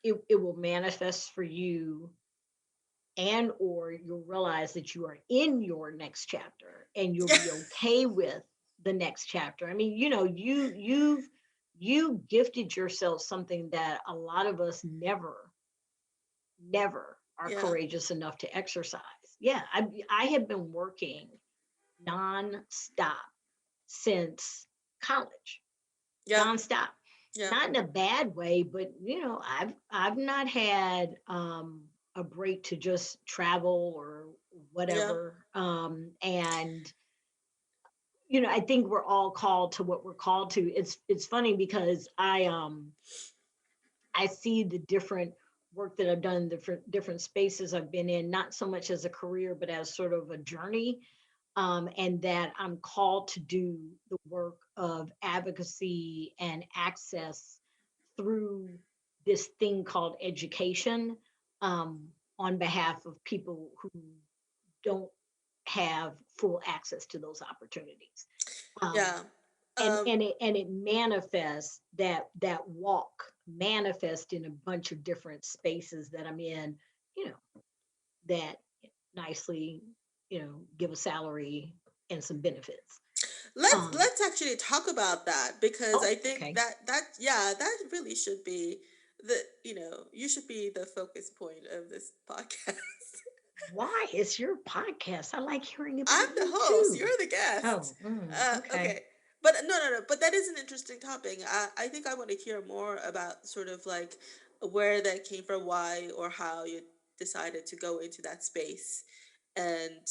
it will manifest for you, and or you'll realize that you are in your next chapter and you'll be okay with the next chapter. I mean, you gifted yourself something that a lot of us never are Yeah. courageous enough to exercise. Yeah, I have been working nonstop since college, Yeah. nonstop. Yeah. Not in a bad way, but I've not had a break to just travel or Yeah. whatever. And I think we're all called to what we're called to. It's funny because I see the different work that I've done, different spaces I've been in, not so much as a career, but as sort of a journey. And that I'm called to do the work of advocacy and access through this thing called education, on behalf of people who don't have full access to those opportunities. Um, Yeah. and Um, and it manifests, that walk manifest in a bunch of different spaces that I'm in, you know, that nicely, give a salary and some benefits. Um, let's actually talk about that, because oh, I think okay. that yeah, that really should be the you should be the focus point of this podcast. Why? It's your podcast. I like hearing I'm about the you host. You're too. the guest. Oh, okay. Okay. But no, no, no. But that is an interesting topic. I think I want to hear more about sort of like where that came from, why or how you decided to go into that space, and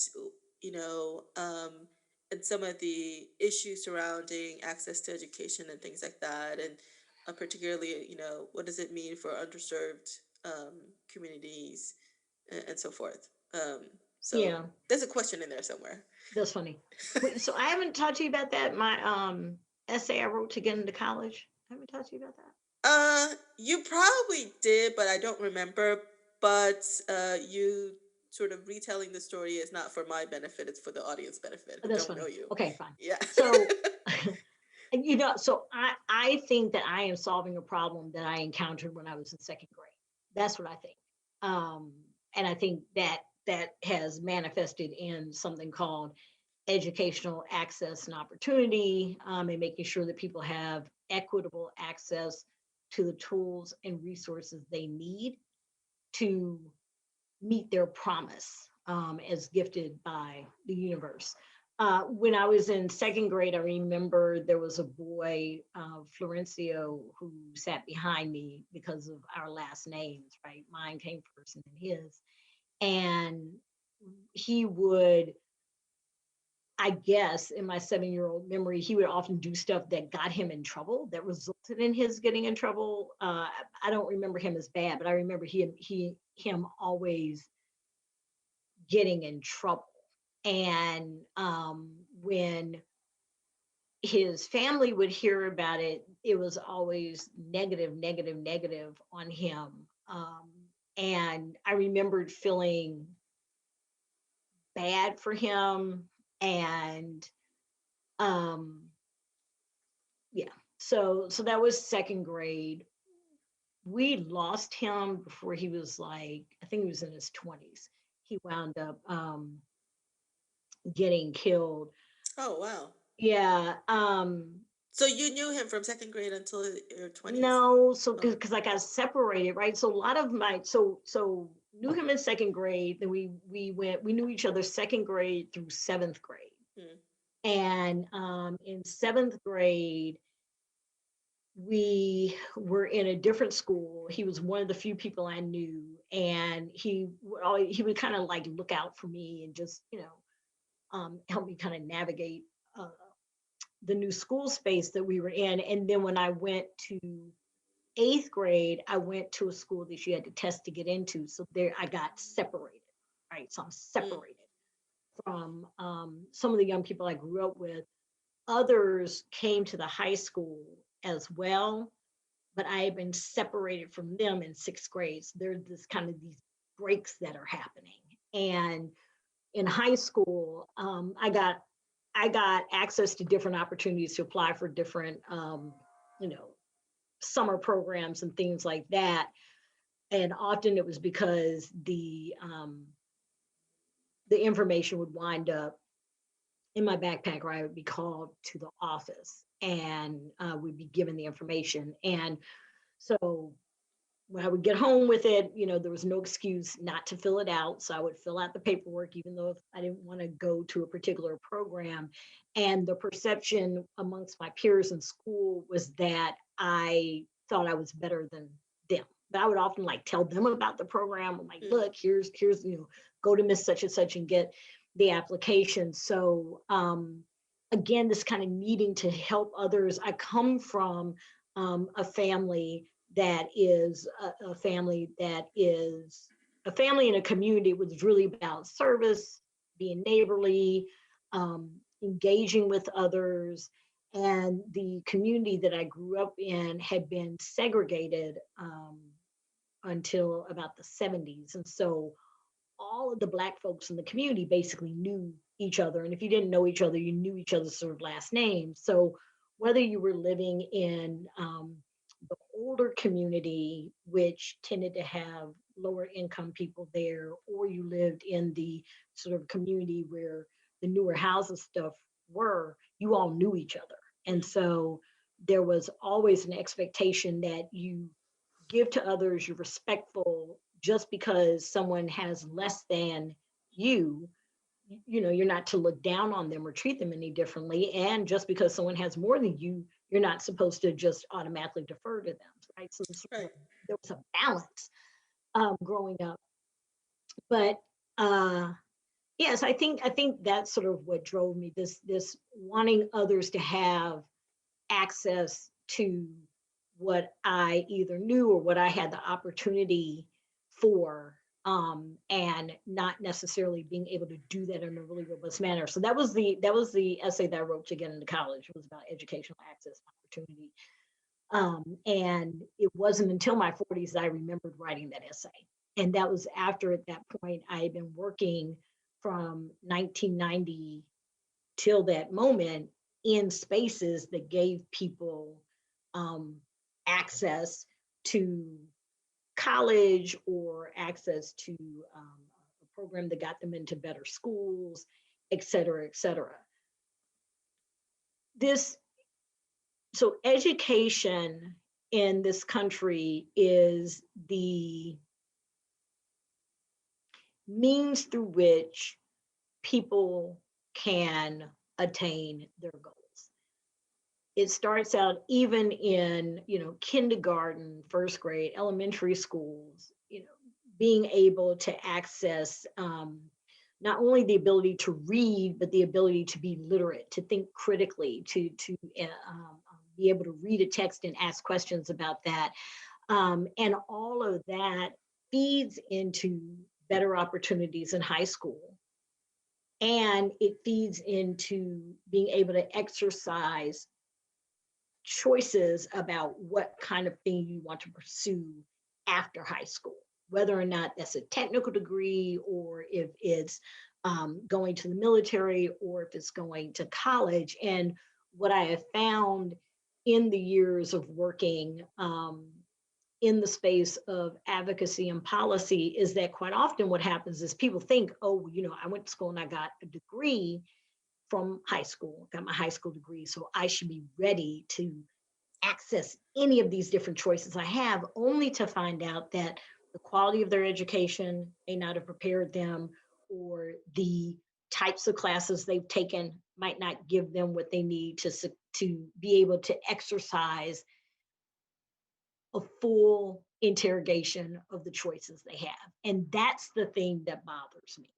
you know, and some of the issues surrounding access to education and things like that, and particularly, what does it mean for underserved communities, and so forth. So Yeah, there's a question in there somewhere. that's funny. Wait, so I haven't talked to you about that. My essay I wrote to get into college. I haven't talked to you about that. You probably did, but I don't remember. But you sort of retelling the story is not for my benefit; it's for the audience benefit Oh, who that's don't know funny. you. Okay, fine. Yeah. So And, so I think that I am solving a problem that I encountered when I was in second grade. That's what I think. Um, and I think that that has manifested in something called educational access and opportunity, and making sure that people have equitable access to the tools and resources they need to meet their promise, as gifted by the universe. When I was in second grade, I remember there was a boy, Florencio, who sat behind me because of our last names, right? Mine came first and then his. And he would, I guess, in my 7-year-old memory, he would often do stuff that got him in trouble, that resulted in his getting in trouble. I don't remember him as bad, but I remember him always getting in trouble. And when his family would hear about it, it was always negative, negative, negative on him. And I remembered feeling bad for him. And um, yeah, so that was second grade. We lost him before he was like, I think he was in his 20s. He wound up getting killed. Oh, wow. Yeah. So you knew him from second grade until your 20s? No, so Oh, because I got separated, right? So a lot of my so knew him in second grade. Then we knew each other second grade through seventh grade. hmm. And in seventh grade, we were in a different school. He was one of the few people I knew, and he would kind of like look out for me and just help me kind of navigate uh, the new school space that we were in. And then when I went to eighth grade, I went to a school that you had to test to get into. So there I got separated, right? So I'm Mm. separated from some of the young people I grew up with. Others came to the high school as well, but I had been separated from them in sixth grade. So there's this kind of these breaks that are happening. And in high school, I got access to different opportunities to apply for different you know summer programs and things like that. And often it was because the information would wind up in my backpack, or I would be called to the office and we'd be given the information. And so when I would get home with it, there was no excuse not to fill it out. So I would fill out the paperwork, even though if I didn't want to go to a particular program. And the perception amongst my peers in school was that I thought I was better than them. But I would often like tell them about the program. I'm like, Mm. look, here's, go to Miss Such and Such and get the application. So again, this kind of needing to help others. I come from a family that is a family that is a family in a community was really about service, being neighborly, um, engaging with others. And the community that I grew up in had been segregated until about the 70s. And so all of the Black folks in the community basically knew each other. And if you didn't know each other, you knew each other's sort of last names. So whether you were living in the older community, which tended to have lower income people there, or you lived in the sort of community where the newer houses stuff were, you all knew each other. And Mm. so there was always an expectation that you give to others, you're respectful. Just because someone has less than you, you're not to look down on them or treat them any differently. And just because someone has more than you, you're not supposed to just automatically defer to them, right? So Right. there was a balance growing up. But yes, I think that's sort of what drove me, this wanting others to have access to what I either knew or what I had the opportunity for, and not necessarily being able to do that in a really robust manner. So that was the essay that I wrote to get into college. It was about educational access and opportunity. And it wasn't until my 40s that I remembered writing that essay. And that was after, at that point, I had been working from 1990 till that moment in spaces that gave people um, access to college or access to a program that got them into better schools, et cetera, et cetera. This so education in this country is the means through which people can attain their goals. It starts out even in, kindergarten, first grade, elementary schools, being able to access not only the ability to read, but the ability to be literate, to think critically, to be able to read a text and ask questions about that. And all of that feeds into better opportunities in high school. And it feeds into being able to exercise choices about what kind of thing you want to pursue after high school, whether or not that's a technical degree, or if it's going to the military, or if it's going to college. And what I have found in the years of working in the space of advocacy and policy is that quite often what happens is people think, oh, I went to school and I got a degree from high school, got my high school degree, so I should be ready to access any of these different choices I have, only to find out that the quality of their education may not have prepared them, or the types of classes they've taken might not give them what they need to be able to exercise a full interrogation of the choices they have. And that's the thing that bothers me.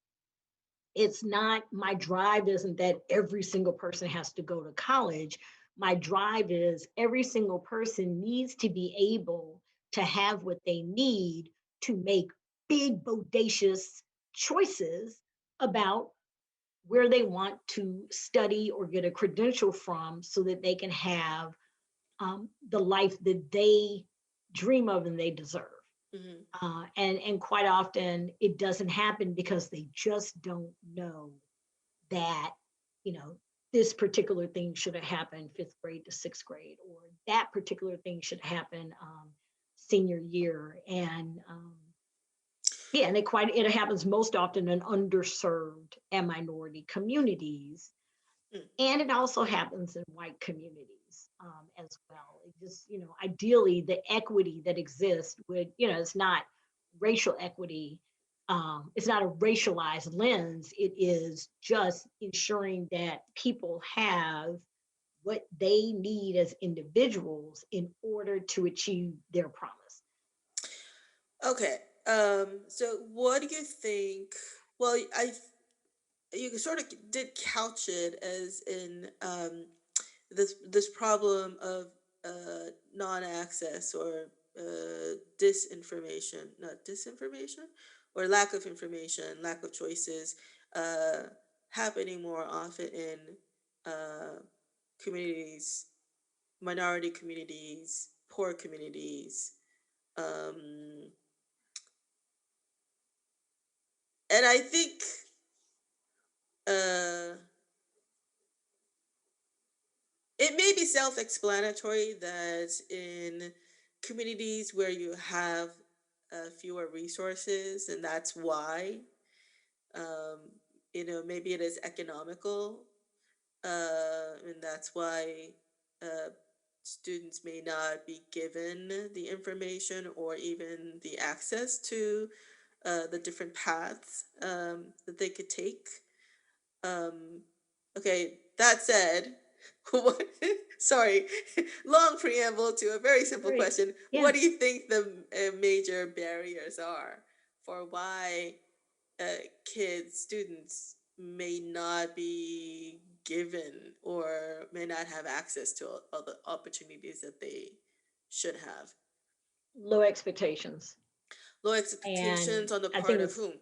It's not, my drive isn't that every single person has to go to college. My drive is every single person needs to be able to have what they need to make big, bodacious choices about where they want to study or get a credential from, so that they can have the life that they dream of and they deserve. Hmm. And quite often it doesn't happen because they just don't know that, you know, this particular thing should have happened fifth grade to sixth grade, or that particular thing should happen senior year. And yeah, and it happens most often in underserved and minority communities, Mm. and it also happens in white communities as well. It just, ideally, the equity that exists would, it's not racial equity. It's not a racialized lens. It is just ensuring that people have what they need as individuals in order to achieve their promise. Okay. So what do you think? Well, you sort of did couch it as in this problem of non-access or disinformation, not disinformation, or lack of information, lack of choices, uh, happening more often in uh, communities, minority communities, poor communities. Um, and I think uh, it may be self explanatory that in communities where you have fewer resources, and that's why, um, maybe it is economical, and that's why uh, students may not be given the information or even the access to the different paths that they could take. Um, okay, that said, what, sorry, long preamble to a very simple Great. question. Yeah. What do you think the major barriers are for why kids, students may not be given or may not have access to all the opportunities that they should have? Low expectations. Low And expectations on the I part think of it's whom?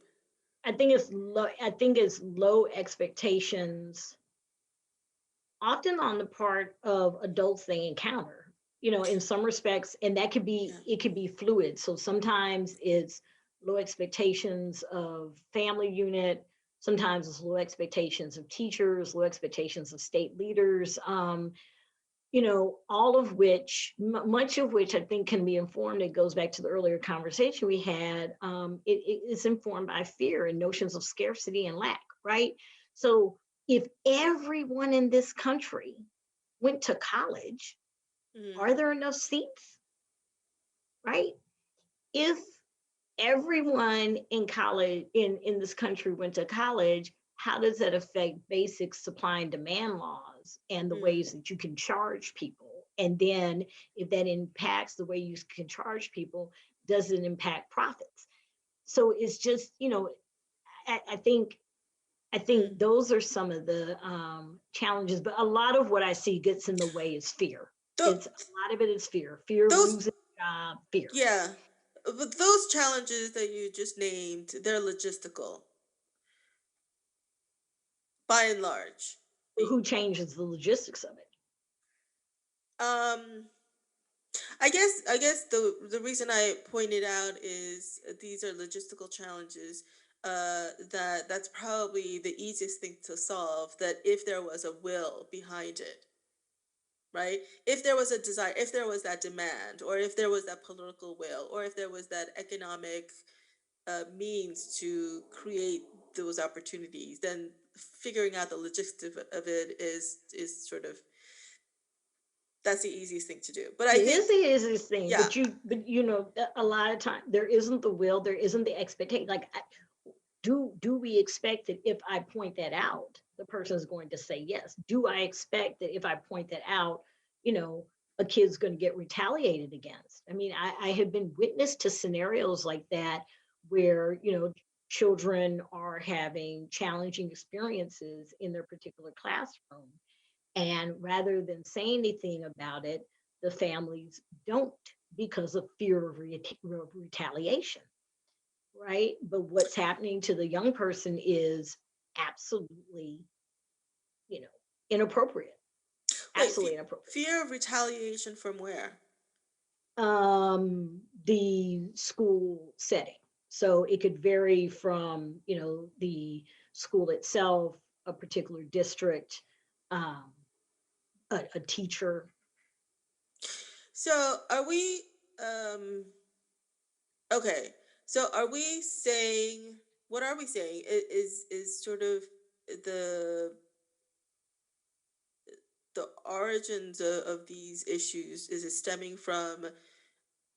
low expectations often on the part of adults they encounter, in some respects. And that could Yeah. be, it could be fluid. So sometimes it's low expectations of family unit, Sometimes it's low expectations of teachers, low expectations of state leaders. All of which, much of which I think can be informed. It goes back to the earlier conversation we had. It is informed by fear and notions of scarcity and lack, right? So if everyone in this country went to college, Mm, are there enough seats, right? If everyone in college in this country went to college, how does that affect basic supply and demand laws and the mm, ways that you can charge people? And then if that impacts the way you can charge people, does it impact profits? So it's just, I think mm. those are some of the challenges, but a lot of what I see gets in the way is fear. It's Th- a lot of it is fear of those, losing a job, fear. yeah, but those challenges that you just named, they're logistical by and large. Who changes the logistics of it? Um, I guess the reason I pointed out is these are logistical challenges. That's probably the easiest thing to solve. That if there was a will behind it, right? If there was a desire, if there was that demand, or if there was that political will, or if there was that economic means to create those opportunities, then figuring out the logistics of it is sort of that's the easiest thing to do. But I It think, is the easiest thing, yeah, but a lot of time there isn't the will, there isn't the expectation. Like, do we expect that if I point that out, the person is going to say yes? Do I expect that if I point that out, you know, a kid's going to get retaliated against? I mean, I have been witness to scenarios like that where, children are having challenging experiences in their particular classroom. And rather than say anything about it, the families don't because of fear of retaliation, right? But what's happening to the young person is absolutely, you know, inappropriate, wait, absolutely inappropriate. fear of retaliation from where? The school setting. So it could vary from, the school itself, a particular district, um, a teacher. So are we um okay. So are we saying, what are we saying? Is sort of the the origins of these issues, is it stemming from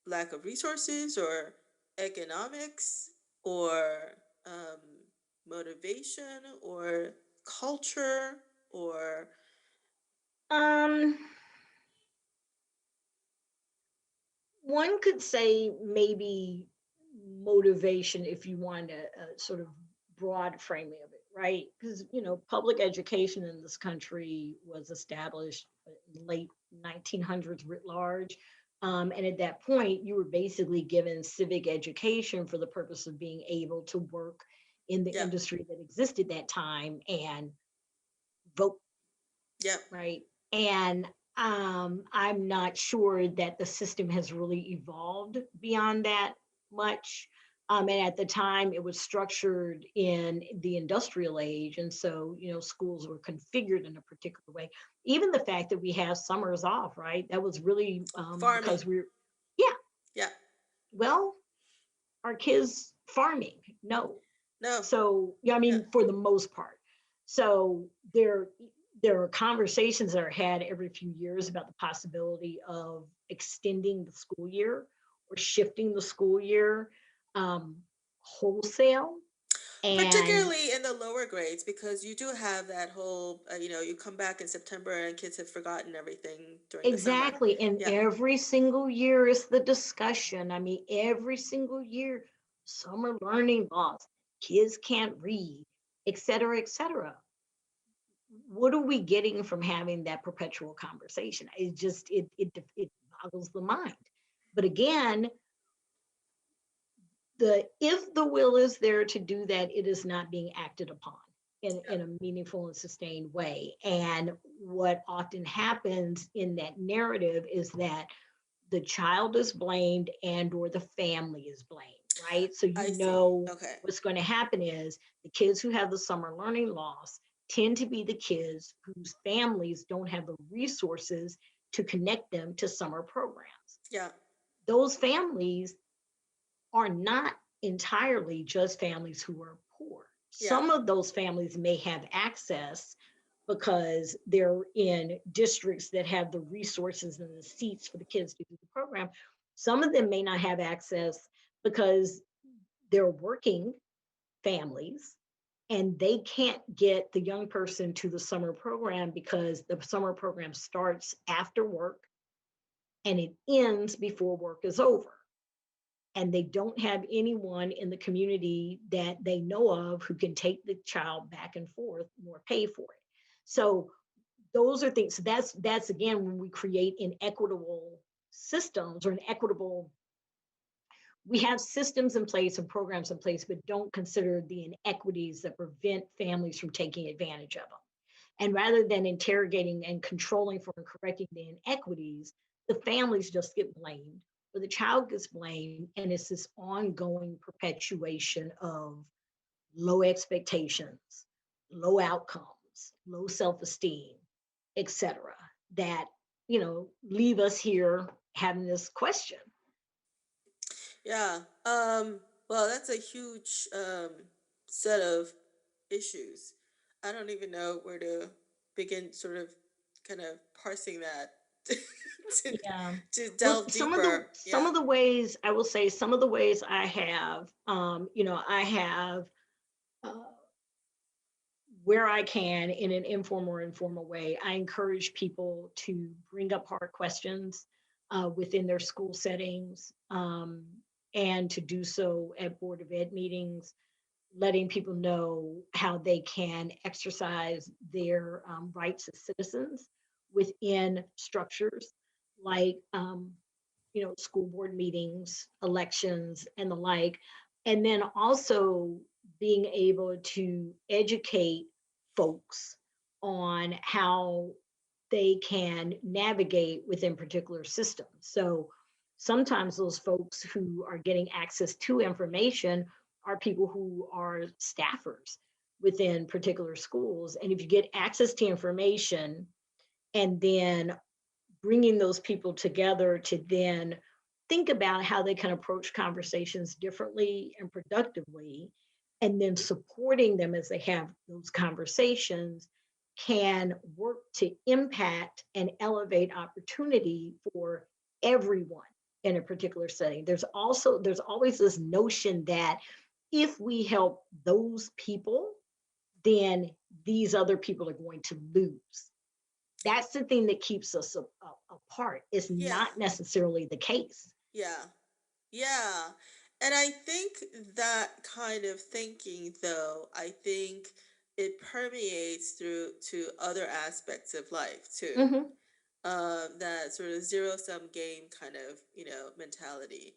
lack of resources or economics or um, motivation or culture or Um, One could say maybe motivation if you want a sort of broad framing of it, right? Because public education in this country was established in late 1900s writ large. And at that point, you were basically given civic education for the purpose of being able to work in the yeah, industry that existed that time and vote, yeah. right? And I'm not sure that the system has really evolved beyond that much. And at the time, it was structured in the industrial age. And so, schools were configured in a particular way. Even the fact that we have summers off, right? That was really Farming, because yeah, yeah. well, our kids farming? No. No, So, yeah, I yeah. mean, for the most part. So there are conversations that are had every few years about the possibility of extending the school year or shifting the school year um, wholesale. And Particularly in the lower grades, because you do have that whole, you come back in September and kids have forgotten everything during the summer. exactly, and Yeah, every single year is the discussion. I mean, every single year, summer learning loss, kids can't read, et cetera, et cetera. What are we getting from having that perpetual conversation? It just it boggles the mind. But again, the if the will is there to do that, it is not being acted upon in a meaningful and sustained way. And what often happens in that narrative is that the child is blamed and or the family is blamed. right? So I see. Okay. what's going to happen is the kids who have the summer learning loss tend to be the kids whose families don't have the resources to connect them to summer programs. Yeah. Those families are not entirely just families who are poor. Yeah. Some of those families may have access because they're in districts that have the resources and the seats for the kids to do the program. Some of them may not have access because they're working families and they can't get the young person to the summer program because the summer program starts after work and it ends before work is over. And they don't have anyone in the community that they know of who can take the child back and forth nor pay for it. So those are things. So that's again when we create inequitable systems or an equitable, we have systems in place and programs in place, but don't consider the inequities that prevent families from taking advantage of them. And rather than interrogating and controlling for and correcting the inequities, the families just get blamed, or the child gets blamed, and it's this ongoing perpetuation of low expectations, low outcomes, low self-esteem, etc. That leave us here having this question. Yeah. Well, that's a huge set of issues. I don't even know where to begin sort of kind of parsing that to, Yeah. to Well, delve deeper. some Yeah. of the ways I will say some of the ways I have, I have uh, where I can in an informal or informal way, I encourage people to bring up hard questions within their school settings, and to do so at Board of Ed meetings, letting people know how they can exercise their rights as citizens within structures like school board meetings, elections, and the like. And then also being able to educate folks on how they can navigate within particular systems. So sometimes those folks who are getting access to information are people who are staffers within particular schools. And if you get access to information and then bringing those people together to then think about how they can approach conversations differently and productively, and then supporting them as they have those conversations can work to impact and elevate opportunity for everyone in a particular setting. There's always this notion that if we help those people, then these other people are going to lose. That's the thing that keeps us apart. It's Yeah. not necessarily the case. Yeah. Yeah. And I think that kind of thinking, though, I think it permeates through to other aspects of life too. Hmm. That sort of zero sum game kind of, mentality.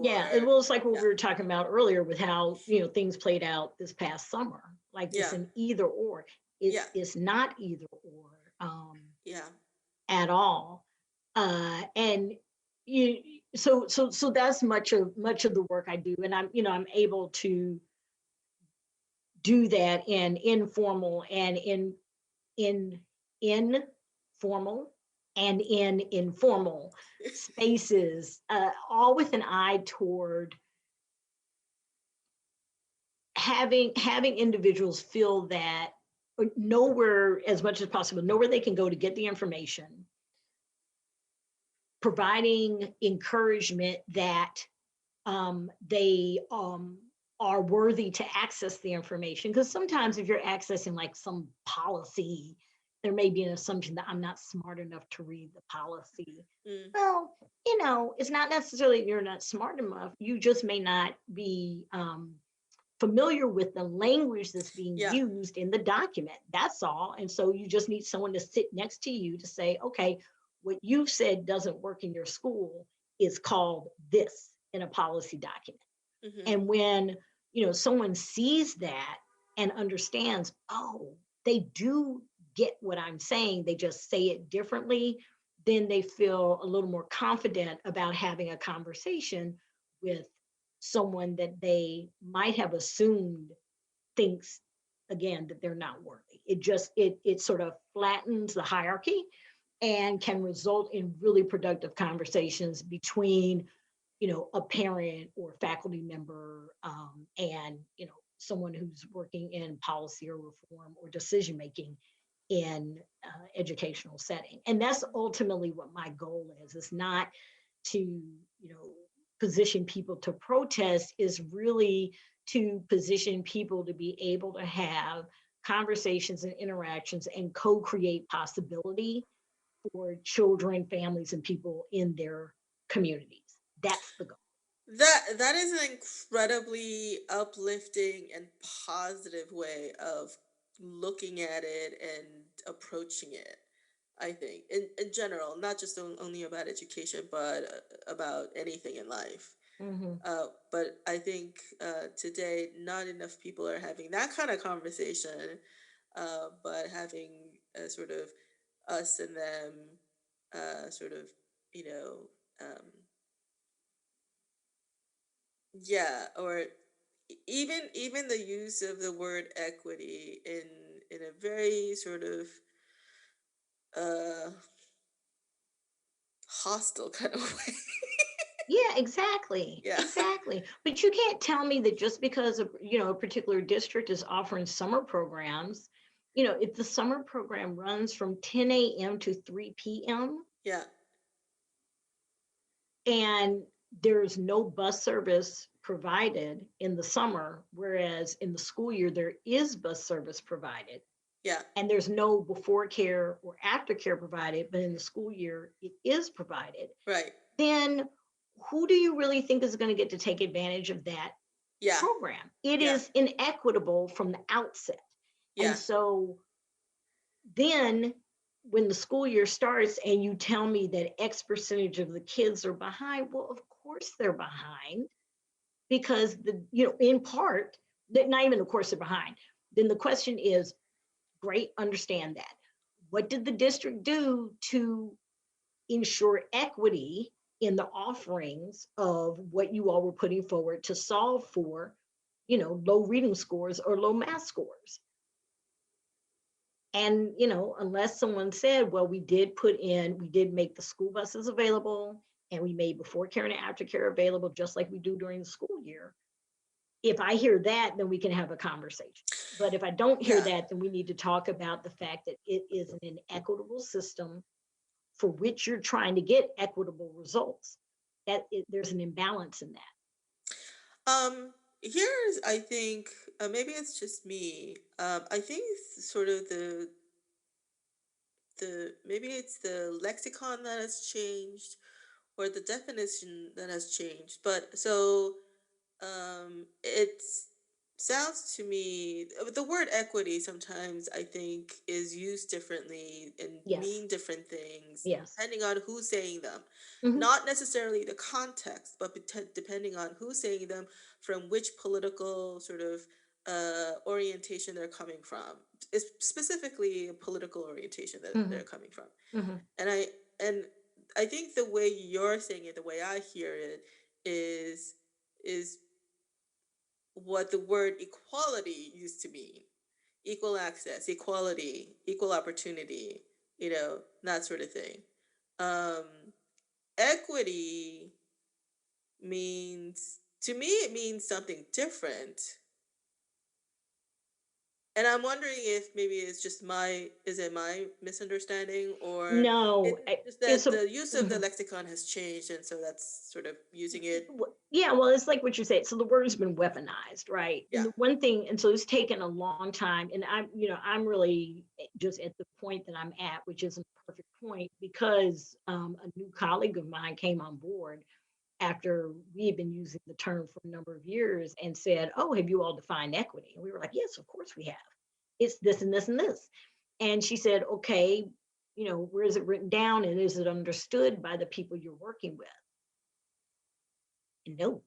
Yeah, Or, well, it's like what yeah, we were talking about earlier with how things played out this past summer. Like it's yeah, an either or. yeah, It's not either or yeah, at all. And you so that's much of the work I do, and I'm able to do that in informal and in formal and in informal spaces, all with an eye toward having individuals feel that, or know where, as much as possible, know where they can go to get the information, providing encouragement that they are worthy to access the information. Because sometimes if you're accessing like some policy, there may be an assumption that I'm not smart enough to read the policy. mm, Well, it's not necessarily you're not smart enough. You just may not be familiar with the language that's being yeah, used in the document. That's all. And so you just need someone to sit next to you to say, okay, what you've said doesn't work in your school is called this in a policy document. mm-hmm, And when, someone sees that and understands, oh, they do get what I'm saying, they just say it differently, then they feel a little more confident about having a conversation with someone that they might have assumed thinks, again, that they're not worthy. It sort of flattens the hierarchy and can result in really productive conversations between, a parent or faculty member, and, someone who's working in policy or reform or decision making in educational setting. And that's ultimately what my goal is. It's not to, position people to protest, is really to position people to be able to have conversations and interactions and co-create possibility for children, families, and people in their communities. That's the goal. That is an incredibly uplifting and positive way of looking at it and approaching it. I think in general, not just only about education, but about anything in life. Hmm. But I think today not enough people are having that kind of conversation, but having a sort of us and them, sort of, you know, um, yeah, or even the use of the word equity in a very sort of uh hostile kind of way. Yeah, exactly. Yeah. Exactly. But you can't tell me that just because a particular district is offering summer programs, if the summer program runs from 10 a.m. to 3 p.m. Yeah. and there's no bus service provided in the summer, whereas in the school year there is bus service provided, Yeah. and there's no before care or after care provided, but in the school year it is provided, Right. then who do you really think is going to get to take advantage of that Yeah. program? It Yeah. is inequitable from the outset. And Yeah. so then when the school year starts and you tell me that X percentage of the kids are behind, well, of course they're behind, because in part, that not even of course they're behind. Then the question is, great, understand that. What did the district do to ensure equity in the offerings of what you all were putting forward to solve for, low reading scores or low math scores? And, unless someone said, well, we did make the school buses available, and we made before care and after care available, just like we do during the school year. If I hear that, then we can have a conversation. But if I don't hear Yeah. that, then we need to talk about the fact that it is an inequitable system for which you're trying to get equitable results. There's an imbalance in that. Here's, I think, maybe it's just me. I think it's sort of the maybe it's the lexicon that has changed or the definition that has changed. But so it sounds to me the word equity sometimes I think is used differently and Yes. mean different things Yes. depending on who's saying them. Hmm. Not necessarily the context, but depending on who's saying them, from which political sort of orientation they're coming from. It's specifically a political orientation that they're Hmm. coming from. Hmm. And I think the way you're saying it, the way I hear it, is is what the word equality used to mean: equal access, equality, equal opportunity, that sort of thing. Um, Equity means, to me, it means something different. And I'm wondering if maybe it's just is it my misunderstanding, or No, it's just it's that a the use of the mhm. lexicon has changed, and so that's sort of using it. Yeah, well, it's like what you said. So the word's been weaponized, right? And Yeah. the one thing, and so it's taken a long time. And I'm really just at the point that I'm at, which isn't a perfect point, because a new colleague of mine came on board after we had been using the term for a number of years and said, "Oh, have you all defined equity?" And we were like, "Yes, of course we have. It's this and this and this." And she said, "Okay, where is it written down, and is it understood by the people you're working with?" And no,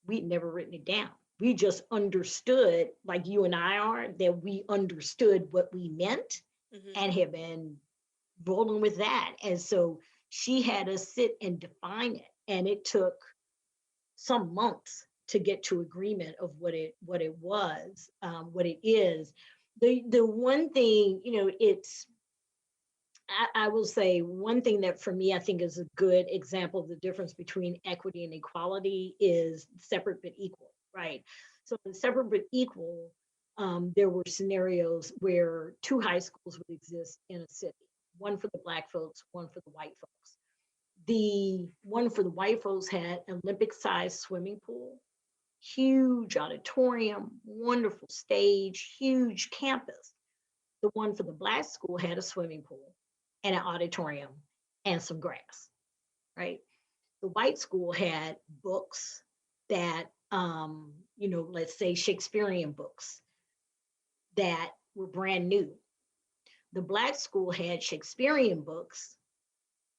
we'd never written it down. We just understood, like you and I are, that we understood what we meant Hmm. and have been rolling with that. And so she had us sit and define it. And it took some months. to get to agreement of what it is. The one thing, it's I will say one thing that for me I think is a good example of the difference between equity and equality is separate but equal, right? So in separate but equal, there were scenarios where two high schools would exist in a city, one for the black folks, one for the white folks. The one for the white folks had an Olympic-sized swimming pool, huge auditorium, wonderful stage, huge campus. The one for the black school had a swimming pool and an auditorium and some grass, right? The white school had books that, let's say Shakespearean books that were brand new. The black school had Shakespearean books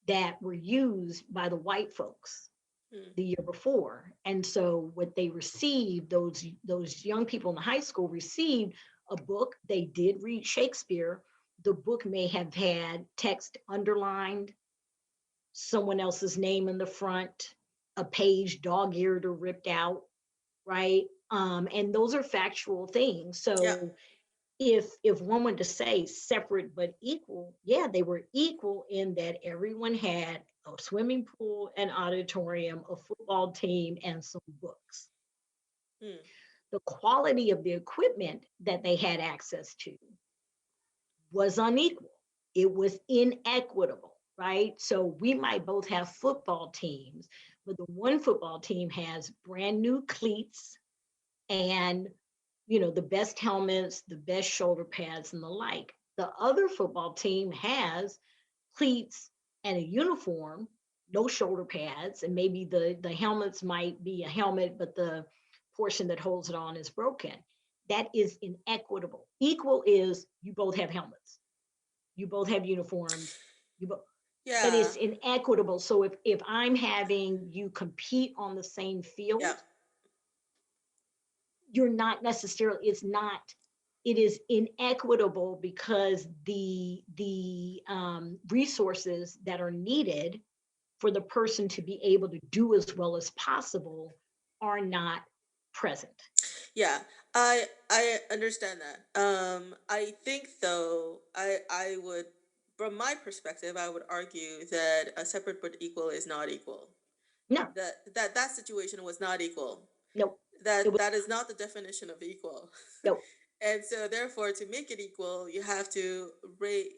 that were used by the white folks Mm. the year before. And so what they received, those young people in the high school received a book. They did read Shakespeare. The book may have had text underlined, someone else's name in the front, a page dog-eared or ripped out, right? And those are factual things. Yeah. So if one were to say separate but equal, yeah, they were equal in that everyone had a swimming pool, an auditorium, a football team, and some books. Mm. The quality of the equipment that they had access to was unequal. It was inequitable, right? So we might both have football teams, but the one football team has brand new cleats and the best helmets, the best shoulder pads, and the like. The other football team has cleats and a uniform, no shoulder pads, and maybe the helmets might be a helmet, but the portion that holds it on is broken. That is inequitable. Equal is you both have helmets, you both have uniforms, you both, but Yeah. it's inequitable. So if I'm having you compete on the same Yeah. field, you're not necessarily, it's not, it is inequitable because the resources that are needed for the person to be able to do as well as possible are not present. Yeah. I understand that. I think though I would, from my perspective, I would argue that a separate but equal is not equal. No, That situation was not equal. no, it That was that is not the definition of equal. no. And so therefore to make it equal, you have to rate,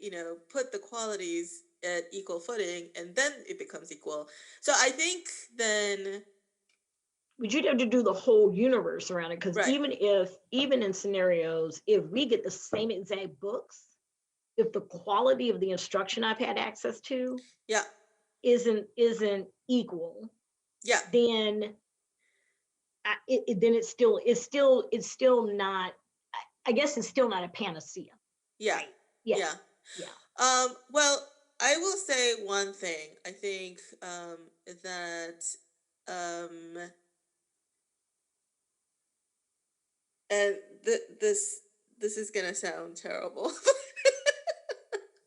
put the qualities at equal footing and then it becomes equal. So I think then But you'd have to do the whole universe around it because right. even in scenarios, if we get the same exact books, if the quality of the instruction I've had access to Yeah. isn't equal, Yeah. then then it's still not. I guess it's still not a panacea, Yeah. right? Yeah, Yeah. yeah. Well, I will say one thing. I think that um, and this this is gonna sound terrible.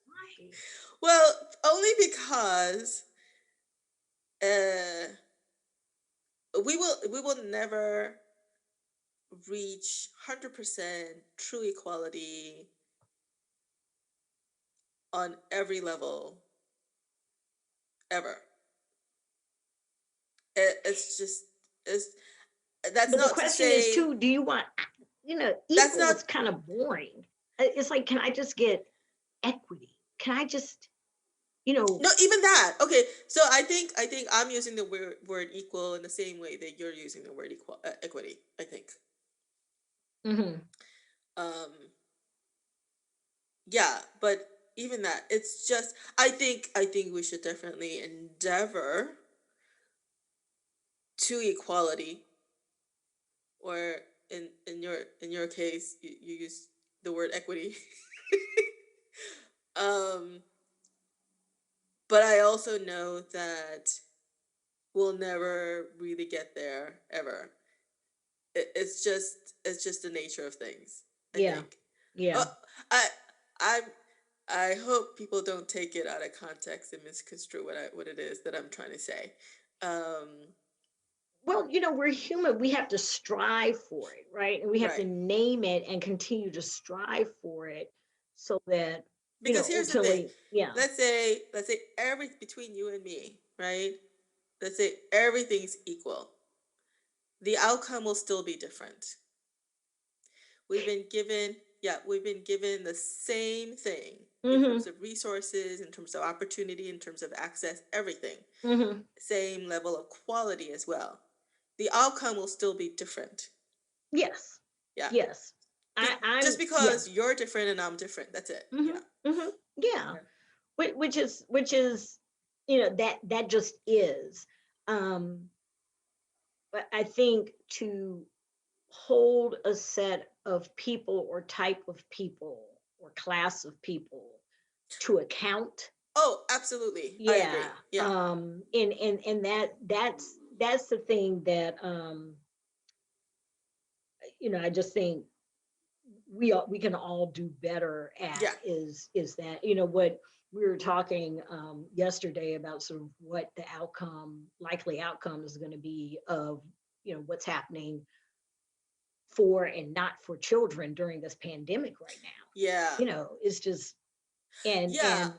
Right. Well, only because uh, we will never reach 100% true equality on every level ever. It's just it's that's But the not to question is say too: do you want that's equal not is kind of boring. It's like, can I just get equity? Can I just you know? no, even that. Okay, so I think I'm using the word equal in the same way that you're using the word equity. I think. Mhm. Um, yeah, but even that, it's just I think we should definitely endeavor to equality, or in your case, you use the word equity. um, but I also know that we'll never really get there ever. It's just the nature of things. I Yeah, think. yeah. Oh, I I I hope people don't take it out of context and misconstrue what it is that I'm trying to say. Um, Well, we're human. We have to strive for it, right? And we have to Right. name it and continue to strive for it so that, Because here's the thing. ultimately, yeah. Let's say every between you and me, right? Let's say everything's equal. The outcome will still be different. We've been given the same thing in Mm-hmm. terms of resources, in terms of opportunity, in terms of access, everything. Mm-hmm. Same level of quality as well. The outcome will still be different. Yes. Yeah. Yes. Just Yeah. because you're different and I'm different. That's it. Mm-hmm. Yeah. Mm-hmm. Yeah. Yeah. Which is, that just is. Um, but I think to hold a set of people or type of people or class of people to account. Oh, absolutely. I Yeah. agree. Yeah. And that's the thing that, I just think we can all do better at, Yeah. is that, what we were talking yesterday about, sort of what the likely outcome is going to be of, what's happening for and not for children during this pandemic right now. Yeah. It's just, Yeah. and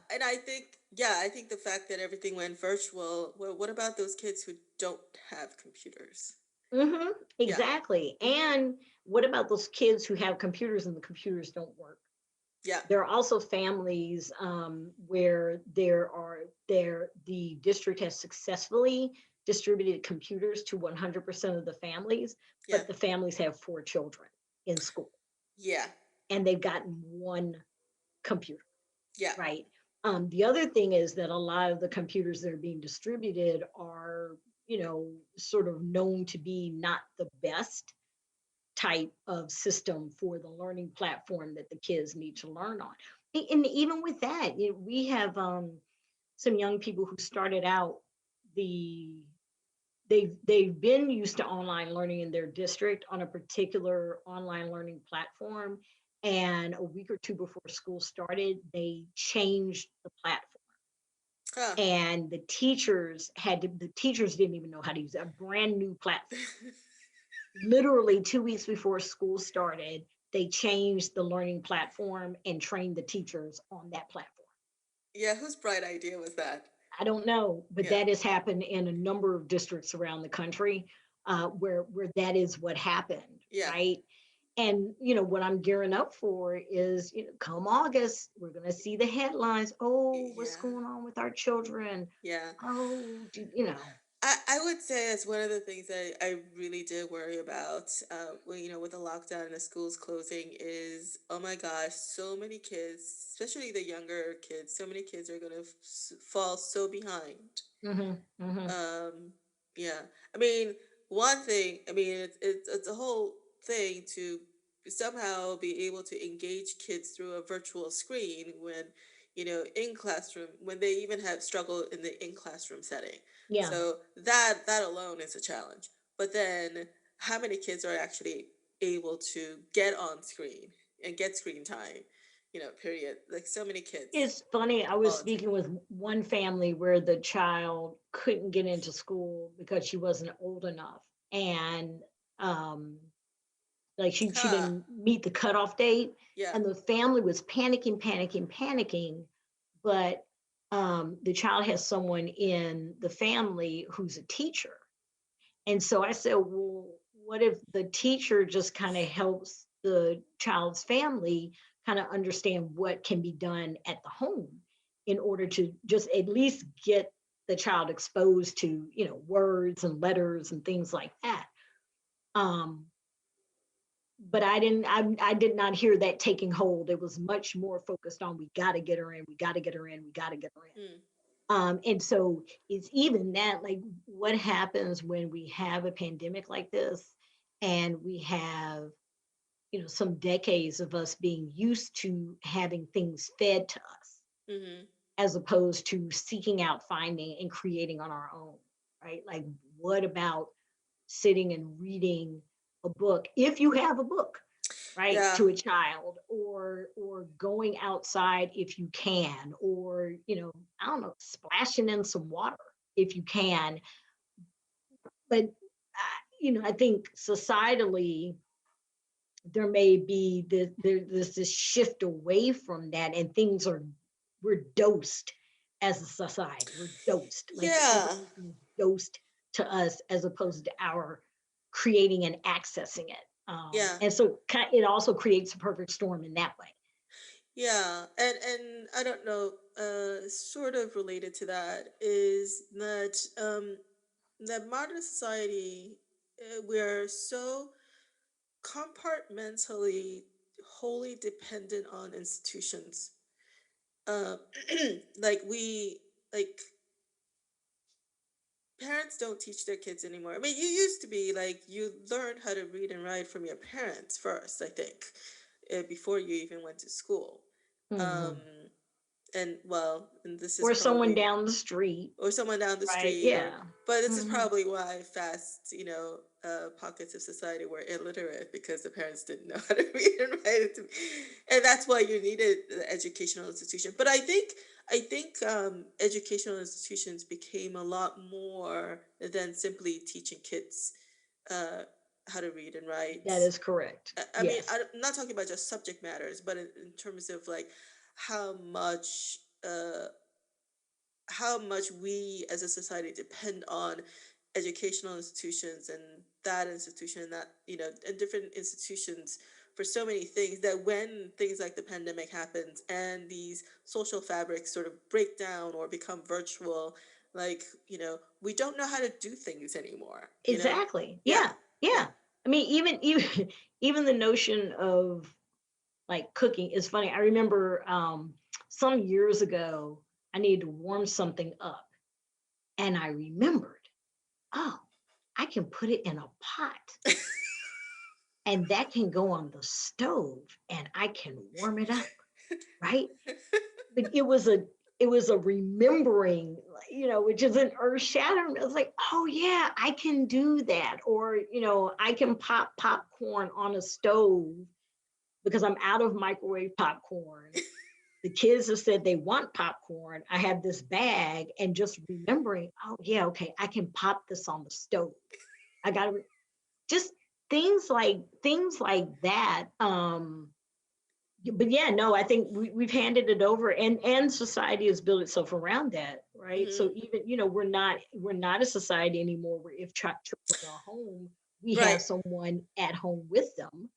And I think the fact that everything went virtual, well, what about those kids who don't have computers? hmm Yeah. exactly. Mm-hmm. And what about those kids who have computers and the computers don't work? Yeah. There are also families, where the district has successfully distributed computers to 100% of the families, Yeah. but the families have 4 children in school Yeah. and they've gotten one computer, Yeah. right? The other thing is that a lot of the computers that are being distributed are, sort of known to be not the best type of system for the learning platform that the kids need to learn on. And even with that, we have, some young people who started out, the they've been used to online learning in their district on a particular online learning platform, and a week or two before school started they changed the platform, Huh. and the teachers didn't even know how to use a brand new platform. Literally 2 weeks before school started, they changed the learning platform and trained the teachers on that platform. Yeah. Whose bright idea was that? I don't know, but Yeah. that has happened in a number of districts around the country, where that is what happened, Yeah. right? And what I'm gearing up for is, come August, we're going to see the headlines. Oh, what's Yeah. going on with our children? Yeah. Oh, I would say that's one of the things that I really did worry about, with the lockdown and the schools closing is, oh my gosh, so many kids, especially the younger kids, so many kids are going to fall so behind. hmm hmm Um, yeah. I mean, one thing, I mean, it's a whole thing to somehow be able to engage kids through a virtual screen when, in classroom, when they even have struggle in the in classroom setting. yeah. So that alone is a challenge. But then how many kids are actually able to get on screen and get screen time, period. Like so many kids It's funny. I was volunteer. speaking with one family where the child couldn't get into school because she wasn't old enough. And, um, like, she Huh. didn't meet the cutoff date. Yeah. And the family was panicking, panicking, panicking. But, the child has someone in the family who's a teacher. And so I said, well, what if the teacher just kind of helps the child's family kind of understand what can be done at the home in order to just at least get the child exposed to, words and letters and things like that. Um, but I did not hear that taking hold. It was much more focused on, we got to get her in, we got to get her in, we got to get her in. Mm. And so it's even that, like, what happens when we have a pandemic like this and we have, some decades of us being used to having things fed to us Mhm. as opposed to seeking out, finding, and creating on our own, right? Like, what about sitting and reading a book, if you have a book, right, Yeah. to a child, or going outside if you can, or, I don't know, splashing in some water if you can. But I think societally there may be there's this shift away from that, and we're dosed as a society. We're dosed, like Yeah. everything's dosed to us as opposed to our creating and accessing it. Yeah. And so it also creates a perfect storm in that way. Yeah, and I don't know, sort of related to that is that modern society, we're so compartmentally wholly dependent on institutions. Um, like we like parents don't teach their kids anymore. I mean, you used to be like you learned how to read and write from your parents first, I think, before you even went to school. Um, Hmm. and well, and this is Or someone probably down the street, or someone down the right? street or Yeah. but this is Hmm. probably why fast pockets of society were illiterate because the parents didn't know how to read and write it, and that's why you needed the educational institution. But I think educational institutions became a lot more than simply teaching kids uh, how to read and write. That is correct. I mean, Yes. I'm not talking about just subject matters, but in terms of like how much uh, how much we as a society depend on educational institutions and that institution and that and different institutions for so many things that when things like the pandemic happens and these social fabrics sort of break down or become virtual, like we don't know how to do things anymore. Exactly. Yeah. Yeah. Yeah. Yeah. I mean, even even the notion of like cooking is funny. I remember some years ago, I needed to warm something up, and I remembered, oh, I can put it in a pot, and that can go on the stove, and I can warm it up, right? But it was a remembering, which isn't earth shattering. It was like, oh yeah, I can do that, or I can pop popcorn on a stove because I'm out of microwave popcorn. The kids have said they want popcorn. I have this bag, and just remembering, oh yeah, okay, I can pop this on the stove. I got to just things like that. But yeah, no, I think we've handed it over, and society has built itself around that, right? Hmm. So even we're not a society anymore where if children are home, we Right. have someone at home with them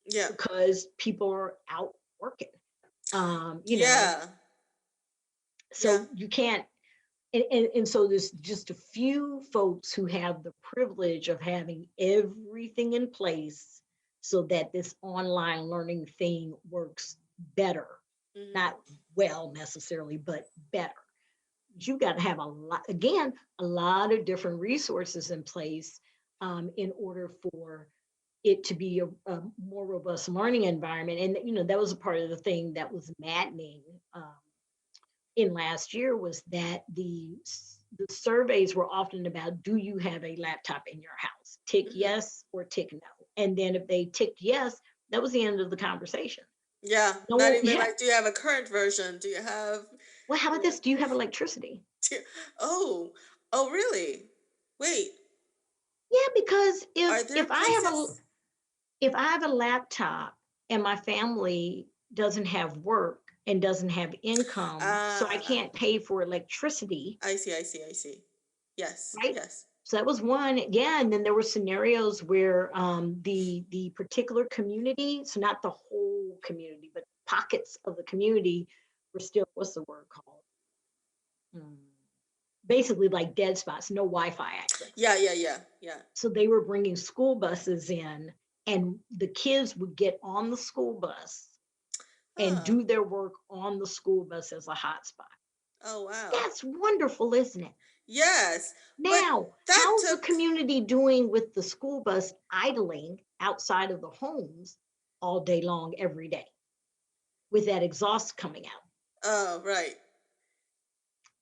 Yeah. because people are out working. Um, you know, Yeah. Yeah. so you can't, and so there's just a few folks who have the privilege of having everything in place so that this online learning thing works better, Hmm. not well necessarily, but better. You got to have a lot of different resources in place in order for it to be a more robust learning environment. And that was a part of the thing that was maddening um, in last year, was that the surveys were often about, do you have a laptop in your house? Tick Hmm. yes or tick no. And then if they ticked yes, that was the end of the conversation. Yeah. No Not one, even yeah. like, do you have a current version? Do you have, Well, how about you know, this? Do you have electricity? oh, oh, really? Wait, Yeah, because are there places? if I have a laptop and my family doesn't have work and doesn't have income, so I Ah, can't pay for electricity, I see, I see, I see. Yes, right? yes. So that was one. Yeah, and then there were scenarios where the particular community, so not the whole community, but pockets of the community were still, what's the word called? Hmm. Basically like dead spots, no Wi-Fi access. Yeah, yeah, yeah, yeah. So they were bringing school buses in, and the kids would get on the school bus and Huh. do their work on the school bus as a hotspot. Oh, wow. That's wonderful, isn't it? Yes, but Now, that how's the took. community doing with the school bus idling outside of the homes all day long, every day, with that exhaust coming out? Oh, right.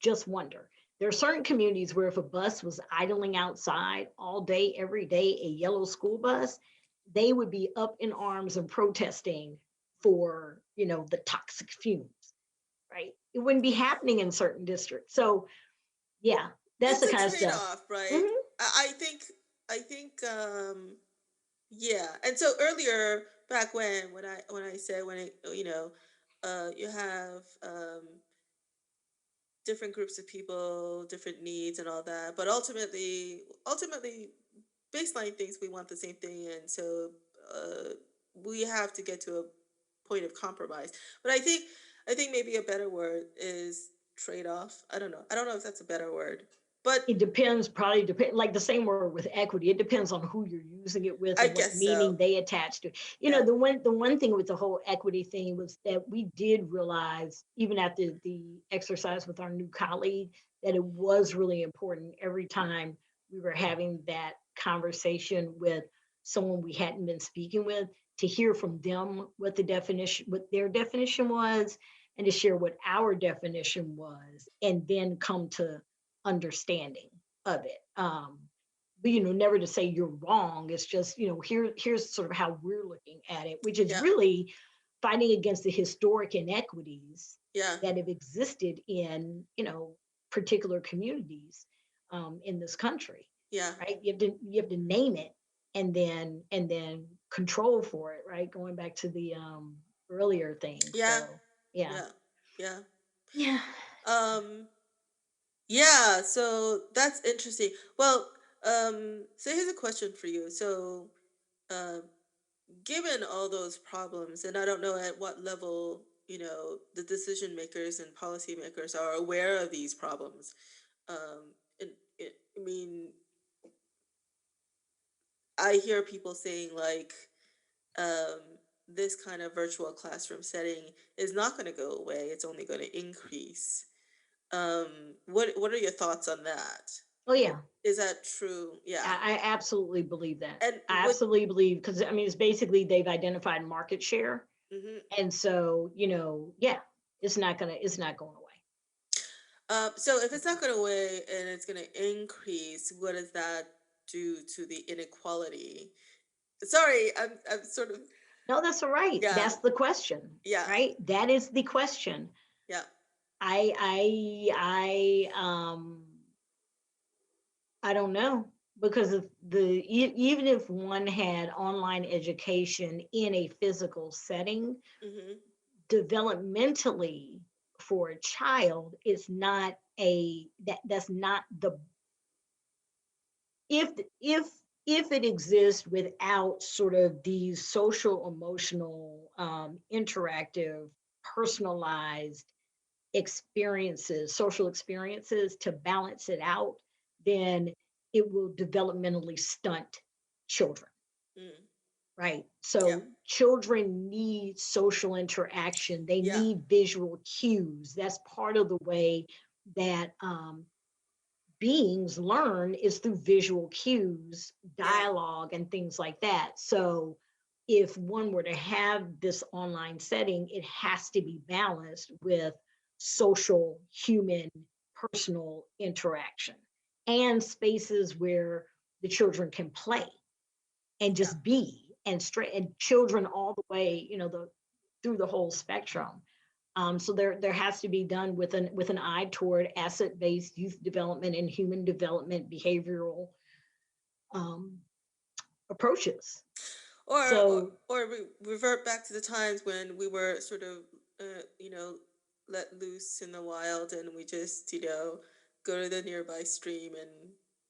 Just wonder. There are certain communities where if a bus was idling outside all day, every day, a yellow school bus, they would be up in arms and protesting for, the toxic fumes, right? It wouldn't be happening in certain districts. So, yeah, that's It's the a kind of stuff. trade-off, right? Mhm. I think. I think yeah. And so earlier back when I said when it you have different groups of people, different needs and all that, but ultimately baseline things we want the same thing, and so uh we have to get to a point of compromise. But I think maybe a better word is trade off. I don't know if that's a better word, but It depends, probably depend, like the same word with equity. It depends on who you're using it with I and what guess so. meaning they attach to. You know, Yeah. the one thing with the whole equity thing was that we did realize, even after the exercise with our new colleague, that it was really important every time we were having that conversation with someone we hadn't been speaking with, to hear from them what their definition was, and to share what our definition was, and then come to understanding of it. But never to say you're wrong. It's just, here's sort of how we're looking at it, which is Yeah. really fighting against the historic inequities Yeah. that have existed in, particular communities in this country. Yeah. Right? You have to name it, and then control for it. Right? Going back to the earlier thing. Yeah. So yeah, Yeah. Yeah. yeah. Um yeah, so that's interesting. Well, so here's a question for you. So, uh, given all those problems, and I don't know at what level, the decision makers and policymakers are aware of these problems. And I mean, I hear people saying like, um, this kind of virtual classroom setting is not going to go away. It's only going to increase. What are your thoughts on that? Oh yeah. Is that true? Yeah. I absolutely believe that. And I would absolutely believe, because I mean, it's basically they've identified market share, mhm. and so yeah, it's not going away. So if it's not going to weigh and it's going to increase, what does that do to the inequality? Sorry, I'm sort of No, that's all right. yeah, That's the question, yeah, right? That is the question. yeah, I don't know, because if even if one had online education in a physical setting, hmm, developmentally, for a child, it's not a that's not the if if if it exists without sort of these social, emotional, interactive, personalized experiences, social experiences to balance it out, then it will developmentally stunt children. mm, Right. yeah, So children need social interaction. They yeah, need visual cues. That's part of the way that beings learn, is through visual cues, yeah, dialogue, and things like that. So if one were to have this online setting, it has to be balanced with social, human, personal interaction, and spaces where the children can play and yeah. just be, and straight, and children all the way, through the whole spectrum. So there has to be done with an eye toward asset-based youth development and human development behavioral um, approaches. Or So revert back to the times when we were sort of uh, you know let loose in the wild, and we just go to the nearby stream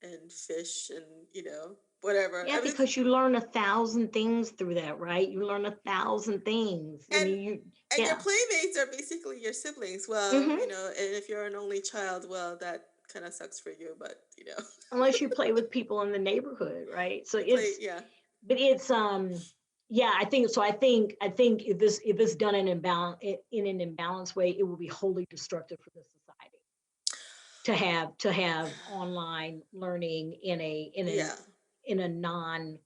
and fish and whatever. yeah, I mean, because you learn 1,000 things through that, right? You learn 1,000 things. I and mean, your yeah. playmates are basically your siblings. Well, Hmm. and if you're an only child, well, that kind of sucks for you, but Unless you play with people in the neighborhood, right? So you play, it's yeah. but it's yeah, I think so. I think if it's done in an imbalanced way, it will be wholly destructive for the society to have online learning Yeah. in a non-human,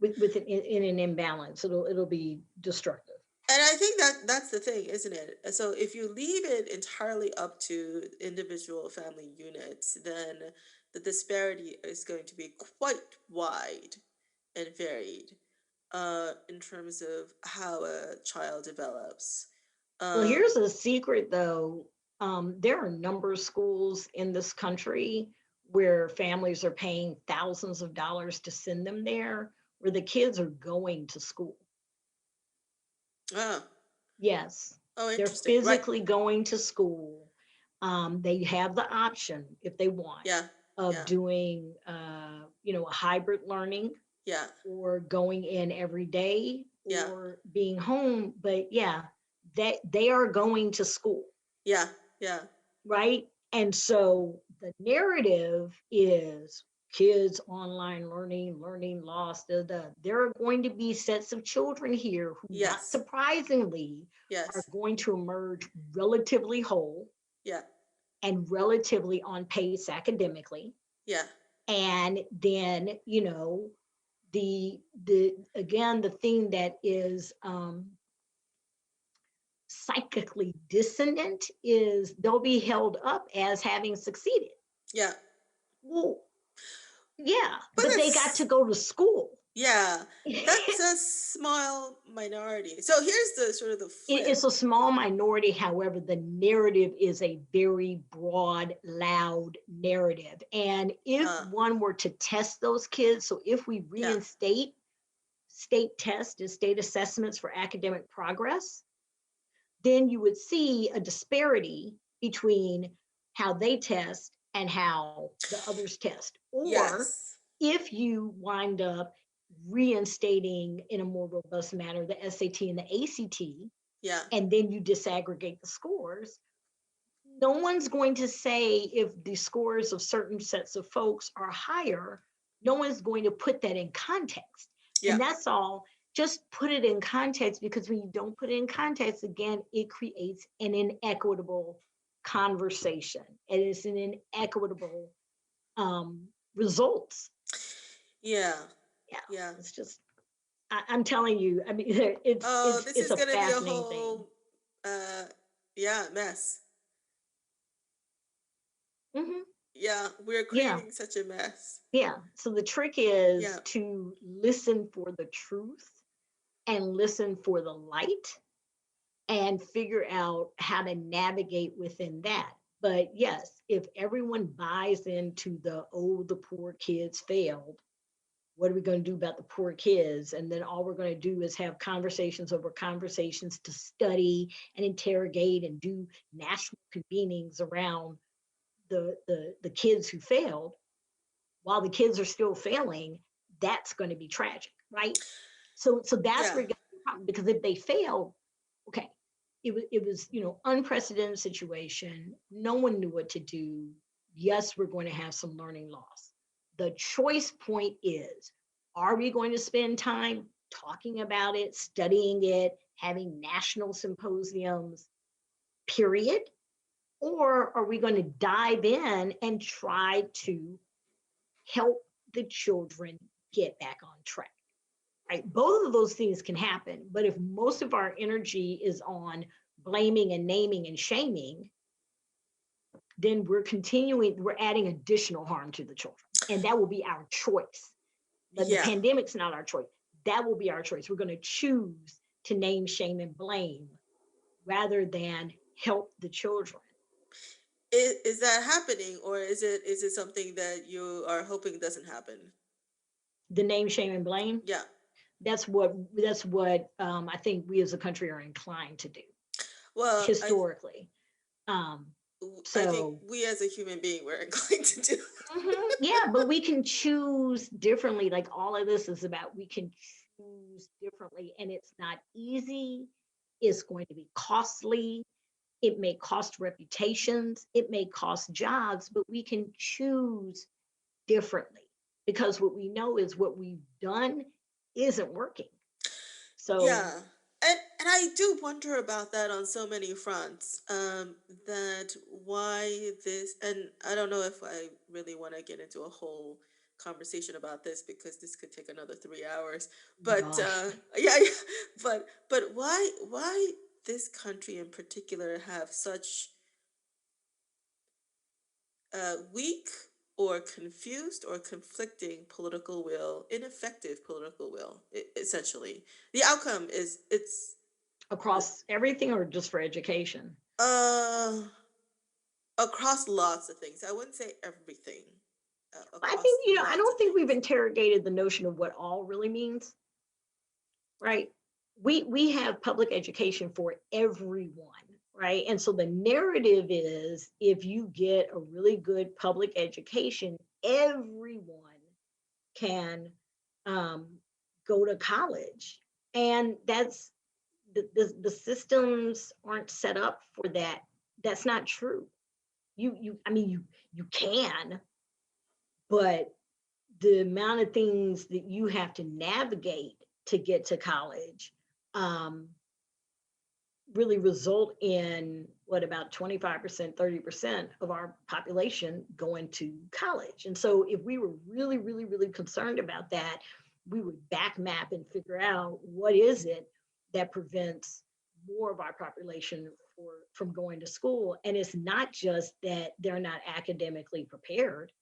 with in an imbalance. It'll be destructive. And I think that that's the thing, isn't it? So if you leave it entirely up to individual family units, then the disparity is going to be quite wide and varied in terms of how a child develops. Well, Um, here's a secret though. There are a number of schools in this country where families are paying thousands of dollars to send them there, where the kids are going to school. Oh, Yes, oh, they're interesting. Right. physically going to school. They have the option, if they want, Yeah. of Yeah. doing, a hybrid learning Yeah. or going in every day Yeah. or being home. But yeah, they are going to school, Yeah. Yeah. right? And so the narrative is kids online learning, learning loss. There are going to be sets of children here who, not Yes. surprisingly, are Yes. going to emerge relatively whole Yeah. and relatively on pace academically. Yeah. And then, the again, the thing that is psychically dissonant is they'll be held up as having succeeded. Yeah. Well, yeah, But but they got to that's, go to school. yeah, that's a small minority. So here's the sort of the flip. It's a small minority. However, the narrative is a very broad, loud narrative. And if Uh, one were to test those kids, so if we yeah. reinstate state tests and state assessments for academic progress, then you would see a disparity between how they test and how the others test. Or Yes. if you wind up reinstating in a more robust manner the SAT and the ACT, Yeah. and then you disaggregate the scores, no one's going to say if the scores of certain sets of folks are higher, no one's going to put that in context. Yeah. And that's all. Just put it in context, because when you don't put it in context, again, it creates an inequitable conversation. And it's an inequitable results. Yeah. Yeah, Yeah. it's just, I'm telling you, I mean, it's Oh, it's this it's is a gonna be a fascinating thing. whole, uh, yeah, mess. Hmm. Yeah, we're Yeah. creating such a mess. Yeah. So the trick Yeah. is to listen for the truth and listen for the light and figure out how to navigate within that. But yes, if everyone buys into the, oh, the poor kids failed, what are we going to do about the poor kids? And then all we're going to do is have conversations over conversations to study and interrogate and do national convenings around the kids who failed while the kids are still failing. That's going to be tragic, right? So that's Yeah. where it gets a problem, because if they fail, okay, it was unprecedented situation. No one knew what to do. Yes, we're going to have some learning loss. The choice point is, are we going to spend time talking about it, studying it, having national symposiums, period? Or are we going to dive in and try to help the children get back on track? Right? Both of those things can happen. But if most of our energy is on blaming and naming and shaming, then we're adding additional harm to the children. And that will be our choice. But the Yeah. pandemic's not our choice. That will be our choice. We're going to choose to name, shame, and blame rather than help the children. Is that happening, or is it something that you are hoping doesn't happen? The name, shame, and blame. Yeah. That's what I think we as a country are inclined to do Well, historically. Um, I think so we as a human being we're inclined to do. yeah, but we can choose differently. Like, all of this is about, we can choose differently, and it's not easy. It's going to be costly. It may cost reputations. It may cost jobs, but we can choose differently, because what we know is what we've done isn't working. So Yeah. And I do wonder about that on so many fronts. That why this, and I don't know if I really want to get into a whole conversation about this because this could take another 3 hours. But gosh, yeah, yeah, but why this country in particular have such weak or confused or conflicting political will, ineffective political will, essentially. The outcome is it's across everything or just for education? uh across lots of things. I wouldn't say everything. I across think, I lots of don't think we've things. interrogated the notion of what all really means, right? We have public education for everyone, right? And so the narrative is if you get a really good public education, everyone can um, go to college. And that's the systems aren't set up for that. That's not true. I mean, you can, but the amount of things that you have to navigate to get to college um, really result in what about 25%, 30% of our population going to college. And so if we were really, really, really concerned about that, we would back map and figure out what is it that prevents more of our population from going to school. And it's not just that they're not academically prepared,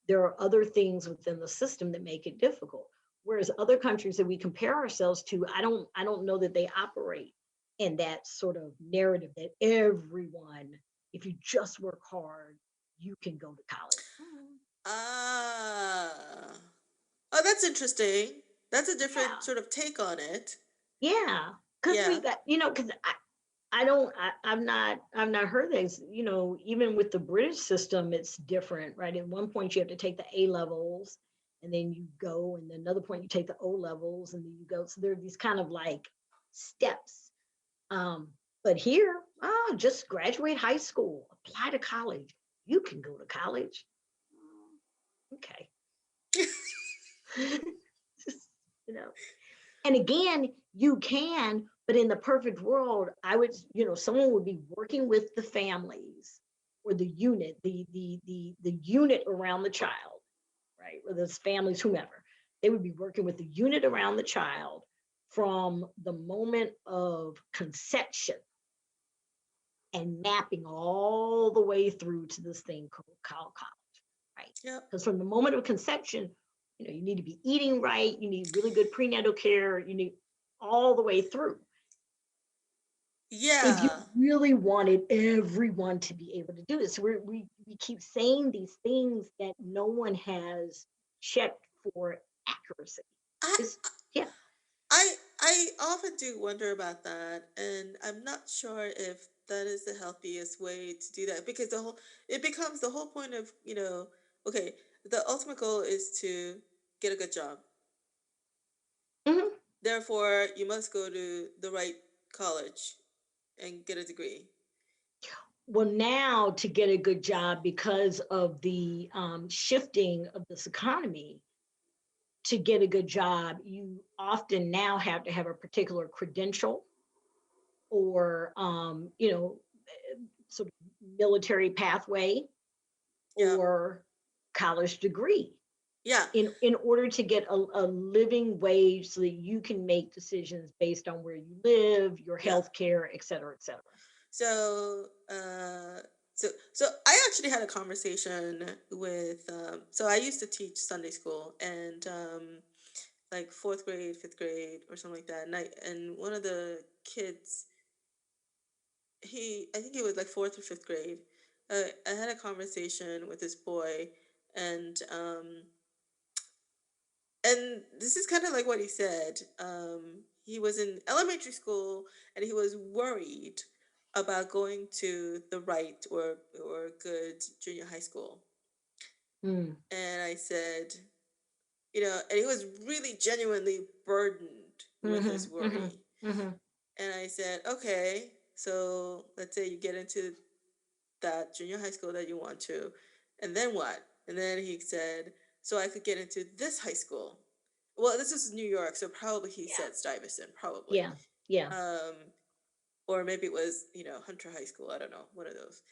there are other things within the system that make it difficult. Whereas other countries that we compare ourselves to, I don't know that they operate in that sort of narrative that everyone, if you just work hard, you can go to college. Ah, oh, that's interesting. That's a different Yeah, sort of take on it. yeah, because Yeah, we got, because I don't I've not heard this, even with the British system it's different, right? At one point you have to take the A levels and then you go, and then another point you take the O levels and then you go. So there are these kind of like steps. Um, but here, just graduate high school, apply to college. You can go to college. Okay. Just, you know. And again, you can, but in the perfect world, I would, someone would be working with the families or the unit, the unit around the child, right? Whether it's families, whomever, they would be working with the unit around the child from the moment of conception and mapping all the way through to this thing called college, right? yeah, Because from the moment of conception, you need to be eating right, you need really good prenatal care, you need all the way through. If you yeah. really wanted everyone to be able to do this, so we keep saying these things that no one has checked for accuracy. I It's yeah. I often do wonder about that, and I'm not sure if that is the healthiest way to do that because it becomes the whole point of, okay, the ultimate goal is to get a good job. Mhm. Therefore, you must go to the right college and get a degree. Well, now to get a good job because of the shifting of this economy, to get a good job, you often now have to have a particular credential or, sort of military pathway Yeah. or college degree Yeah. in order to get a living wage so that you can make decisions based on where you live, your Yeah. health care, et cetera, et cetera. So, so I actually had a conversation with. So I used to teach Sunday school, and like fourth grade, fifth grade, or something like that. And one of the kids, I think he was like fourth or fifth grade. I had a conversation with this boy, and and this is kind of like what he said. He was in elementary school, and he was worried about going to the right or good junior high school. Mm. And I said, and he was really genuinely burdened with Mm-hmm, his mm-hmm, worry. mm-hmm. And I said, okay, so let's say you get into that junior high school that you want to, and then what? And then he said, so I could get into this high school. Well, this is New York, so probably he Yeah, said Stuyvesant, probably. yeah, yeah. Um, or maybe it was, Hunter High School. I don't know, one of those.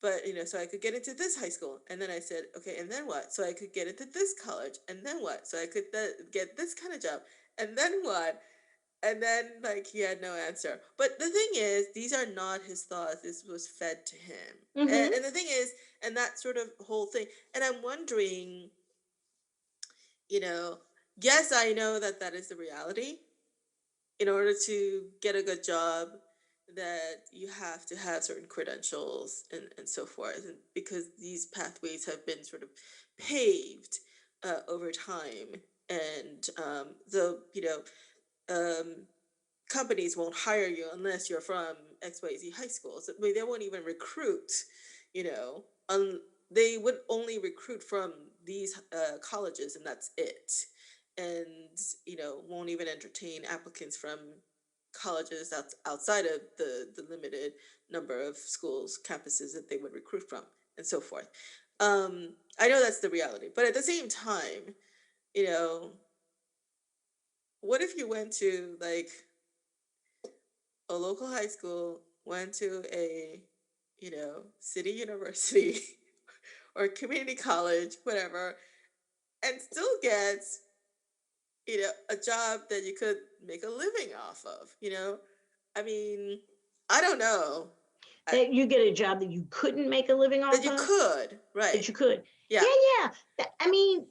But, so I could get into this high school. And then I said, okay, and then what? So I could get into this college. And then what? So I could get this kind of job. And then what? And then, like, he had no answer. But the thing is, these are not his thoughts. This was fed to him. Mm-hmm. And the thing is, and that sort of whole thing. And I'm wondering, you know, yes, I know that that is the reality. In order to get a good job, that you have to have certain credentials and so forth, and because these pathways have been sort of paved over time, and the companies won't hire you unless you're from XYZ high school. So I mean, they won't even recruit, you know, they would only recruit from these colleges, and that's it. And, won't even entertain applicants from colleges outside of the limited number of schools, campuses that they would recruit from, and so forth. I know that's the reality, but at the same time, you know, what if you went to like a local high school, went to a, city university or community college, whatever, and still gets, a job that you could make a living off of, I mean, I don't know. I, That you get a job that you couldn't make a living that off you of, could, right? that you could. Yeah, Yeah, yeah. I mean,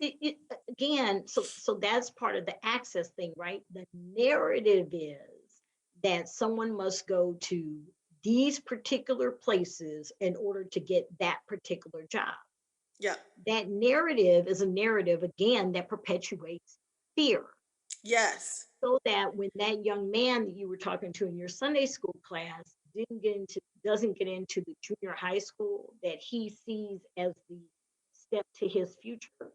again, so that's part of the access thing, right? The narrative is that someone must go to these particular places in order to get that particular job. yeah, That narrative is a narrative, again, that perpetuates fear. yes, So that when that young man that you were talking to in your Sunday school class doesn't get into the junior high school that he sees as the step to his future, as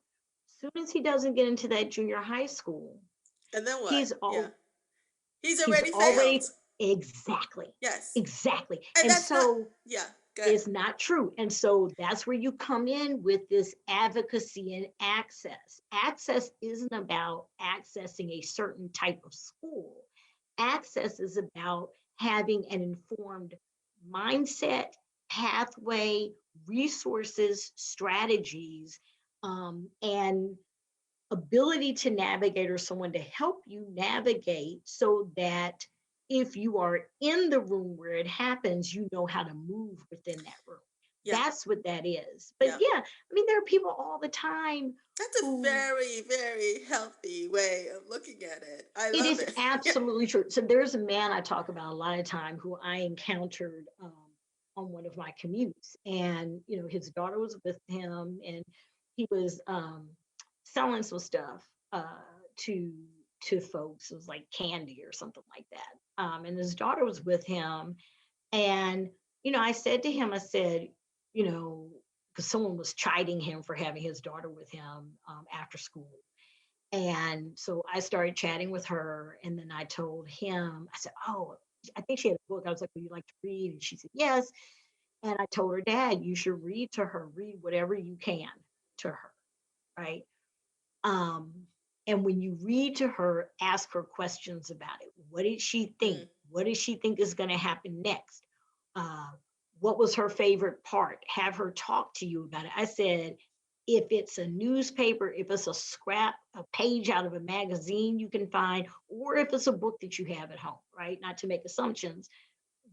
soon as he doesn't get into that junior high school, and then what? he's Yeah, all he's he's already failed. already exactly, Yes, exactly. and And that's not. so Yeah, good. is not true. And so that's where you come in with this advocacy and access. Access isn't about accessing a certain type of school. Access is about having an informed mindset, pathway, resources, strategies, and ability to navigate, or someone to help you navigate, so that if you are in the room where it happens, you know how to move within that room. Yeah, That's what that is. But yeah. yeah, I mean, there are people all the time That's a who, very, very healthy way of looking at it. I it love is it. Yeah. absolutely true. So there's a man I talk about a lot of time who I encountered on one of my commutes, and his daughter was with him, and he was selling some stuff to folks. It was like candy or something like that. And his daughter was with him, and I said to him, I said, you know, because someone was chiding him for having his daughter with him after school. And so I started chatting with her, and then I told him, I said, "Oh, I think she had a book." I was like, "Would you like to read?" And she said, "Yes." And I told her, "Dad, you should read to her, read whatever you can to her, right? Um, and when you read to her, ask her questions about it. What did she think? Mm, What does she think is going to happen next? Uh, what was her favorite part? Have her talk to you about it." I said, if it's a newspaper, if it's a scrap, a page out of a magazine you can find, or if it's a book that you have at home, right? Not to make assumptions,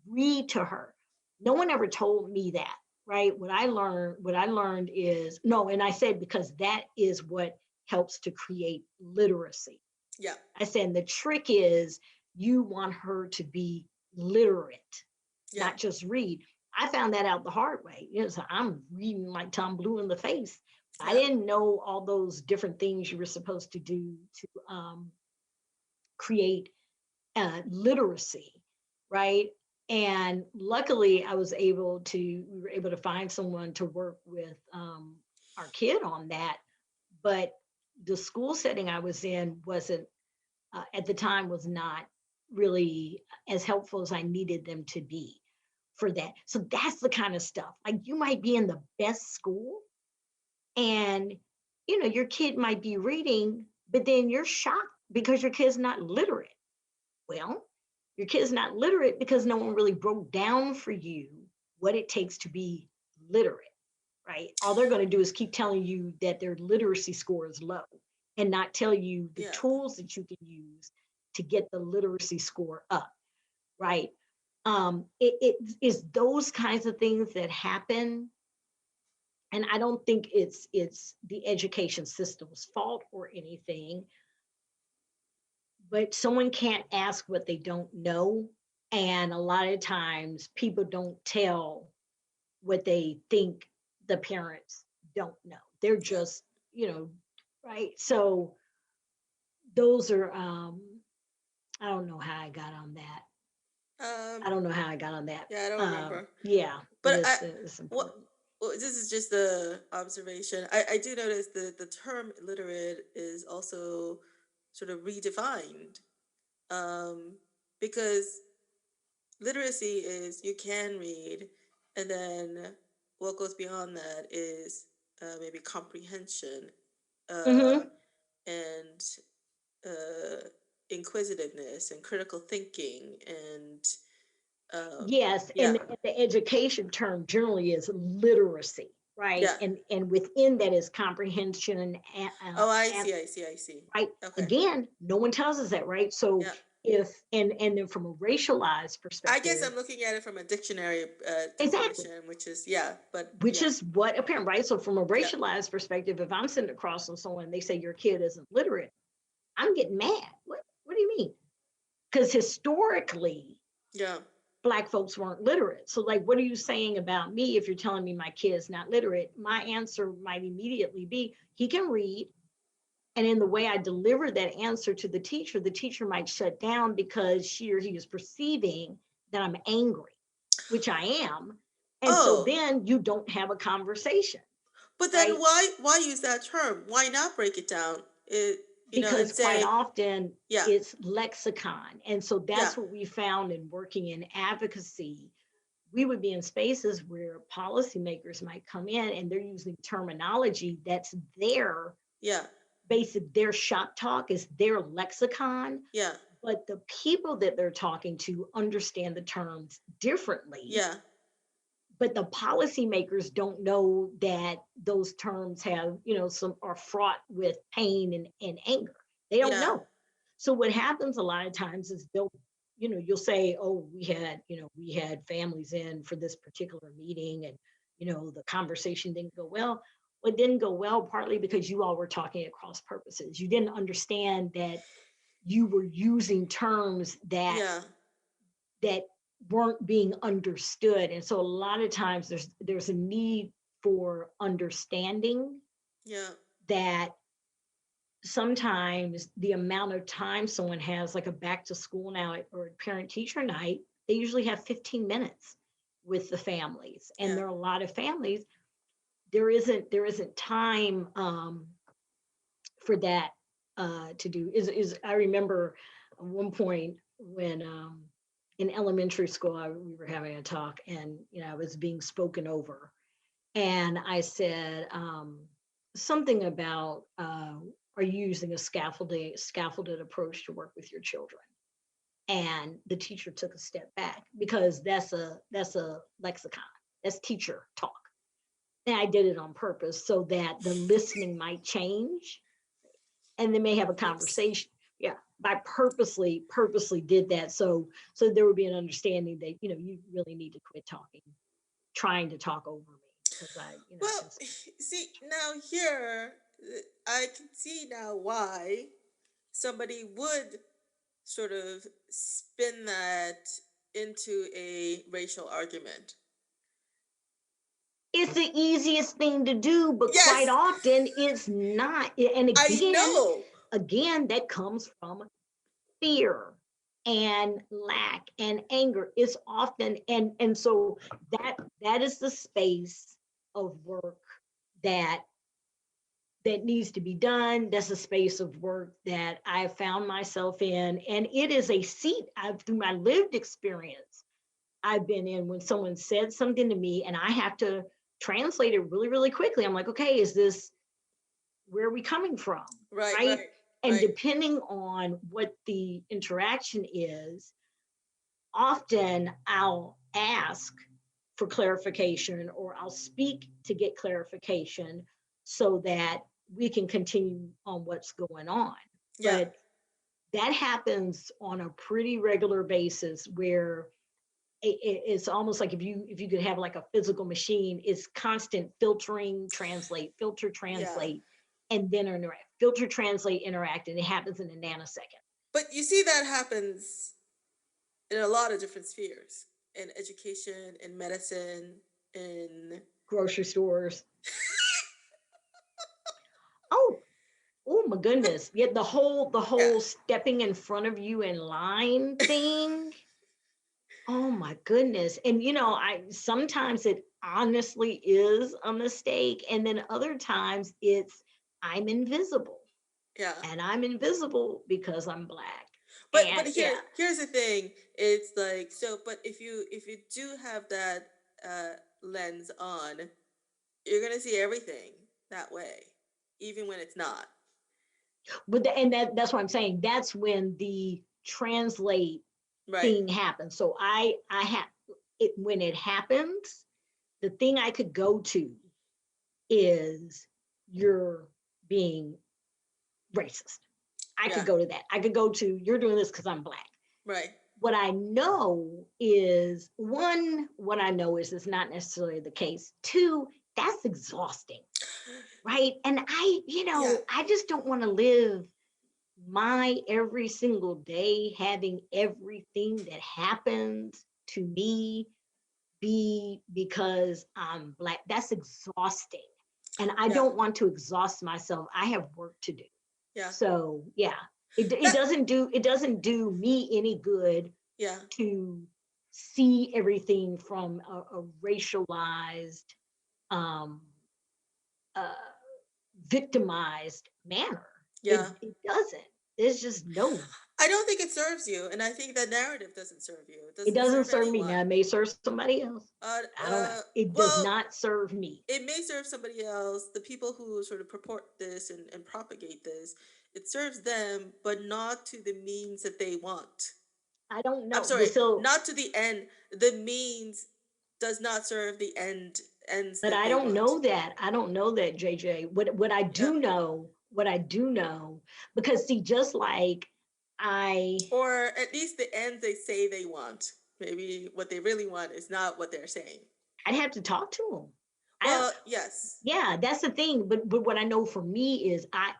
read to her. No one ever told me that, right? What I learned is no, and I said, because that is what helps to create literacy. yeah, I said the trick is you want her to be literate, yeah, not just read. I found that out the hard way. So I'm reading like Tom Blue in the face. I yeah, didn't know all those different things you were supposed to do to create literacy, right? And luckily, we were able to find someone to work with our kid on that. But the school setting I was in wasn't, at the time, was not really as helpful as I needed them to be for that. So that's the kind of stuff. Like, you might be in the best school, and your kid might be reading, but then you're shocked because your kid's not literate. Well, your kid's not literate because no one really broke down for you what it takes to be literate, right? All they're going to do is keep telling you that their literacy score is low, and not tell you the yeah, tools that you can use to get the literacy score up, right? It is those kinds of things that happen. And I don't think it's the education system's fault or anything, but someone can't ask what they don't know. And a lot of times people don't tell what they think the parents don't know. They're Yeah. just, you know, right? So those are I don't know how I got on that. I Um, don't know how I got on that. yeah, I don't remember. Yeah, but But it's what, important. well, this is just the observation. I do notice the term illiterate is also sort of redefined. Um, because literacy is you can read, and then what goes beyond that is maybe comprehension, uh, Hmm. and uh, inquisitiveness and critical thinking and Yes, yeah, and the education term generally is literacy, right? yeah. And within that is comprehension Oh, I and see, I see, I see. right. Okay, Again, no one tells us that, right? So yeah. if and then from a racialized I guess perspective, I'm looking at it from a dictionary exactly, definition, which is yeah, but which yeah, is what a parent, right? So from a yeah, racialized perspective, if I'm sitting across from someone and they say your kid isn't literate, I'm getting mad. What do you mean? Because historically, yeah, Black folks weren't literate. So, like, what are you saying about me if you're telling me my kid is not literate? My answer might immediately be he can read. And in the way I deliver that answer to the teacher might shut down because she or he is perceiving that I'm angry, which I am. And so oh, then you don't have a conversation, but then right? why use that term? Why not break it down? It and Because quite say often yeah, it's lexicon. And so yeah, that's what we found in working in advocacy. We would be in spaces where policymakers might come in and they're using terminology that's their yeah, basic, their shop talk is their lexicon, yeah, but the people that they're talking to understand the terms differently. yeah, But the policymakers don't know that those terms have, some are fraught with pain and anger. They don't yeah, know. So what happens a lot of times is you'll say, oh, we had families in for this particular meeting and, the conversation didn't go well. Well, it didn't go well partly because you all were talking at cross purposes. You didn't understand that you were using terms yeah, that weren't being understood. And so a lot of times there's a need for understanding yeah, that sometimes the amount of time someone has, like a back to school now or parent teacher night, they usually have 15 minutes with the families. And yeah, there are a lot of families, there isn't time for that to do. Is I remember at one point when in elementary school we were having a talk and I was being spoken over and I said something about are you using a scaffolded approach to work with your children? And the teacher took a step back because that's a lexicon. That's teacher talk. And I did it on purpose so that the listening might change and they may have a oops, conversation. Yeah, I purposely did that so there would be an understanding that you really need to quit talking, trying to talk over me because I well, can speak. see now here I can see now why somebody would sort of spin that into a racial argument. It's the easiest thing to do, but quite Yes, often it's not. And I know. again, that comes from fear and lack and anger. It's often and so that is the space of work that needs to be done. That's a space of work that I have found myself in. And it is a seat I've, through my lived experience, I've been in when someone said something to me and I have to translate it really, really quickly. I'm like, okay, is this, where are we coming from? Right, Right. right, And right. depending on what the interaction is, often I'll ask for clarification or I'll speak to get clarification so that we can continue on what's going on. Yeah, But that happens on a pretty regular basis where it's almost like if you could have like a physical machine, it's constant filtering, translate, filter, yeah. translate, and then interact, filter, translate, interact, and it happens in a nanosecond. But you see that happens in a lot of different spheres, in education, in medicine, in Grocery stores. Oh, oh my goodness. Yeah, the yeah, whole stepping in front of you in line thing. Oh my goodness. And I sometimes it honestly is a mistake. And then other times it's I'm invisible. yeah. And I'm invisible because I'm black. But And here's the thing. It's like, so. But if you do have that lens on, you're gonna see everything that way, even when it's not. and that's what I'm saying. That's when the translate Right. thing happens. So I have it when it happens, the thing I could go to is you're being racist. I could Yeah. go to that. I could go to you're doing this because I'm black. Right. What I know is one, what I know is it's not necessarily the case. Two, that's exhausting, right? And Yeah. I just don't want to live my every single day having everything that happens to me be because I'm black. That's exhausting. And I Yeah. don't want to exhaust myself. I have work to do. Yeah. So yeah, it That. doesn't do me any good Yeah. to see everything from a racialized, um, uh, victimized manner. It Yeah. it doesn't. There's just no. I don't think it serves you, and I think that narrative doesn't serve you. It It doesn't doesn't serve serve me. Now anyone. it may serve somebody else. Uh, I don't know. It does well, not serve me. it may serve somebody else. The people who sort of purport this and propagate this, it serves them, but not to the means that they want. I don't I'm know. But sorry, so, not to the end. The means does not serve the ends but that I they don't want. know that. I don't know that, JJ. What I Yeah. do know, because see, just like I Or at least the ends they say they want. Maybe what they really want is not what they're saying. I'd have to talk to them. I don't. Well, yes. Yeah, that's the thing. But what I know for me is I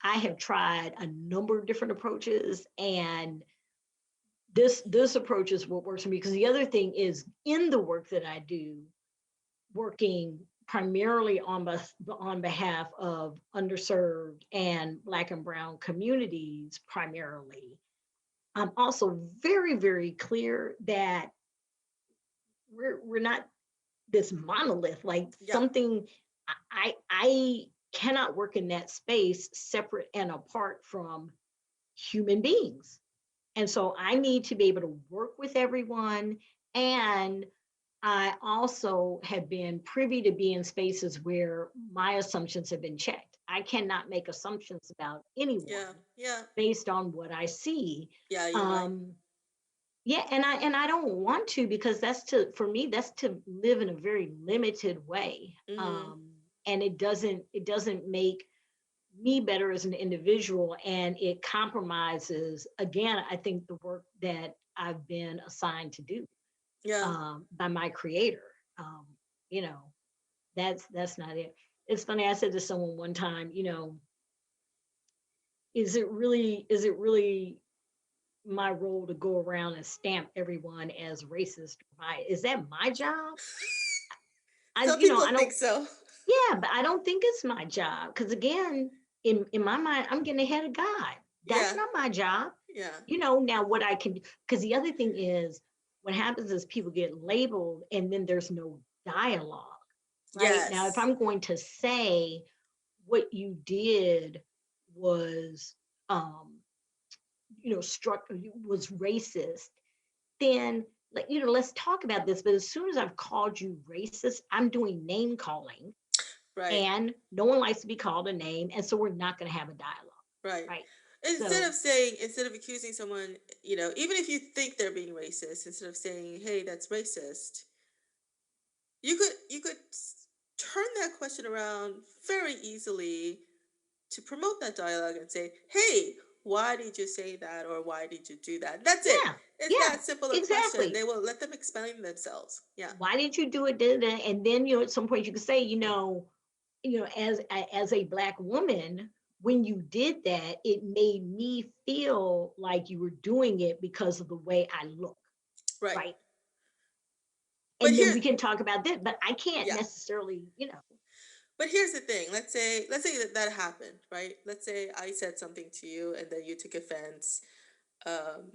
have tried a number of different approaches, and this approach is what works for me. Because the other thing is in the work that I do, working primarily on behalf of underserved and Black and Brown communities, primarily. I'm also very, very clear that we're not this monolith, like Yeah. something I cannot work in that space separate and apart from human beings. And so I need to be able to work with everyone. And I also have been privy to be in spaces where my assumptions have been checked. I cannot make assumptions about Yeah. anyone Yeah. based on what I see. Yeah, you're right. Um, yeah, and I don't want to, because that's to for me that's to live in a very limited way. Mhm. And it doesn't make me better as an individual, and it compromises again, I think, the work that I've been assigned to do, Yeah. by my creator. um, you know that's not it. It's funny, I said to someone one time, is it really my role to go around and stamp everyone as racist? Is that my job? I Some you know people I think don't. so. Yeah, but I don't think it's my job, because again, in my mind, I'm getting ahead of God. That's Yeah. not my job. Yeah. Now what I can, because the other thing is, what happens is people get labeled and then there's no dialogue, right? Now, if Yes. I'm going to say what you did was, um, struck was racist, then, like, let's talk about this. But as soon as I've called you racist, I'm doing name calling, Right. and no one likes to be called a name, and so we're not going to have a dialogue, Right. right? Instead So of saying, instead of accusing someone, even if you think they're being racist, instead of saying, "Hey, that's racist," you could turn that question around very easily to promote that dialogue and say, "Hey, why did you say that, or why did you do that?" That's it. yeah, It's yeah, that simple a question. exactly. They will let them explain themselves. Yeah. Why did you do it? And then, at some point you can say, as a black woman, when you did that, it made me feel like you were doing it because of the way I look. Right. right? But And then here, we can talk about that, but I can't yeah. necessarily, you know. But here's the thing. Let's say that that happened, right? Let's say I said something to you and then you took offense, um,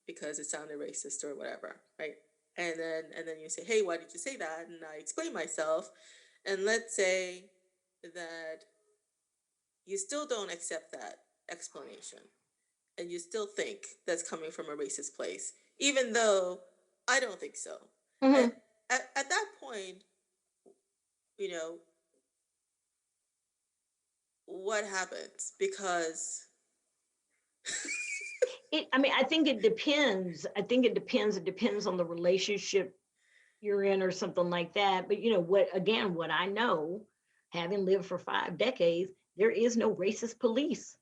because it sounded racist or whatever, right? And then you say, "Hey, why did you say that?" And I explain myself, and let's say that you still don't accept that explanation, and you still think that's coming from a racist place, even though I don't think so. At, Mhm. at that point, you know, what happens? Because I mean, I think it depends. I think it depends. It depends on the relationship you're in or something like that. But you know what, again, what I know, having lived for 5 decades, there is no racist police,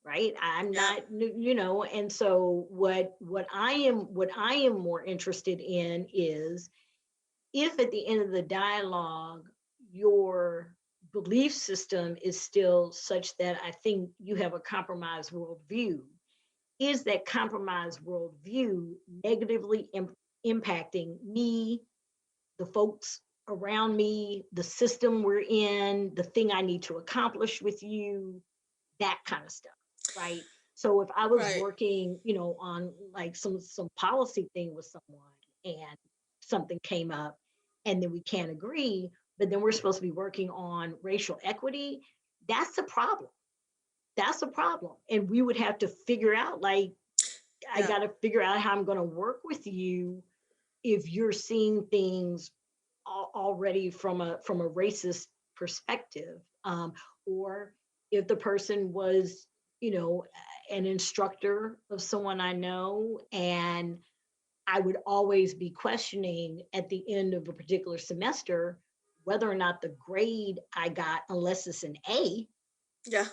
right? I'm yeah, not, you know, and so what I am more interested in is if at the end of the dialogue your belief system is still such that I think you have a compromised worldview, is that compromised worldview negatively impacting me, the folks around me, the system we're in, the thing I need to accomplish with you, that kind of stuff, right? So if I was right, working, you know, on like some policy thing with someone and something came up and then we can't agree, but then we're supposed to be working on racial equity, that's a problem. That's a problem. And we would have to figure out like I yeah, got to figure out how I'm going to work with you if you're seeing things already from a racist perspective, or if the person was, you know, an instructor of someone I know, and I would always be questioning at the end of a particular semester whether or not the grade I got, unless it's an A, yeah.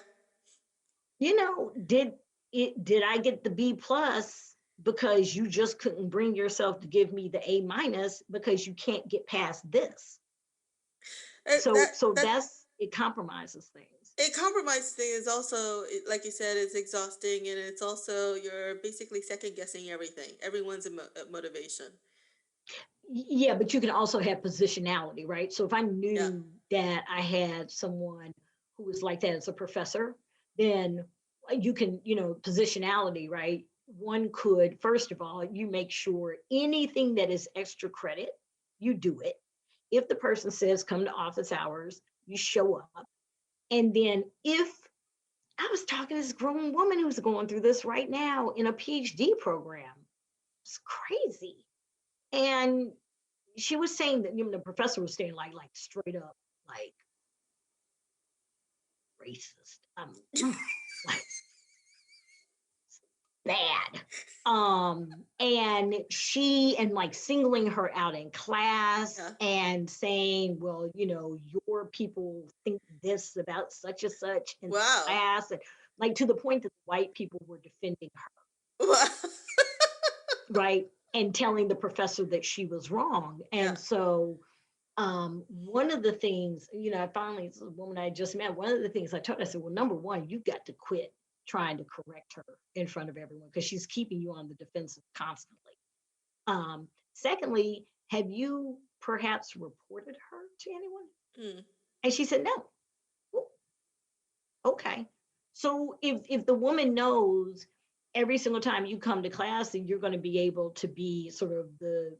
you know, did I get the B plus because you just couldn't bring yourself to give me the A minus because you can't get past this? That So that that's it compromises things. a compromise thing is also, like you said, it's exhausting, and it's also you're basically second guessing everything, everyone's motivation. Yeah, but you can also have positionality, right? So if I Yeah, knew that I had someone who was like that as a professor, then you can, you know, positionality, right? One could, first of all, you make sure anything that is extra credit, you do it. If the person says come to office hours, you show up. And then if I was talking to this grown woman who's going through this right now in a PhD program, it's crazy. And she was saying that, you know, the professor was saying like straight up like racist. Like bad. And she and like singling her out in class yeah. and saying, well, you know, your people think this about such and such in the Wow. class, and like to the point that white people were defending her, Wow. right? And telling the professor that she was wrong. Yeah. And so one of the things, you know, I finally, this is a woman I just met, one of the things I told her, I said, well, number one, you got to quit trying to correct her in front of everyone because she's keeping you on the defensive constantly. Secondly, have you perhaps reported her to anyone? Mm. And she said, no. Well, okay. So if the woman knows every single time you come to class that you're going to be able to be sort of the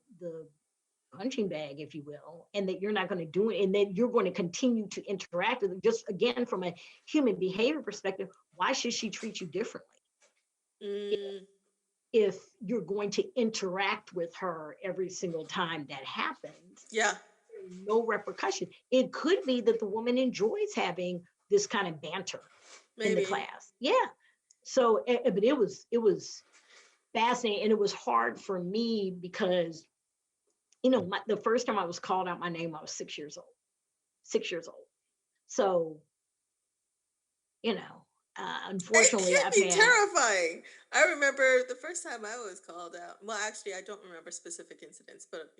punching bag, if you will, and that you're not going to do it, and that you're going to continue to interact with them, just again from a human behavior perspective, why should she treat you differently Mm. if you're going to interact with her every single time that happens? Yeah. No repercussion. It could be that the woman enjoys having this kind of banter in the Maybe. class. Yeah. So, but it was fascinating, and it was hard for me because you know the first time I was called out my name, I was 6 years old. 6 years old. So, you know, It unfortunately, can I've be had, terrifying. I remember the first time I was called out. Well, actually, I don't remember specific incidents, but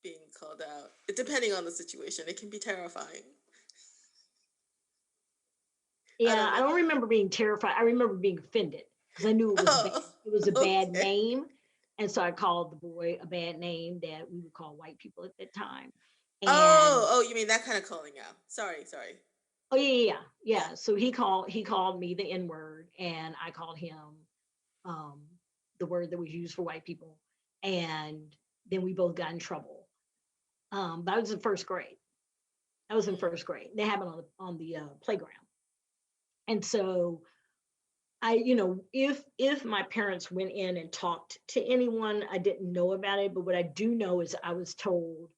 being called out. Depending on the situation, it can be terrifying. I yeah, don't I know. don't remember being terrified. I remember being offended because I knew it was bad. Oh, It was a bad okay. name. And so I called the boy a bad name that we would call white people at that time. And Oh, you mean that kind of calling out. Sorry, sorry. oh yeah, yeah, yeah. Yeah. Yeah. So he called me the N word, and I called him um, the word that was used for white people, and then we both got in trouble. But I was in first grade. I was in Mm, first grade. They happened on the playground, and so if my parents went in and talked to anyone, I didn't know about it. But what I do know is I was told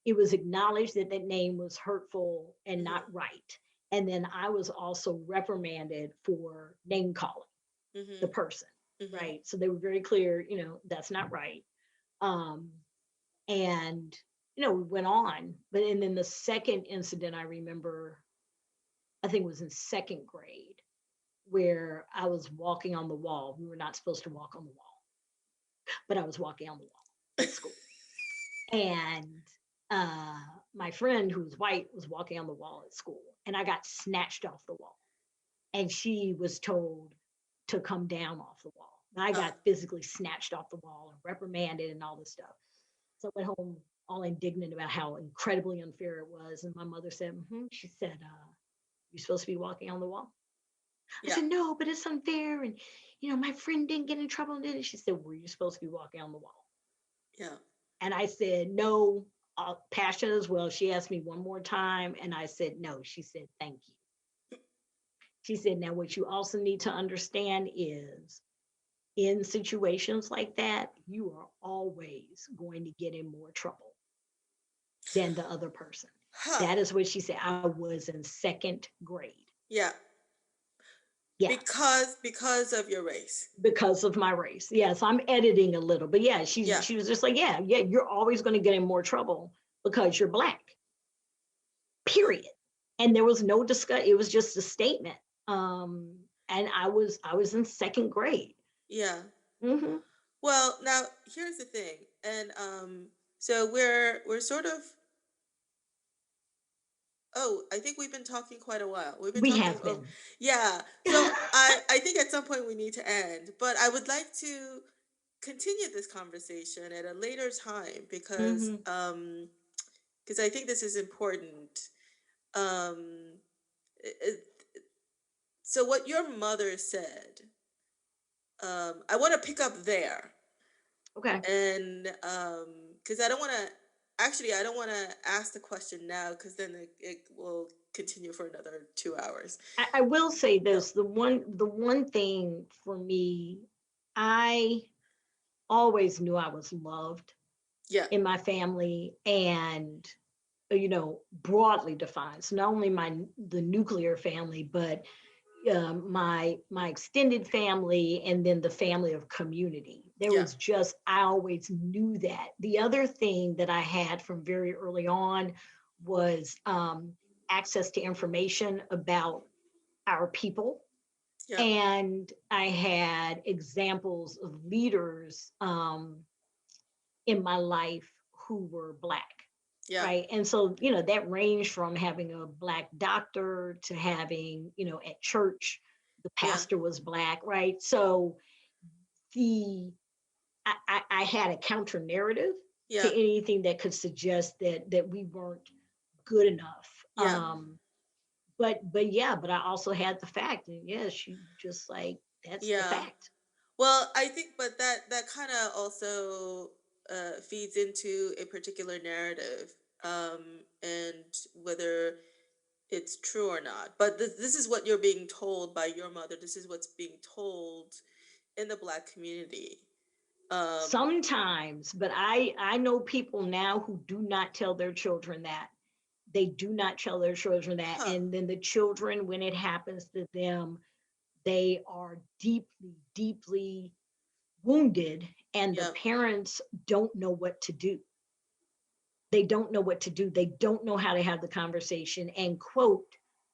it was acknowledged that that name was hurtful and not mhm, right. And then I was also reprimanded for name calling the mhm, person, mhm. right? So they were very clear, that's not right. Um, and we went on. But and then the second incident I remember, I think it was in second grade, where I was walking on the wall. We were not supposed to walk on the wall, but I was walking on the wall at school. And uh, my friend who was white was walking on the wall at school, and I got snatched off the wall. And she was told to come down off the wall. And I Uh, got physically snatched off the wall and reprimanded and all this stuff. So I went home all indignant about how incredibly unfair it was. And my mother said, she said, "You're supposed to be walking on the wall." I yeah, said, "No, but it's unfair. And, my friend didn't get in trouble, did it?" She said, "Were you supposed to be walking on the wall?" yeah. And I said, "No." Passionate as well. She asked me one more time, and I said, "No." She said, "Thank you." She said, "Now, what you also need to understand is in situations like that, you are always going to get in more trouble than the other person." Huh. That is what she said. I was in second grade. Yeah. Yeah, Because of your race. because of my race. Yes, I'm editing a little, but yeah, Yeah. she was just like, yeah, yeah, you're always going to get in more trouble because you're black. Period. And there was no discuss. It was just a statement. And I was in second grade. Yeah. Hmm. Well, now here's the thing, and so we're sort of. Oh, I think we've been talking quite a while. We've been We talking. have Oh, been. yeah. So I think at some point we need to end, but I would like to continue this conversation at a later time Hmm. because I think this is important. Um, it, so what your mother said, I want to pick up there, Okay. and because I don't want to. Actually, I don't want to ask the question now because then it will continue for another 2 hours. I will say So this: the one thing for me, I always knew I was loved yeah, in my family, and broadly defined. So not only the nuclear family, but my extended family, and then the family of community. There yeah, was just I always knew that. The other thing that I had from very early on was access to information about our people, yeah, and I had examples of leaders in my life who were black, yeah, right? And so, that ranged from having a black doctor to having, at church, the yeah, pastor was black, right? So the I had a counter narrative to yeah, anything that could suggest that we weren't good enough. yeah, But yeah, but I also had the fact, and yes, you just like that's the yeah. fact. Well, I think, but that kind of also feeds into a particular narrative, and whether it's true or not. But this is what you're being told by your mother. This is what's being told in the Black community. Um, Sometimes, but I know people now who do not tell their children that. They do not tell their children that, huh? and then the children, when it happens to them, they are deeply, deeply wounded, and the Yeah. parents don't know what to do. They don't know what to do. They don't know how to have the conversation. And quote,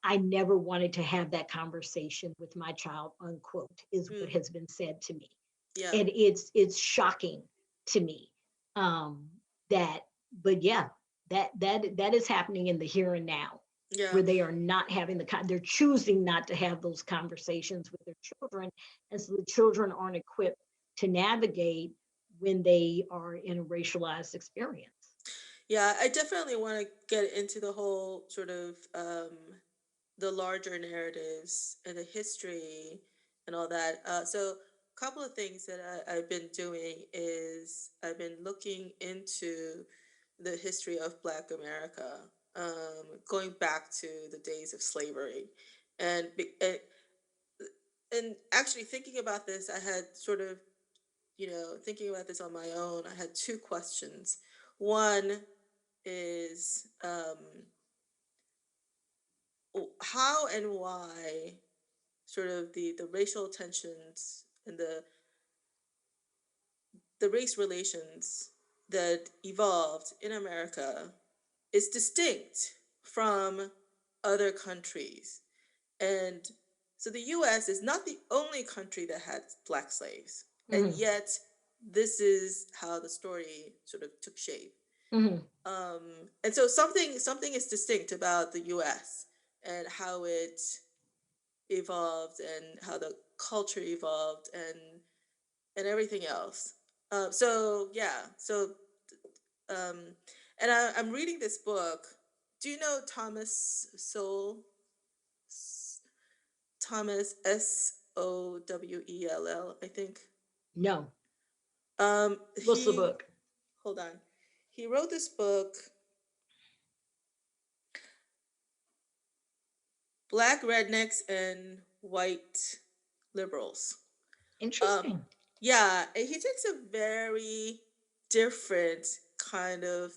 "I never wanted to have that conversation with my child," unquote, is what Mm, has been said to me. yeah. And it's shocking to me, um, that, but yeah, that is happening in the here and now, Yeah. where they are not having they're choosing not to have those conversations with their children, and so the children aren't equipped to navigate when they are in a racialized experience. Yeah, I definitely want to get into the whole sort of the larger narratives and the history and all that. So, a couple of things that I've been doing is I've been looking into the history of Black America, going back to the days of slavery, and and actually thinking about this, I had sort of, thinking about this on my own. I had two questions. One is, how and why sort of the racial tensions and the race relations that evolved in America is distinct from other countries. And so the US is not the only country that had black slaves. And Hmm. yet this is how the story sort of took shape. Hmm. And so something is distinct about the US and how it evolved and how the culture evolved and everything else. So yeah, so um, and I'm reading this book. Do you know Thomas Sowell? Thomas Sowell, I think. No. What's the He book? hold on. He wrote this book, Black Rednecks and White Liberals. Um, Interesting. yeah, and he takes a very different kind of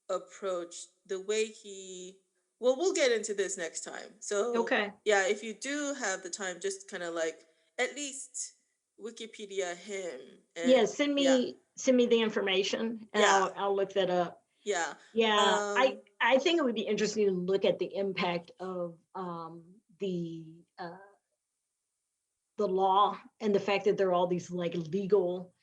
approach. The way he, well, we'll get into this next time. So, Okay. yeah, if you do have the time, just kind of like at least Wikipedia him and Yeah, yeah, send me the information and yeah, I'll look that up. yeah. Yeah, Um, I think it would be interesting to look at the impact of the uh, the law and the fact that there are all these like legal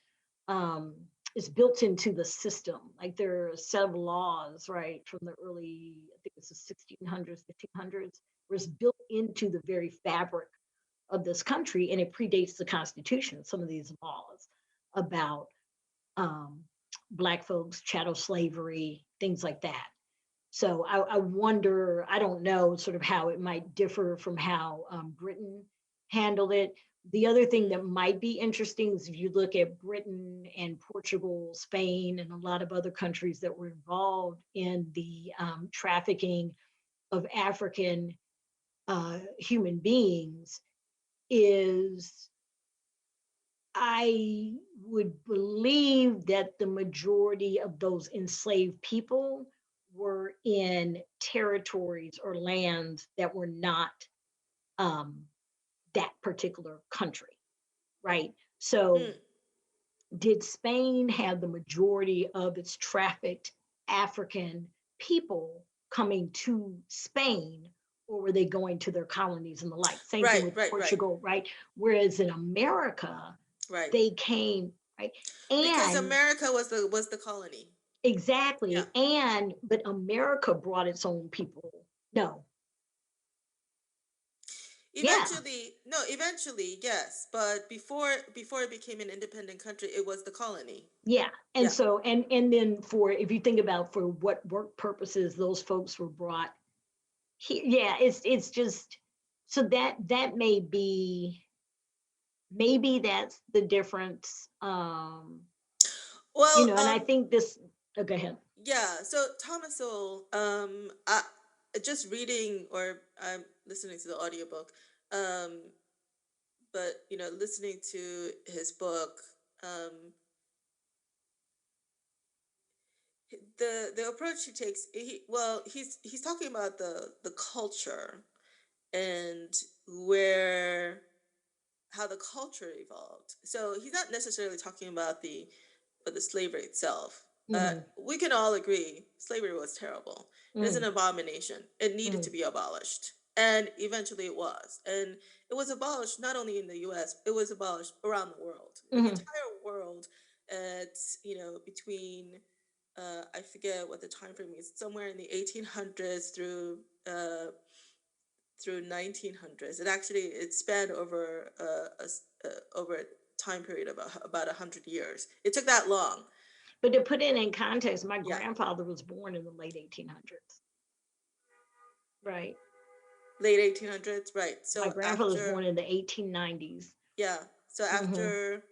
um, is built into the system. Like there are a set of laws, right, from the early, I think it's the 1600s, 1500s, where it's built into the very fabric of this country, and it predates the Constitution. Some of these laws about um, Black folks, chattel slavery, things like that. So I wonder, I don't know sort of how it might differ from how Britain handled it. The other thing mm, that might be interesting is if you look at Britain and Portugal, Spain, and a lot of other countries that were involved in the trafficking of African human beings, is I would believe that the majority of those enslaved people were in territories or lands that were not um, that particular country, right? So, mm. did Spain have the majority of its trafficked African people coming to Spain, or were they going to their colonies and the like? Same thing Right, with right, right, Portugal, right? Whereas in America, right. they came, right? Because And America was the colony. Yeah. exactly, and but America brought its own people. No, yeah, Eventually, yes, but before it became an independent country, it was the colony. yeah. And Yeah. so, and then for if you think about for what work purposes those folks were brought here, yeah, it's just so that may be maybe that's the difference. Well, And I think this. Oh, go ahead. yeah. So Thomas Sowell, just reading or I'm listening to the audiobook, um, but listening to his book, um, the approach he takes, he's talking about the culture and where how the culture evolved. So he's not necessarily talking about the slavery itself. Hmm. We can all agree slavery was terrible. It is an Hmm. abomination. It needed Hmm. to be abolished. And eventually it was. And it was abolished not only in the US, it was abolished around the world. The Hmm. entire world at, between I forget what the time frame is, somewhere in the 1800s through 1900s. It spanned over over time period of about 100 years. It took that long. But to put it in context, my Yeah, grandfather was born in the late 1800s. Right. late 1800s, right? My So grandfather was after, born in the 1890s. yeah, so Hmm. after,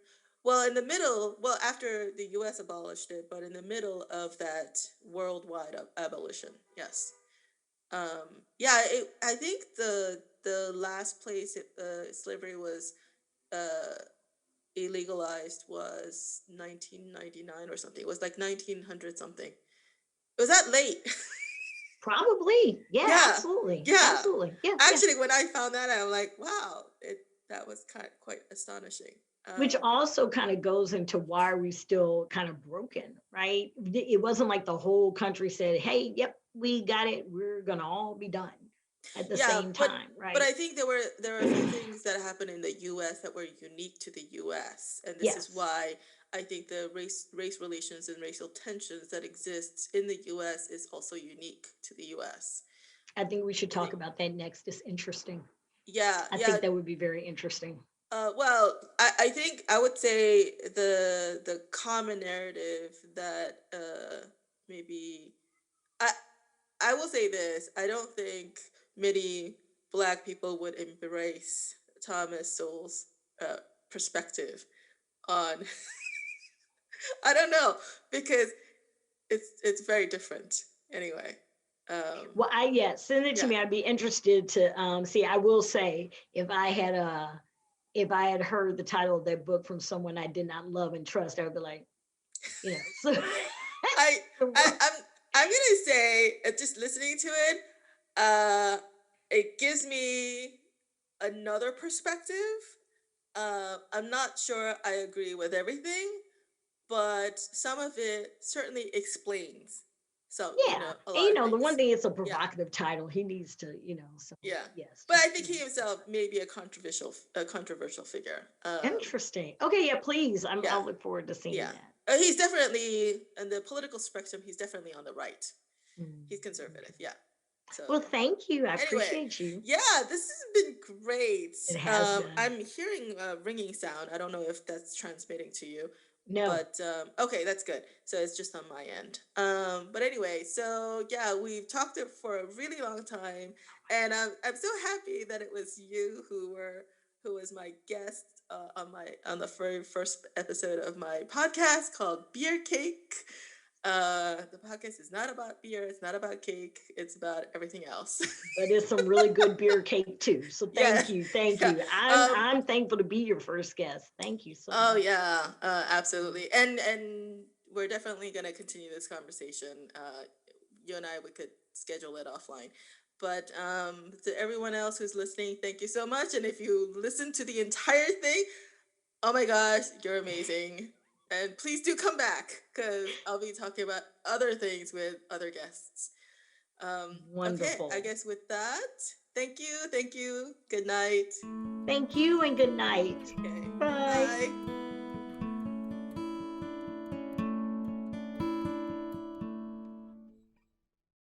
well, in the middle, well, after the U.S. abolished it, but in the middle of that worldwide abolition, yes. Yeah, I think the last place slavery was uh, illegalized was 1999 or something. It was like 1900 something. It was that late. Probably. Yeah, Yeah, absolutely. yeah. Absolutely. Yeah, yeah. Actually, when I found that, I'm like, wow, that was quite astonishing. Which Um, also kind of goes into why we still kind of broken, right? It wasn't like the whole country said, hey, yep, we got it. We're going to all be done at the yeah, same but time, but right? I think there were a few things that happened in the U.S. that were unique to the U.S., and this is Yes. why I think the race relations and racial tensions that exist in the U.S. is also unique to the U.S. I think we should I think, talk about that next. It's interesting. yeah, I yeah. think that would be very interesting. Well, I think I would say the common narrative that maybe I I will say this. I don't think many Black people would embrace Thomas Sowell's uh, perspective on. I don't know, because it's very different. Anyway, Well, yeah, send it to yeah, me. I'd be interested to see. I will say if I had heard the title of that book from someone I did not love and trust, I would be like, so I I'm gonna say, just listening to it, it gives me another perspective. I'm not sure I agree with everything, but some of it certainly explains some, yeah. a And lot of the one things. thing, it's a Yeah, provocative title. He needs to, so yeah. yes, But I just think he think himself about may be a controversial figure. it. Interesting. Okay, yeah, please. Yeah, I'll look forward to seeing yeah. that. He's definitely in the political spectrum. He's definitely on the right. He's conservative. Okay. Yeah. So Well, thank you. I anyway, appreciate you. yeah, this has been great. It has been. I'm hearing a ringing sound. I don't know if that's transmitting to you, No. but okay, that's good. So it's just on my end. But anyway, so yeah, we've talked it for a really long time, and I'm so happy that it was you who was my guest on the very first episode of my podcast called Beer Cake. The podcast is not about beer. It's not about cake. It's about everything else. But it's some really good beer cake too. So Yeah, thank you. Thank yeah. you. I'm Um, I'm thankful to be your first guest. Thank you so oh much. yeah, absolutely. And we're definitely gonna continue this conversation. You and I, we could schedule it offline. But to everyone else who's listening, thank you so much. And if you listen to the entire thing, oh my gosh, you're amazing. And please do come back, because I'll be talking about other things with other guests. Okay, I Wonderful. guess with that, thank you, thank you. Good night. Thank you and good night. Okay, Bye. bye.